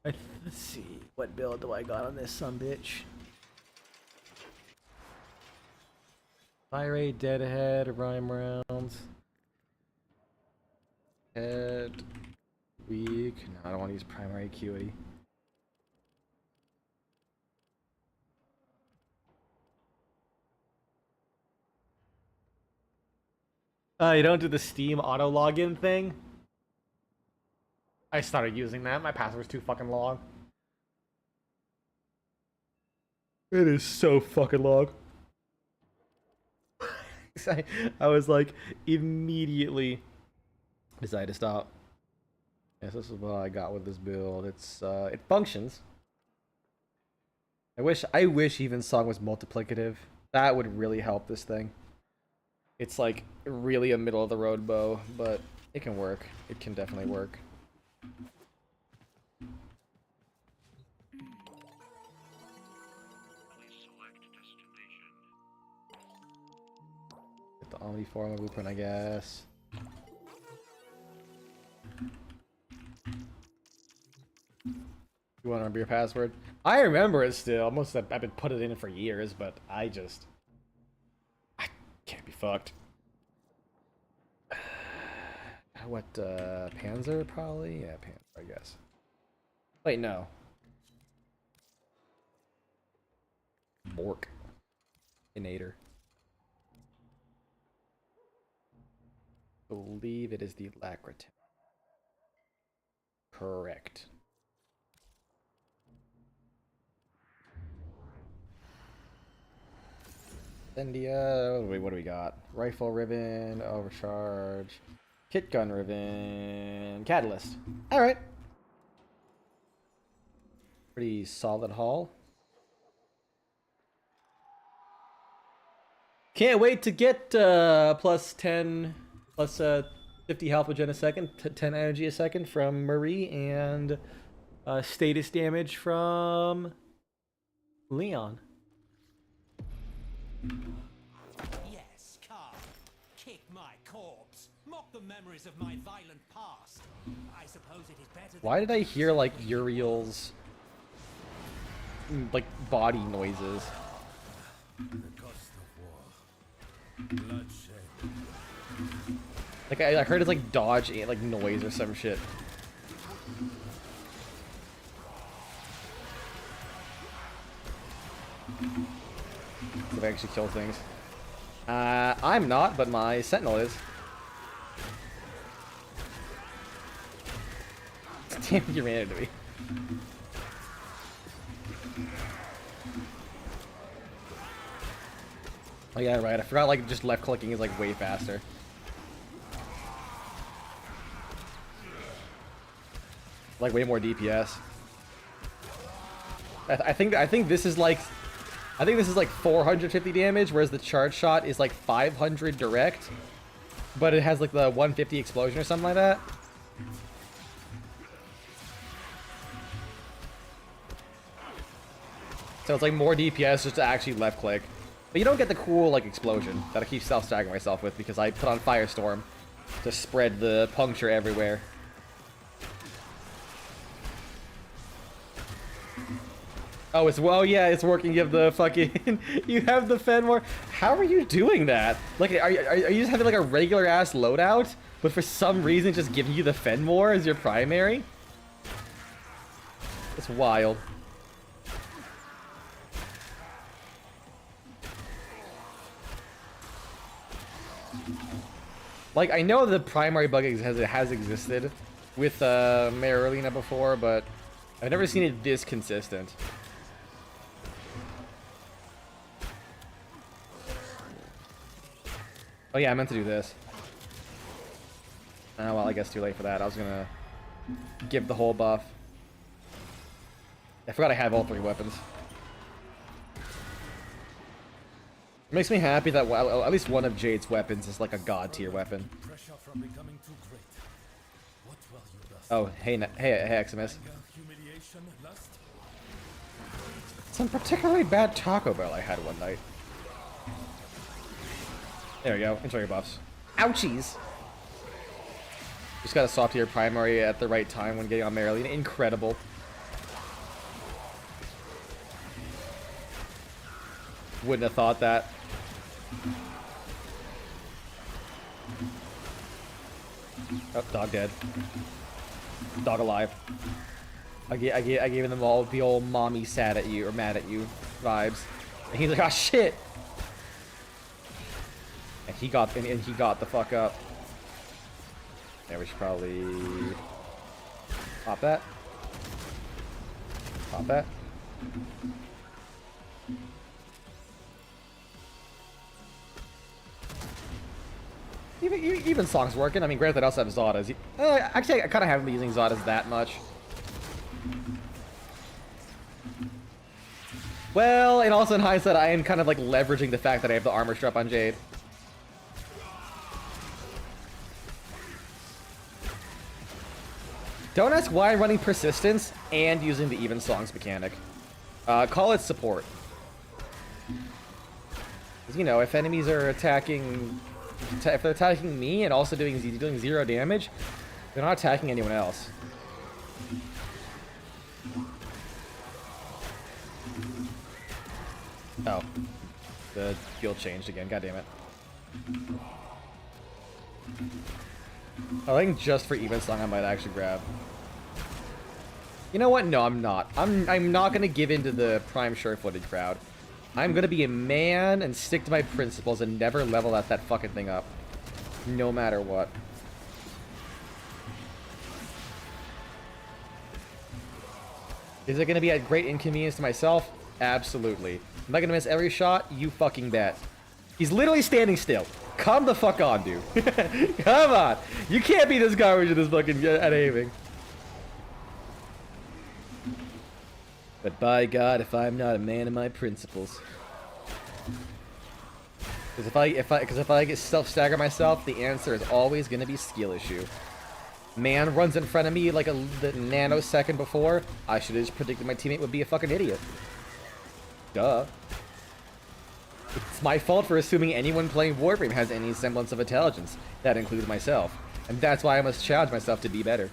Let's see. What build do I got on this sumbitch? Fire Deadhead, Rhyme Rounds. Head. Weak. No, I don't want to use Primary Acuity. You don't do the Steam auto login thing? I started using that. My password's too fucking long. It is so fucking long. I was like, immediately decided to stop. Yes, this is what I got with this build. It's it functions. I wish even Song was multiplicative. That would really help this thing. It's like really a middle of the road bow, but it can work. It can definitely work. Get the Omniform blueprint, I guess. You want to remember your password? I remember it still. I've been putting it in for years, but I can't be fucked. What, Panzer probably? Yeah, Panzer, I guess. Wait, no. Bork. Inator. Believe it is the Lacritin. Correct. India. Wait, what do we got? Rifle ribbon, overcharge, kit gun ribbon, catalyst. All right. Pretty solid haul. Can't wait to get plus 10, plus 50 health regen a second, 10 energy a second from Marie, and status damage from Leon. Yes, Carl. Kick my corpse. Mock the memories of my violent past. I suppose it is better. Why did I hear like Uriel's like body noises? The cost of war. Bloodshed. Like I heard it's like dodge like noise or some shit. If I actually kill things. I'm not, but my sentinel is. Damn, you ran into me. Oh yeah, right. I forgot like just left clicking is like way faster. Like way more DPS. I think this is like 450 damage, whereas the charge shot is like 500 direct, but it has like the 150 explosion or something like that. So it's like more DPS just to actually left click. But you don't get the cool like explosion that I keep self-staggering myself with because I put on Firestorm to spread the puncture everywhere. Oh, yeah, it's working. You have the fucking, you have the Fenmore. How are you doing that? Like, are you just having like a regular ass loadout, but for some reason just giving you the Fenmore as your primary? It's wild. Like, I know the primary bug has existed with Marolina before, but I've never seen it this consistent. Oh yeah, I meant to do this. Oh well, I guess too late for that. I was gonna give the whole buff. I forgot I have all 3 weapons. It makes me happy that at least one of Jade's weapons is like a god tier weapon. Pressure from becoming too great. What will you thus? Oh, hey, Eximus. Humiliation, lust? Some particularly bad Taco Bell I had one night. There we go. Enjoy your buffs. Ouchies! Just got a soft tier primary at the right time when getting on Marolina. Incredible. Wouldn't have thought that. Oh, dog dead. Dog alive. I gave them all the old mommy sad at you or mad at you vibes. And he's like, oh shit! And he got the fuck up. Yeah, we should probably pop that. Pop that. Even Song's working. I mean, granted, I also have Zadas. Actually, I kind of haven't been using Zadas that much. Well, and also in hindsight, I am kind of like leveraging the fact that I have the armor strap on Jade. Don't ask why I'm running Persistence and using the Even Songs mechanic. Call it support. 'Cause, you know, if enemies are attacking... If they're attacking me and also doing 0 damage, they're not attacking anyone else. Oh. The field changed again, god damn it. I think just for Evensong I might actually grab. You know what? No, I'm not. I'm not gonna give in to the prime sure-footed crowd. I'm gonna be a man and stick to my principles and never level that fucking thing up. No matter what. Is it gonna be at great inconvenience to myself? Absolutely. Am I gonna miss every shot? You fucking bet. He's literally standing still. Come the fuck on, dude. Come on. You can't be this garbage at this fucking at aiming. But by God, if I'm not a man of my principles. Because if I get self-stagger myself, the answer is always gonna be skill issue. Man runs in front of me like the nanosecond before. I should have just predicted my teammate would be a fucking idiot. Duh. It's my fault for assuming anyone playing Warframe has any semblance of intelligence. That includes myself. And that's why I must challenge myself to be better.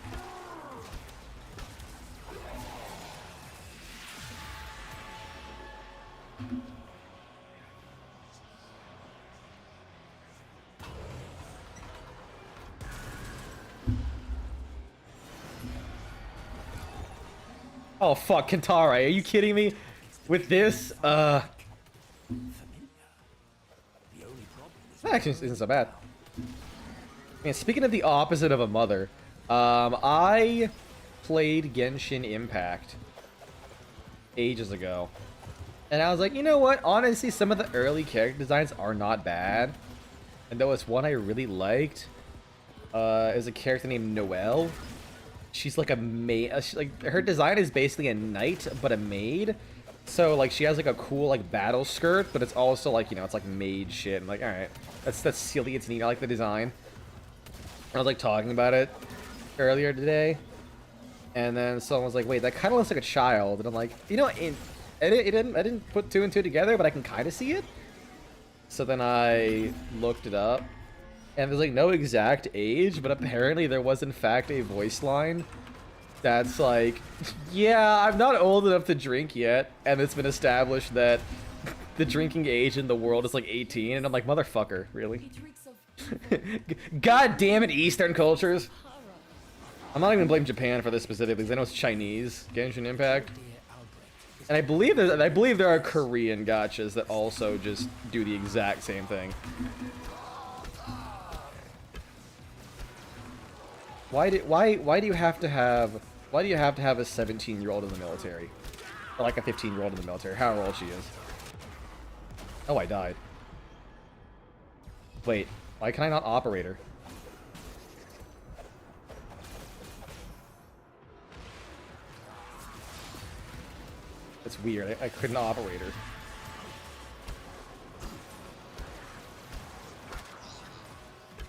Oh fuck, Kentara, are you kidding me? With this, actually isn't so bad. Man, speaking of the opposite of a mother, I played Genshin Impact ages ago. And I was like, you know what? Honestly, some of the early character designs are not bad. And there was one I really liked. Is a character named Noelle. She's like a maid. Like her design is basically a knight, but a maid. So like she has like a cool like battle skirt, but it's also like, you know, it's like maid shit. I'm like, all right, that's silly. It's neat. I like the design. I was like talking about it earlier today, and then someone was like, wait, that kind of looks like a child, and I'm like, you know, I didn't put two and two together, but I can kind of see it. So then I looked it up. And there's like no exact age, but apparently there was in fact a voice line that's like, yeah, I'm not old enough to drink yet, and it's been established that the drinking age in the world is like 18, and I'm like, motherfucker, really? God damn it, Eastern cultures. I'm not even blaming Japan for this specifically, because I know it's Chinese, Genshin Impact. And I believe there are Korean gachas that also just do the exact same thing. Why do you have to have a 17-year-old in the military? Or like a 15-year-old in the military, however old she is. Oh, I died. Wait, why can I not operate her? That's weird, I couldn't operate her.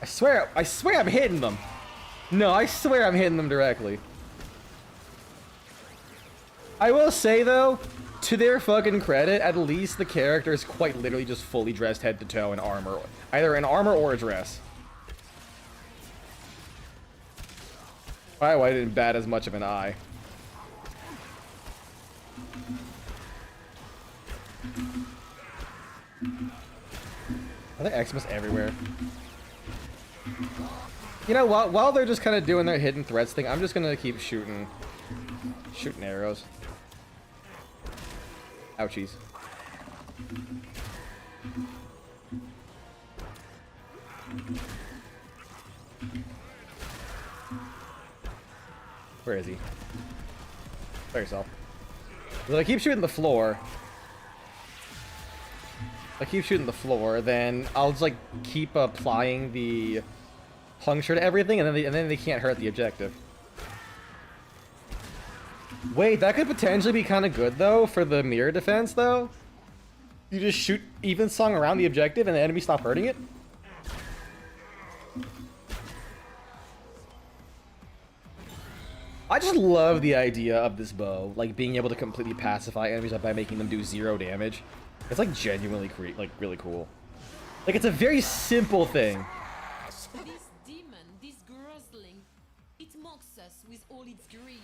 I swear I'm hitting them! No, I swear I'm hitting them directly. I will say, though, to their fucking credit, at least the character is quite literally just fully dressed head to toe in armor. Either in armor or a dress. Why didn't bat as much of an eye. Are there Xmas everywhere? You know, while they're just kind of doing their hidden threats thing, I'm just gonna keep shooting arrows. Ouchies. Where is he? By yourself. Well, I keep shooting the floor. Then I'll just like keep applying the puncture to everything, and then they can't hurt the objective. Wait, that could potentially be kind of good though for the mirror defense though. You just shoot even song around the objective, and the enemy stop hurting it. I just love the idea of this bow, like being able to completely pacify enemies by making them do 0 damage. It's like genuinely really cool. Like it's a very simple thing. This demon, this grossling, it mocks us with all its greed.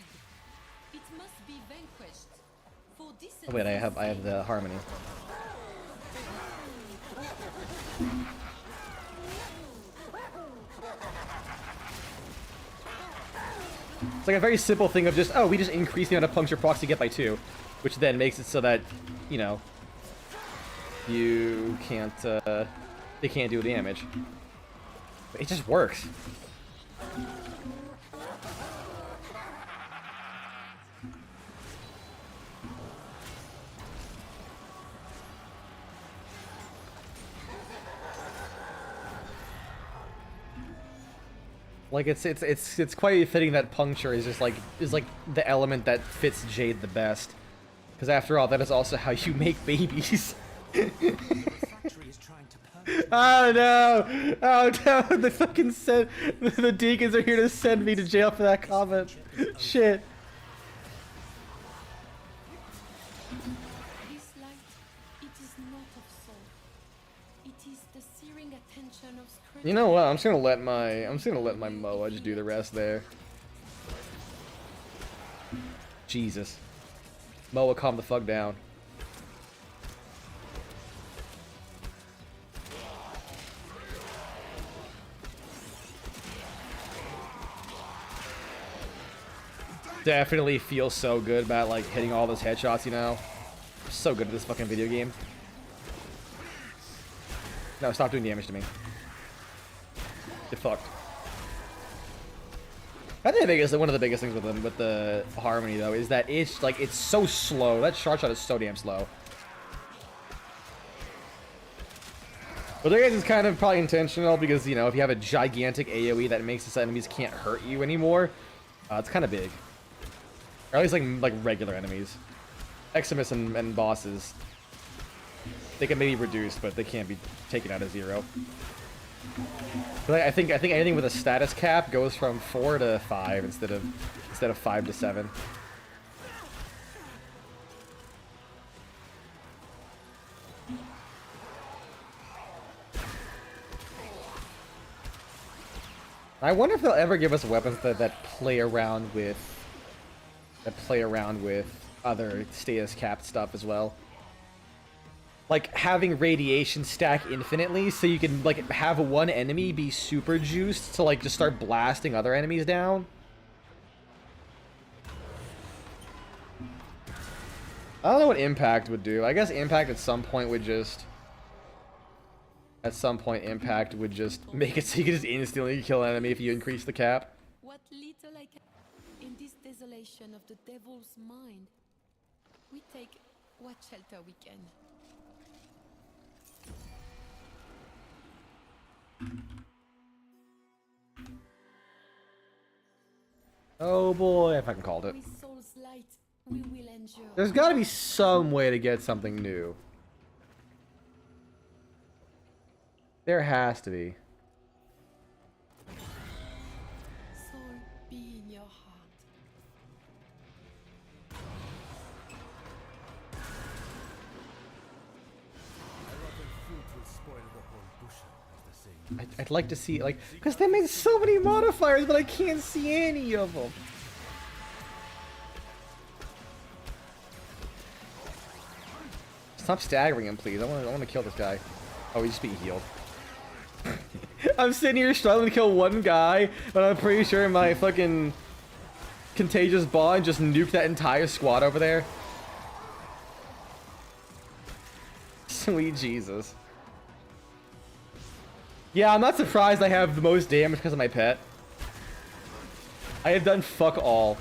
It must be vanquished. For Oh wait, I have the harmony. It's like a very simple thing of just, oh, we just increase the amount of puncture procs you get by 2, which then makes it so that, you know, you can't, they can't do damage. It just works. Like it's quite fitting that puncture is just like the element that fits Jade the best. Because after all, that is also how you make babies. Factory is trying to purge Oh no! Oh no! The fucking the deacons are here to send me to jail for that comment. Shit. This light, it is not of soul. It is the searing attention of scrutiny. You know what? I'm just gonna let my Moa just do the rest there. Jesus. Moa, calm the fuck down. Definitely feels so good about like hitting all those headshots, you know? So good at this fucking video game. No, stop doing damage to me. Get fucked. I think one of the biggest things with the Harmony though is that it's so slow. That shot is so damn slow. But I guess it's kind of probably intentional because, you know, if you have a gigantic AoE that makes its enemies can't hurt you anymore, it's kind of big. Or at least like regular enemies. Eximus and bosses, they can maybe be reduced, but they can't be taken out of 0. But I think anything with a status cap goes from 4 to 5 instead of 5 to 7. I wonder if they'll ever give us weapons that play around with other status capped stuff as well. Like having radiation stack infinitely so you can like have one enemy be super juiced to like just start blasting other enemies down. I don't know what impact would do. I guess impact at some point would just make it so you can just instantly kill an enemy if you increase the cap. What little I can. In this desolation of the devil's mind, we take what shelter we can. Oh boy, if I can call it. With soul's light, we will endure. There's gotta be some way to get something new. There has to be. Soul be in your heart. I'd like to see, like, because they made so many modifiers, but I can't see any of them. Stop staggering him, please. I want to kill this guy. Oh, he's just being healed. I'm sitting here struggling to kill one guy, but I'm pretty sure my fucking contagious bond just nuked that entire squad over there. Sweet Jesus. Yeah, I'm not surprised I have the most damage because of my pet. I have done fuck all.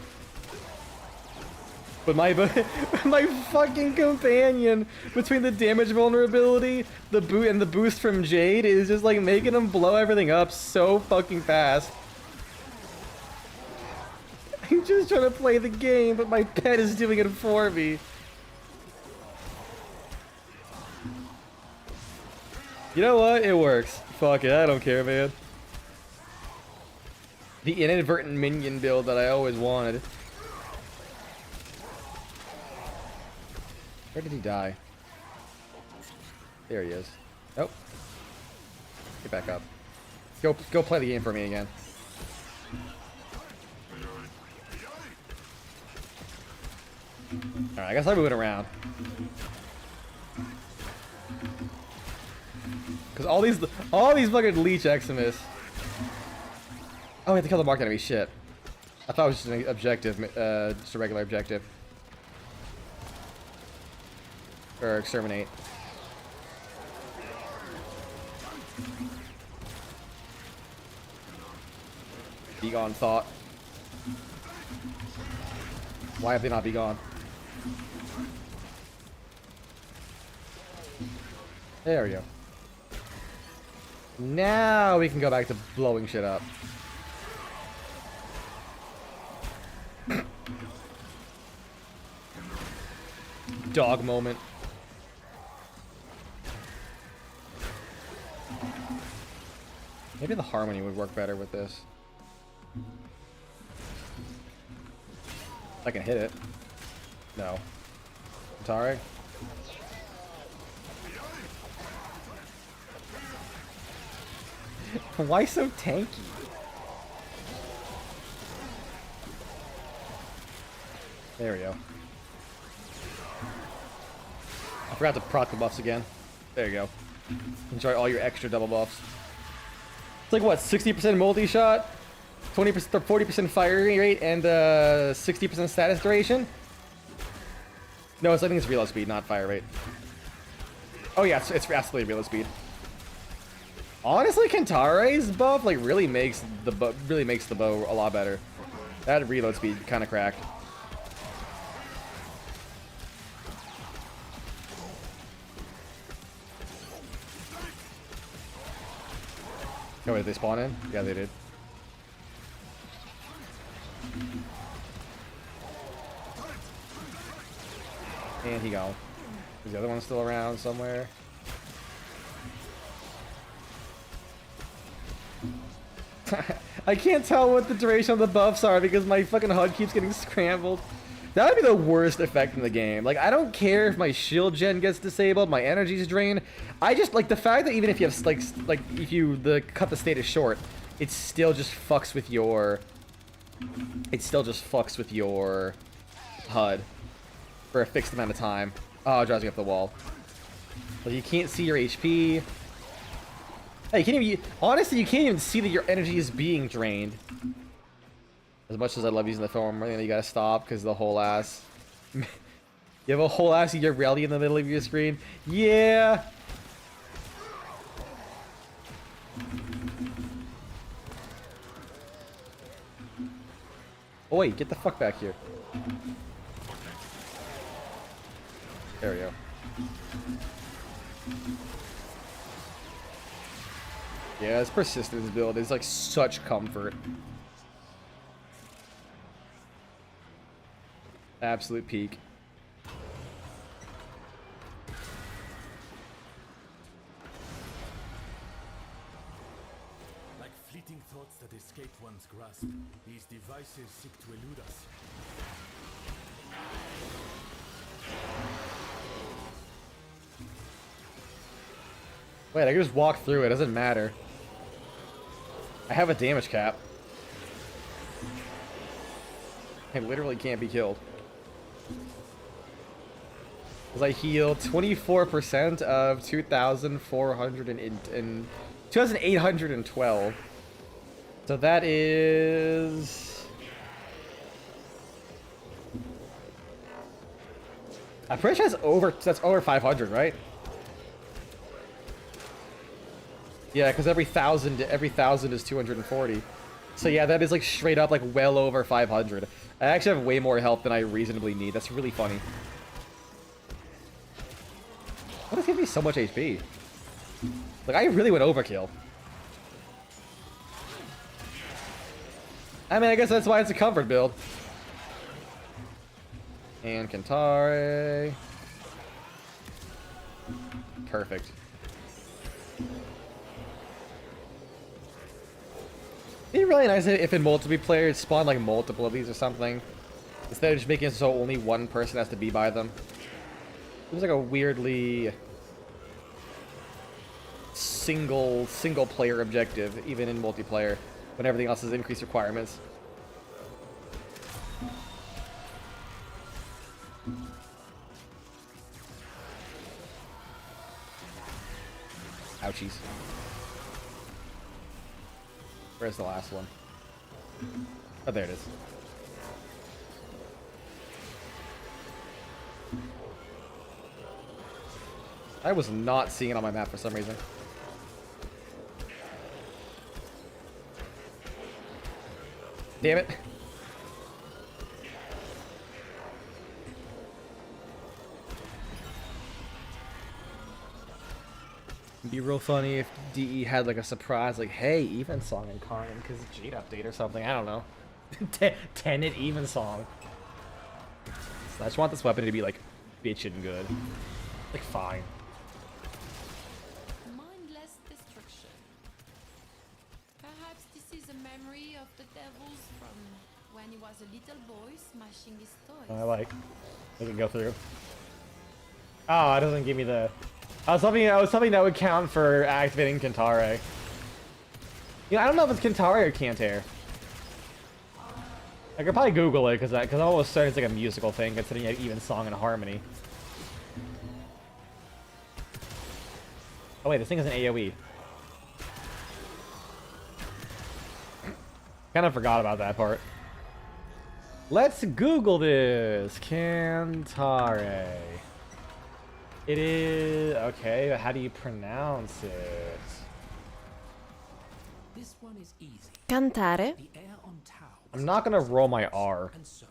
But my my fucking companion, between the damage vulnerability, the boost from Jade, is just like making him blow everything up so fucking fast. I'm just trying to play the game, but my pet is doing it for me. You know what? It works. Fuck it, I don't care, man. The inadvertent minion build that I always wanted. Where did he die? There he is. Nope. Get back up. Go play the game for me again. Alright, I guess I'm moving around. Cause all these fucking leech Eximus. Oh, we have to kill the mark enemy. Shit. I thought it was just an objective, just a regular objective. Or exterminate. Be gone, thought. Why have they not be gone? There we go. Now we can go back to blowing shit up. dog moment. Maybe the harmony would work better with this. I can hit it. No. Atari? Why so tanky? There we go. I forgot to proc the buffs again. There you go. Enjoy all your extra double buffs. It's like what, 60% multi-shot, 20%, 40% fire rate, and 60% status duration? No, I think it's reload speed, not fire rate. Oh yeah, it's absolutely reload speed. Honestly, Kentare's buff like really makes the bow a lot better. That reload speed kind of cracked. Oh, wait, did they spawn in? Yeah, they did. And he gone. Is the other one still around somewhere? I can't tell what the duration of the buffs are because my fucking HUD keeps getting scrambled. That would be the worst effect in the game. Like, I don't care if my shield gen gets disabled, my energy's drained. I just, like, the fact that even if you have, like if you, cut the status short, it still just fucks with your... It still just fucks with your HUD for a fixed amount of time. Oh, it drives me up the wall. Like, you can't see your HP. Hey, you can't even, honestly, you can't even see that your energy is being drained. As much as I love using the film, you gotta stop because the whole ass. You have a whole ass of your rally in the middle of your screen. Yeah. Oh wait, get the fuck back here. There we go. Yeah, this persistence build is like such comfort. Absolute peak. Like fleeting thoughts that escape one's grasp, these devices seek to elude us. Wait, I can just walk through it. It doesn't matter. I have a damage cap. I literally can't be killed. Because I heal 24% of 2,812. So that is... I'm pretty sure that's over 500, right? Yeah, because every thousand is 240. So yeah, that is like straight up like well over 500. I actually have way more health than I reasonably need. That's really funny. What does give me so much HP? Like, I really went overkill. I mean, I guess that's why it's a comfort build. And Kentare. Perfect. It'd be really nice if in multiplayer it spawned like multiple of these or something. Instead of just making it so only one person has to be by them. Seems like a weirdly single player objective, even in multiplayer, when everything else has increased requirements. Ouchies. Where's the last one? Oh, there it is. I was not seeing it on my map for some reason. Damn it. It'd be real funny if DE had like a surprise, like, hey, even song in Incarnon because Jade update or something. I don't know. Tenet even song. So I just want this weapon to be like bitchin' good. Like, fine. Mindless destruction. Perhaps this is a memory of the devils from when he was a little boy smashing his toys. I like. We can go through. Oh, it doesn't give me the... I was hoping that would count for activating Kantare. You know, I don't know if it's Kantare or Canter. I could probably Google it, because I'm almost certain it's like a musical thing, considering you have even song and harmony. Oh wait, this thing is an AoE. Kind of forgot about that part. Let's Google this. Kantare. It is... Okay, how do you pronounce it? This one is easy. Cantare. The air on Tau I'm not gonna roll my R. and so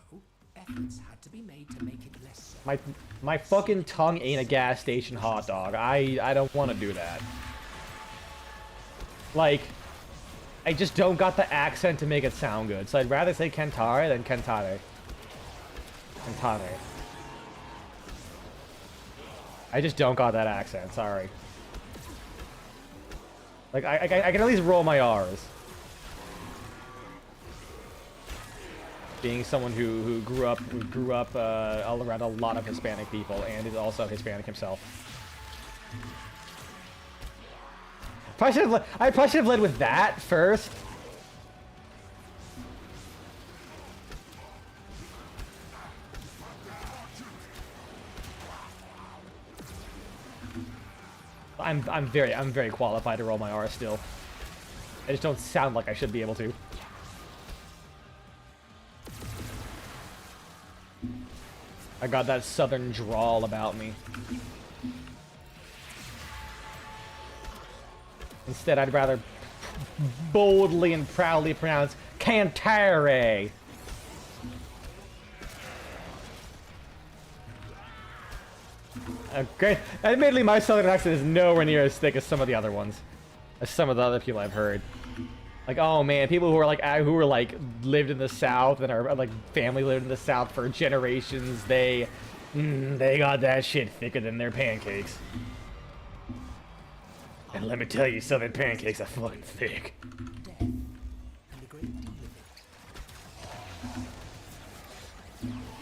efforts had to be made to make it less so. My fucking tongue ain't a gas station hot dog. I don't want to do that. Like, I just don't got the accent to make it sound good. So I'd rather say Kantare than Kantare. Kantare. I just don't got that accent. Sorry. Like, I can at least roll my R's. Being someone who grew up all around a lot of Hispanic people and is also Hispanic himself. I probably should have led with that first. I'm very qualified to roll my R still. I just don't sound like I should be able to. I got that southern drawl about me. Instead, I'd rather boldly and proudly pronounce Kantare. Okay, admittedly, my southern accent is nowhere near as thick as some of the other ones, as some of the other people I've heard. Like, oh man, people who are like lived in the South and are like family lived in the South for generations. They got that shit thicker than their pancakes. And let me tell you, Southern pancakes are fucking thick. Death and a great deal of it.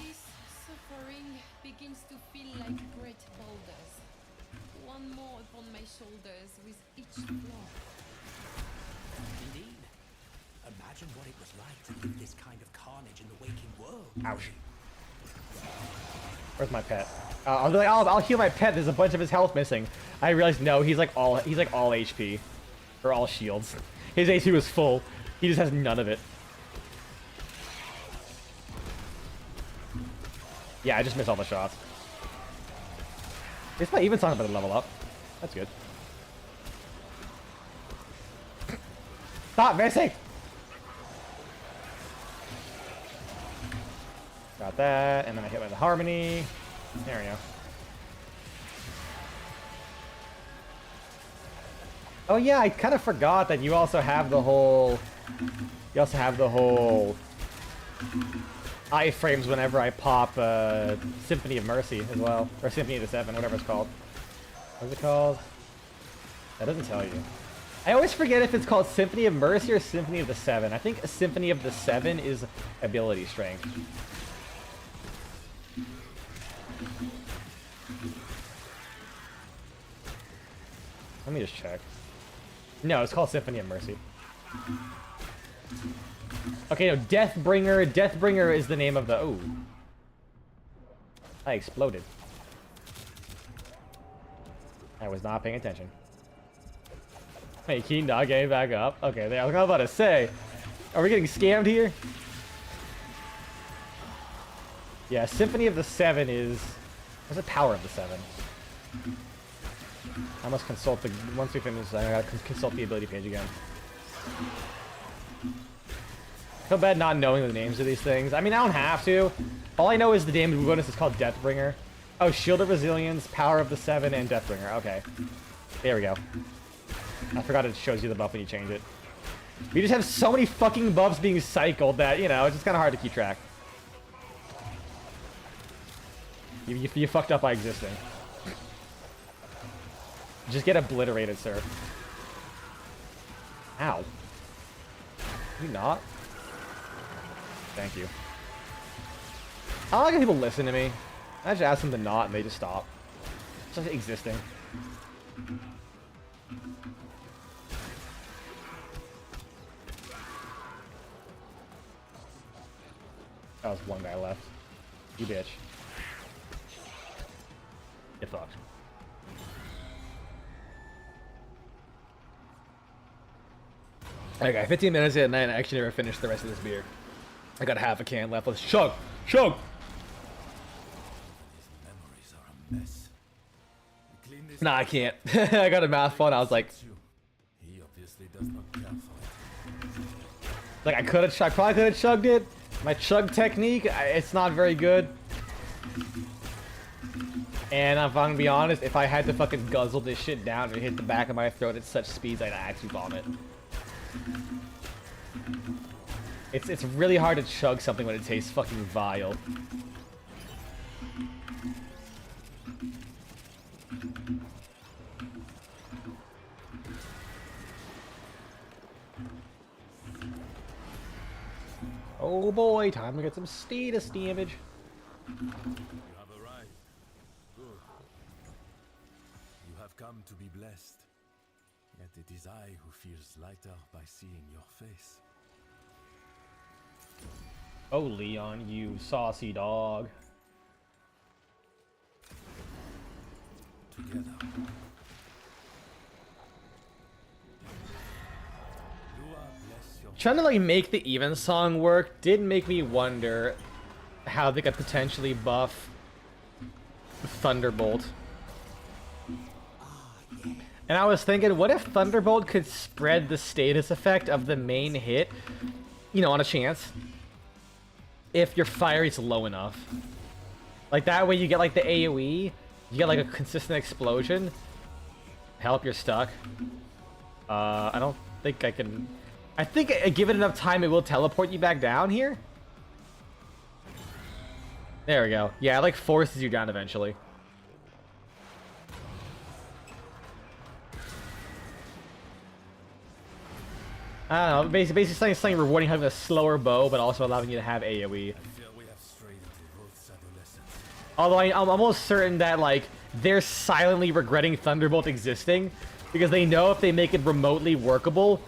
This suffering begins to feel like great boulders. One more upon my shoulders with each blow. Indeed. Imagine what it was like to live this kind of carnage in the waking world. Ouch. Where's my pet? I'll be like, I'll heal my pet. There's a bunch of his health missing. I realized no, he's like all HP, or all shields. His AC was full. He just has none of it. Yeah, I just missed all the shots. It's not even something about to level up. That's good. Stop missing! Got that, and then I hit with the harmony. There we go. Oh yeah, I kind of forgot that you also have the whole... You also have the whole... iframes whenever I pop Symphony of Mercy as well. Or Symphony of the Seven, whatever it's called. What's it called? That doesn't tell you. I always forget if it's called Symphony of Mercy or Symphony of the Seven. I think Symphony of the Seven is ability strength. Let me just check. No, it's called Symphony of Mercy. Okay, no, Deathbringer. Deathbringer is the name of the... Ooh. I exploded. I was not paying attention. Hey, Keen Dog, getting back up. Okay, I was about to say, are we getting scammed here? Yeah, Symphony of the Seven is... What's the Power of the Seven? I must consult the... Once we finish, I gotta consult the ability page again. Feel bad not knowing the names of these things. I mean, I don't have to. All I know is the damage bonus is called Deathbringer. Oh, Shield of Resilience, Power of the Seven, and Deathbringer. Okay. There we go. I forgot it shows you the buff when you change it. We just have so many fucking buffs being cycled that, you know, it's just kind of hard to keep track. You fucked up by existing. Just get obliterated, sir. Ow. You not? Thank you. I don't like when people listen to me. I just ask them to not and they just stop. It's just existing. That was one guy left. You bitch. Get fucked. Okay, 15 minutes in, and I actually never finished the rest of this beer. I got half a can left. Let's chug! Chug! Memories are a mess. Clean this Nah, I can't. I got a mouthful and I was like, He obviously does not care for it. I probably could have chugged it. My chug technique, it's not very good. And if I'm gonna be honest, if I had to fucking guzzle this shit down and hit the back of my throat at such speeds, I'd actually vomit. It's really hard to chug something when it tastes fucking vile. Oh boy, time to get some status damage. You have arrived. Good. You have come to be blessed. Yet it is I who feels lighter by seeing your face. Oh, Leon, you saucy dog. Together. Trying to like make the even song work did make me wonder how they could potentially buff Thunderbolt. And I was thinking, what if Thunderbolt could spread the status effect of the main hit, you know, on a chance, if your fire is low enough. Like that way you get like the AoE, you get like a consistent explosion. Help, you're stuck. I don't think I can... I think given enough time, it will teleport you back down here. There we go. Yeah, it like forces you down eventually. I don't know. Basically something rewarding having a slower bow, but also allowing you to have AoE. I feel we have strayed into Ruth's adolescence. Although I'm almost certain that like they're silently regretting Thunderbolt existing because they know if they make it remotely workable,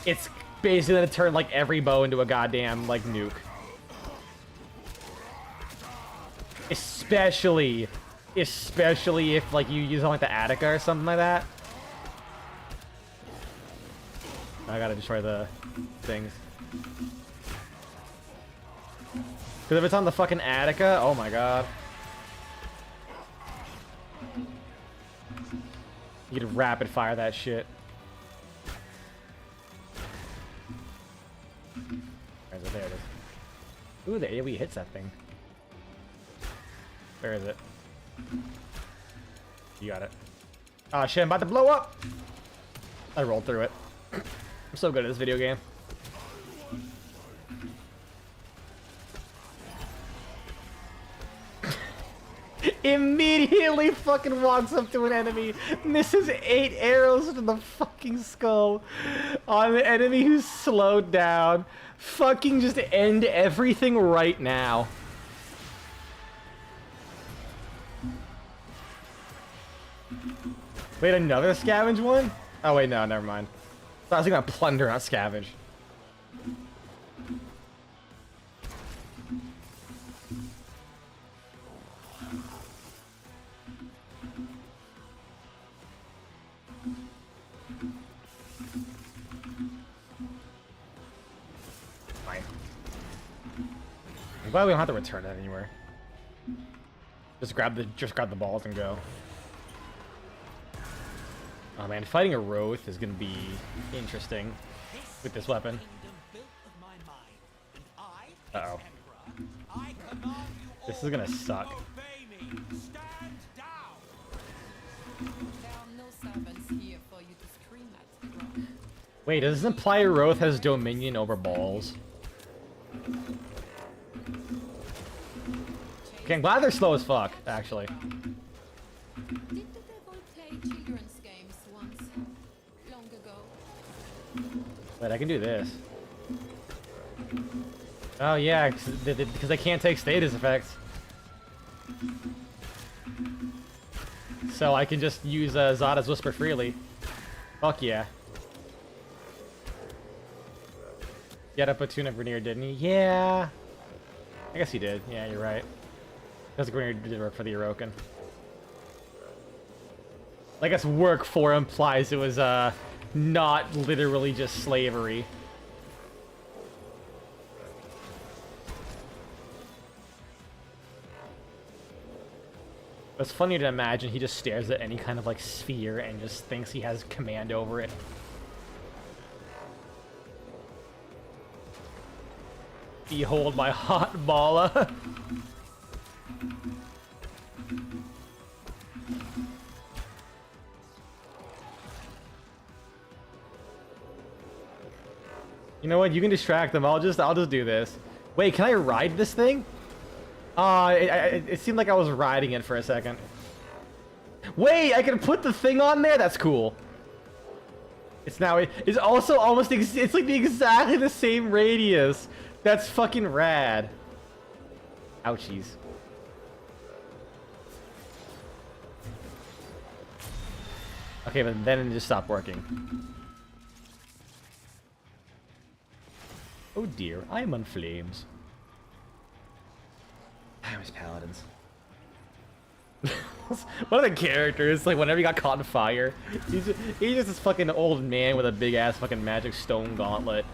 it's basically gonna turn like every bow into a goddamn like nuke. Especially if like you use on like the Attica or something like that. I gotta destroy the things. Because if it's on the fucking Attica, oh my god. You could rapid fire that shit. Where is it? There it is. Ooh, the AoE hits that thing. Where is it? You got it. Oh shit, I'm about to blow up! I rolled through it. I'm so good at this video game. Immediately fucking walks up to an enemy, misses 8 arrows to the fucking skull on an enemy who's slowed down. Fucking just end everything right now. Wait, another scavenge one? Oh wait, no, never mind. I was gonna plunder, not scavenge. Fine. I'm glad we don't have to return that anywhere. Just grab the balls and go. Oh man, fighting a Roth is gonna be interesting with this weapon. Uh-oh. This is gonna suck. Wait, does this imply Roth has dominion over balls? Okay, I'm glad they're slow as fuck, actually. Did the devil play children's games once? Long ago. But I can do this. Oh yeah, because they can't take status effects. So I can just use Zada's Whisper freely. Fuck yeah. Get up a tune of Grenier, didn't he? Yeah. I guess he did. Yeah, you're right. Because Grenier did work for the Orokin. I guess work for implies it was not literally just slavery. It's funny to imagine he just stares at any kind of like sphere and just thinks he has command over it. Behold my hot balla. You know what? You can distract them. I'll just do this. Wait, can I ride this thing? It seemed like I was riding it for a second. Wait, I can put the thing on there? That's cool. It's also almost, it's like exactly the same radius. That's fucking rad. Ouchies. Okay, but then it just stopped working. Oh dear, I am on flames. I was paladins. One of the characters, like whenever he got caught in fire, he's just this fucking old man with a big ass fucking magic stone gauntlet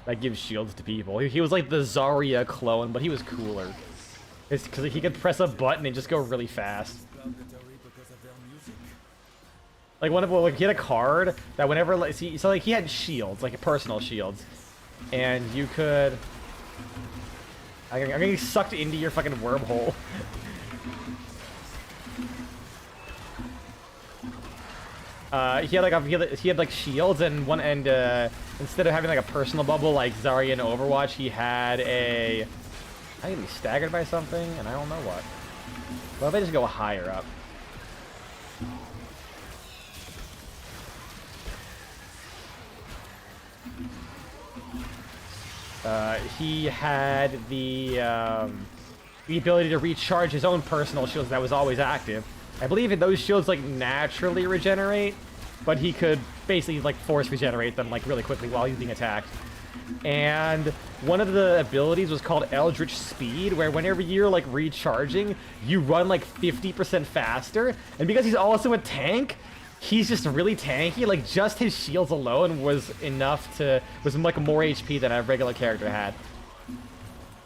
that gives shields to people. He was like the Zarya clone, but he was cooler. It's because he could press a button and just go really fast. Like he had a card that whenever like he had shields, like personal shields, and you could. I'm getting sucked into your fucking wormhole. He had like shields and instead of having like a personal bubble like Zarya in Overwatch, he had a. I think he's staggered by something, and I don't know what. Well, if I just go higher up. He had the ability to recharge his own personal shields that was always active. I believe those shields like naturally regenerate, but he could basically like force regenerate them like really quickly while he's being attacked. And one of the abilities was called Eldritch Speed, where whenever you're like recharging, you run like 50% faster. And because he's also a tank, he's just really tanky. Like just his shields alone was like more HP than a regular character had.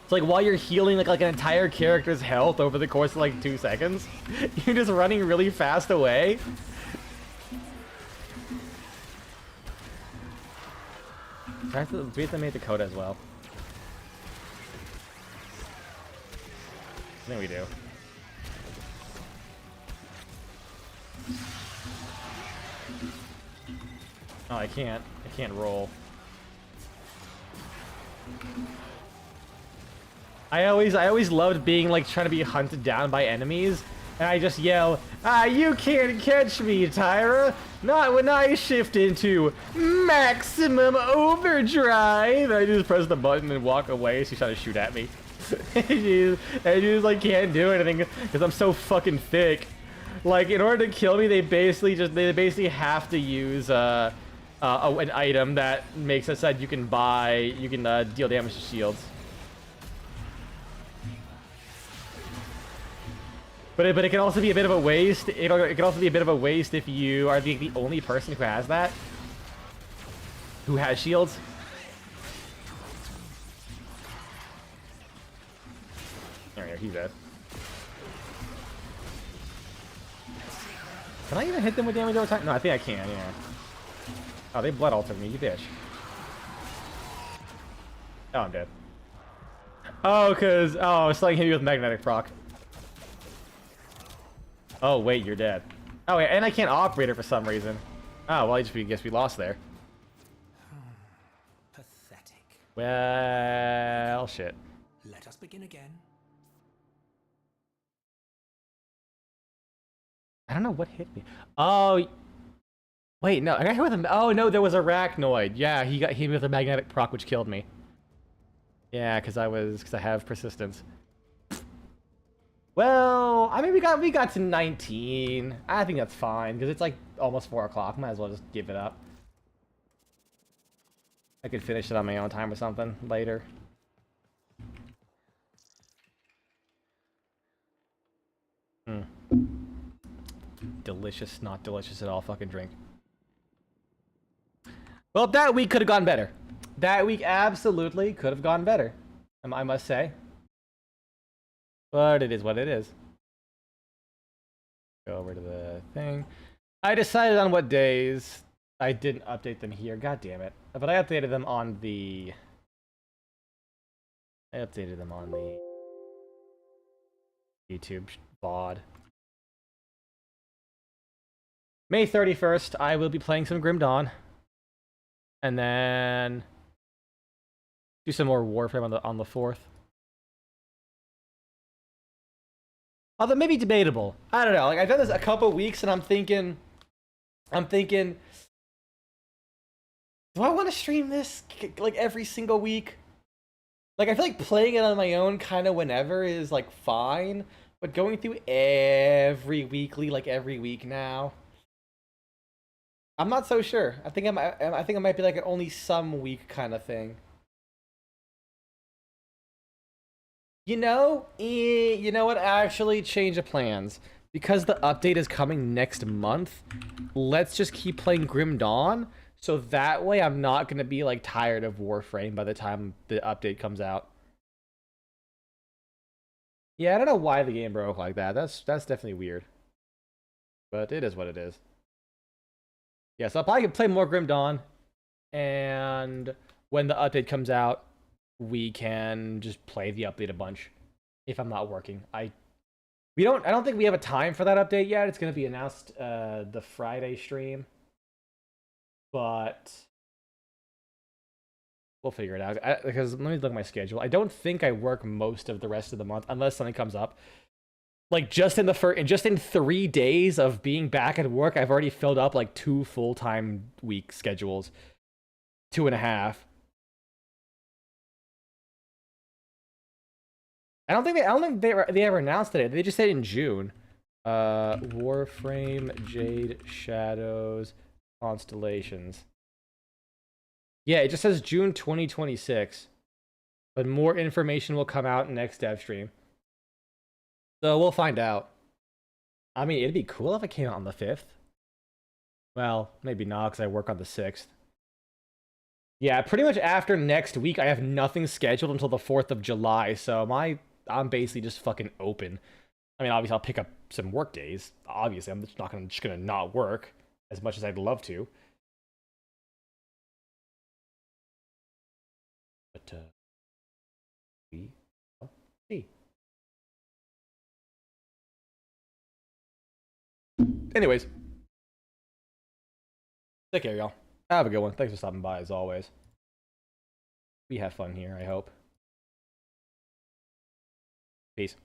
So like while you're healing like an entire character's health over the course of like 2 seconds, you're just running really fast away. We have to make the code as well. I think we do. Oh, I can't roll. I always loved being like trying to be hunted down by enemies, and I just yell, you can't catch me, Tyra! Not when I shift into maximum overdrive! I just press the button and walk away, so she's trying to shoot at me. I just like can't do anything because I'm so fucking thick. Like in order to kill me, they basically have to use an item that makes it so that you can deal damage to shields. But it can also be a bit of a waste. It can also be a bit of a waste if you are the only person who has that. Who has shields. There we go, he's dead. Can I even hit them with damage over time? No, I think I can, yeah. Oh, they blood altered me, you bitch. Oh, I'm dead. Oh, it's like hitting you with magnetic proc. Oh, wait, you're dead. Oh, yeah, and I can't operate it for some reason. Oh, well, I guess we lost there. Pathetic. Well, shit. Let us begin again. I don't know what hit me. Oh, wait, no, I got hit with a. Oh no, there was arachnoid. Yeah, he got hit with a magnetic proc, which killed me. Yeah, because I have persistence. Well, I mean, we got to 19. I think that's fine because it's like almost 4 o'clock. Might as well just give it up. I could finish it on my own time or something later. Delicious, not delicious at all. Fucking drink. Well, that week could have gone better. That week absolutely could have gone better. I must say. But it is what it is. Go over to the thing. I decided on what days. I didn't update them here. God damn it. But I updated them on the... YouTube VOD. May 31st, I will be playing some Grim Dawn. And then... do some more Warframe on the 4th. Although maybe debatable. I don't know. Like, I've done this a couple weeks and I'm thinking, do I want to stream this like every single week? Like, I feel like playing it on my own kind of whenever is like fine, but going through every weekly, like every week now, I'm not so sure. I think I think it might be like an only some week kind of thing. You know what? Actually, change of plans. Because the update is coming next month, let's just keep playing Grim Dawn, so that way I'm not going to be, like, tired of Warframe by the time the update comes out. Yeah, I don't know why the game broke like that. That's definitely weird. But it is what it is. Yeah, so I'll probably play more Grim Dawn, and when the update comes out, we can just play the update a bunch if I'm not working. I don't think we have a time for that update yet. It's going to be announced the Friday stream, but we'll figure it out. Because let me look at my schedule. I don't think I work most of the rest of the month unless something comes up. Like just in 3 days of being back at work, I've already filled up like 2 full-time week schedules, 2.5. I don't think they ever announced it. They just said in June. Warframe, Jade, Shadows, Constellations. Yeah, it just says June 2026. But more information will come out next dev stream. So we'll find out. I mean, it'd be cool if it came out on the 5th. Well, maybe not, because I work on the 6th. Yeah, pretty much after next week, I have nothing scheduled until the 4th of July, so I'm basically just fucking open. I mean, obviously, I'll pick up some work days. Obviously, I'm just gonna not work as much as I'd love to. But we will see. Anyways, take care, y'all. Have a good one. Thanks for stopping by, as always. We have fun here, I hope. Peace.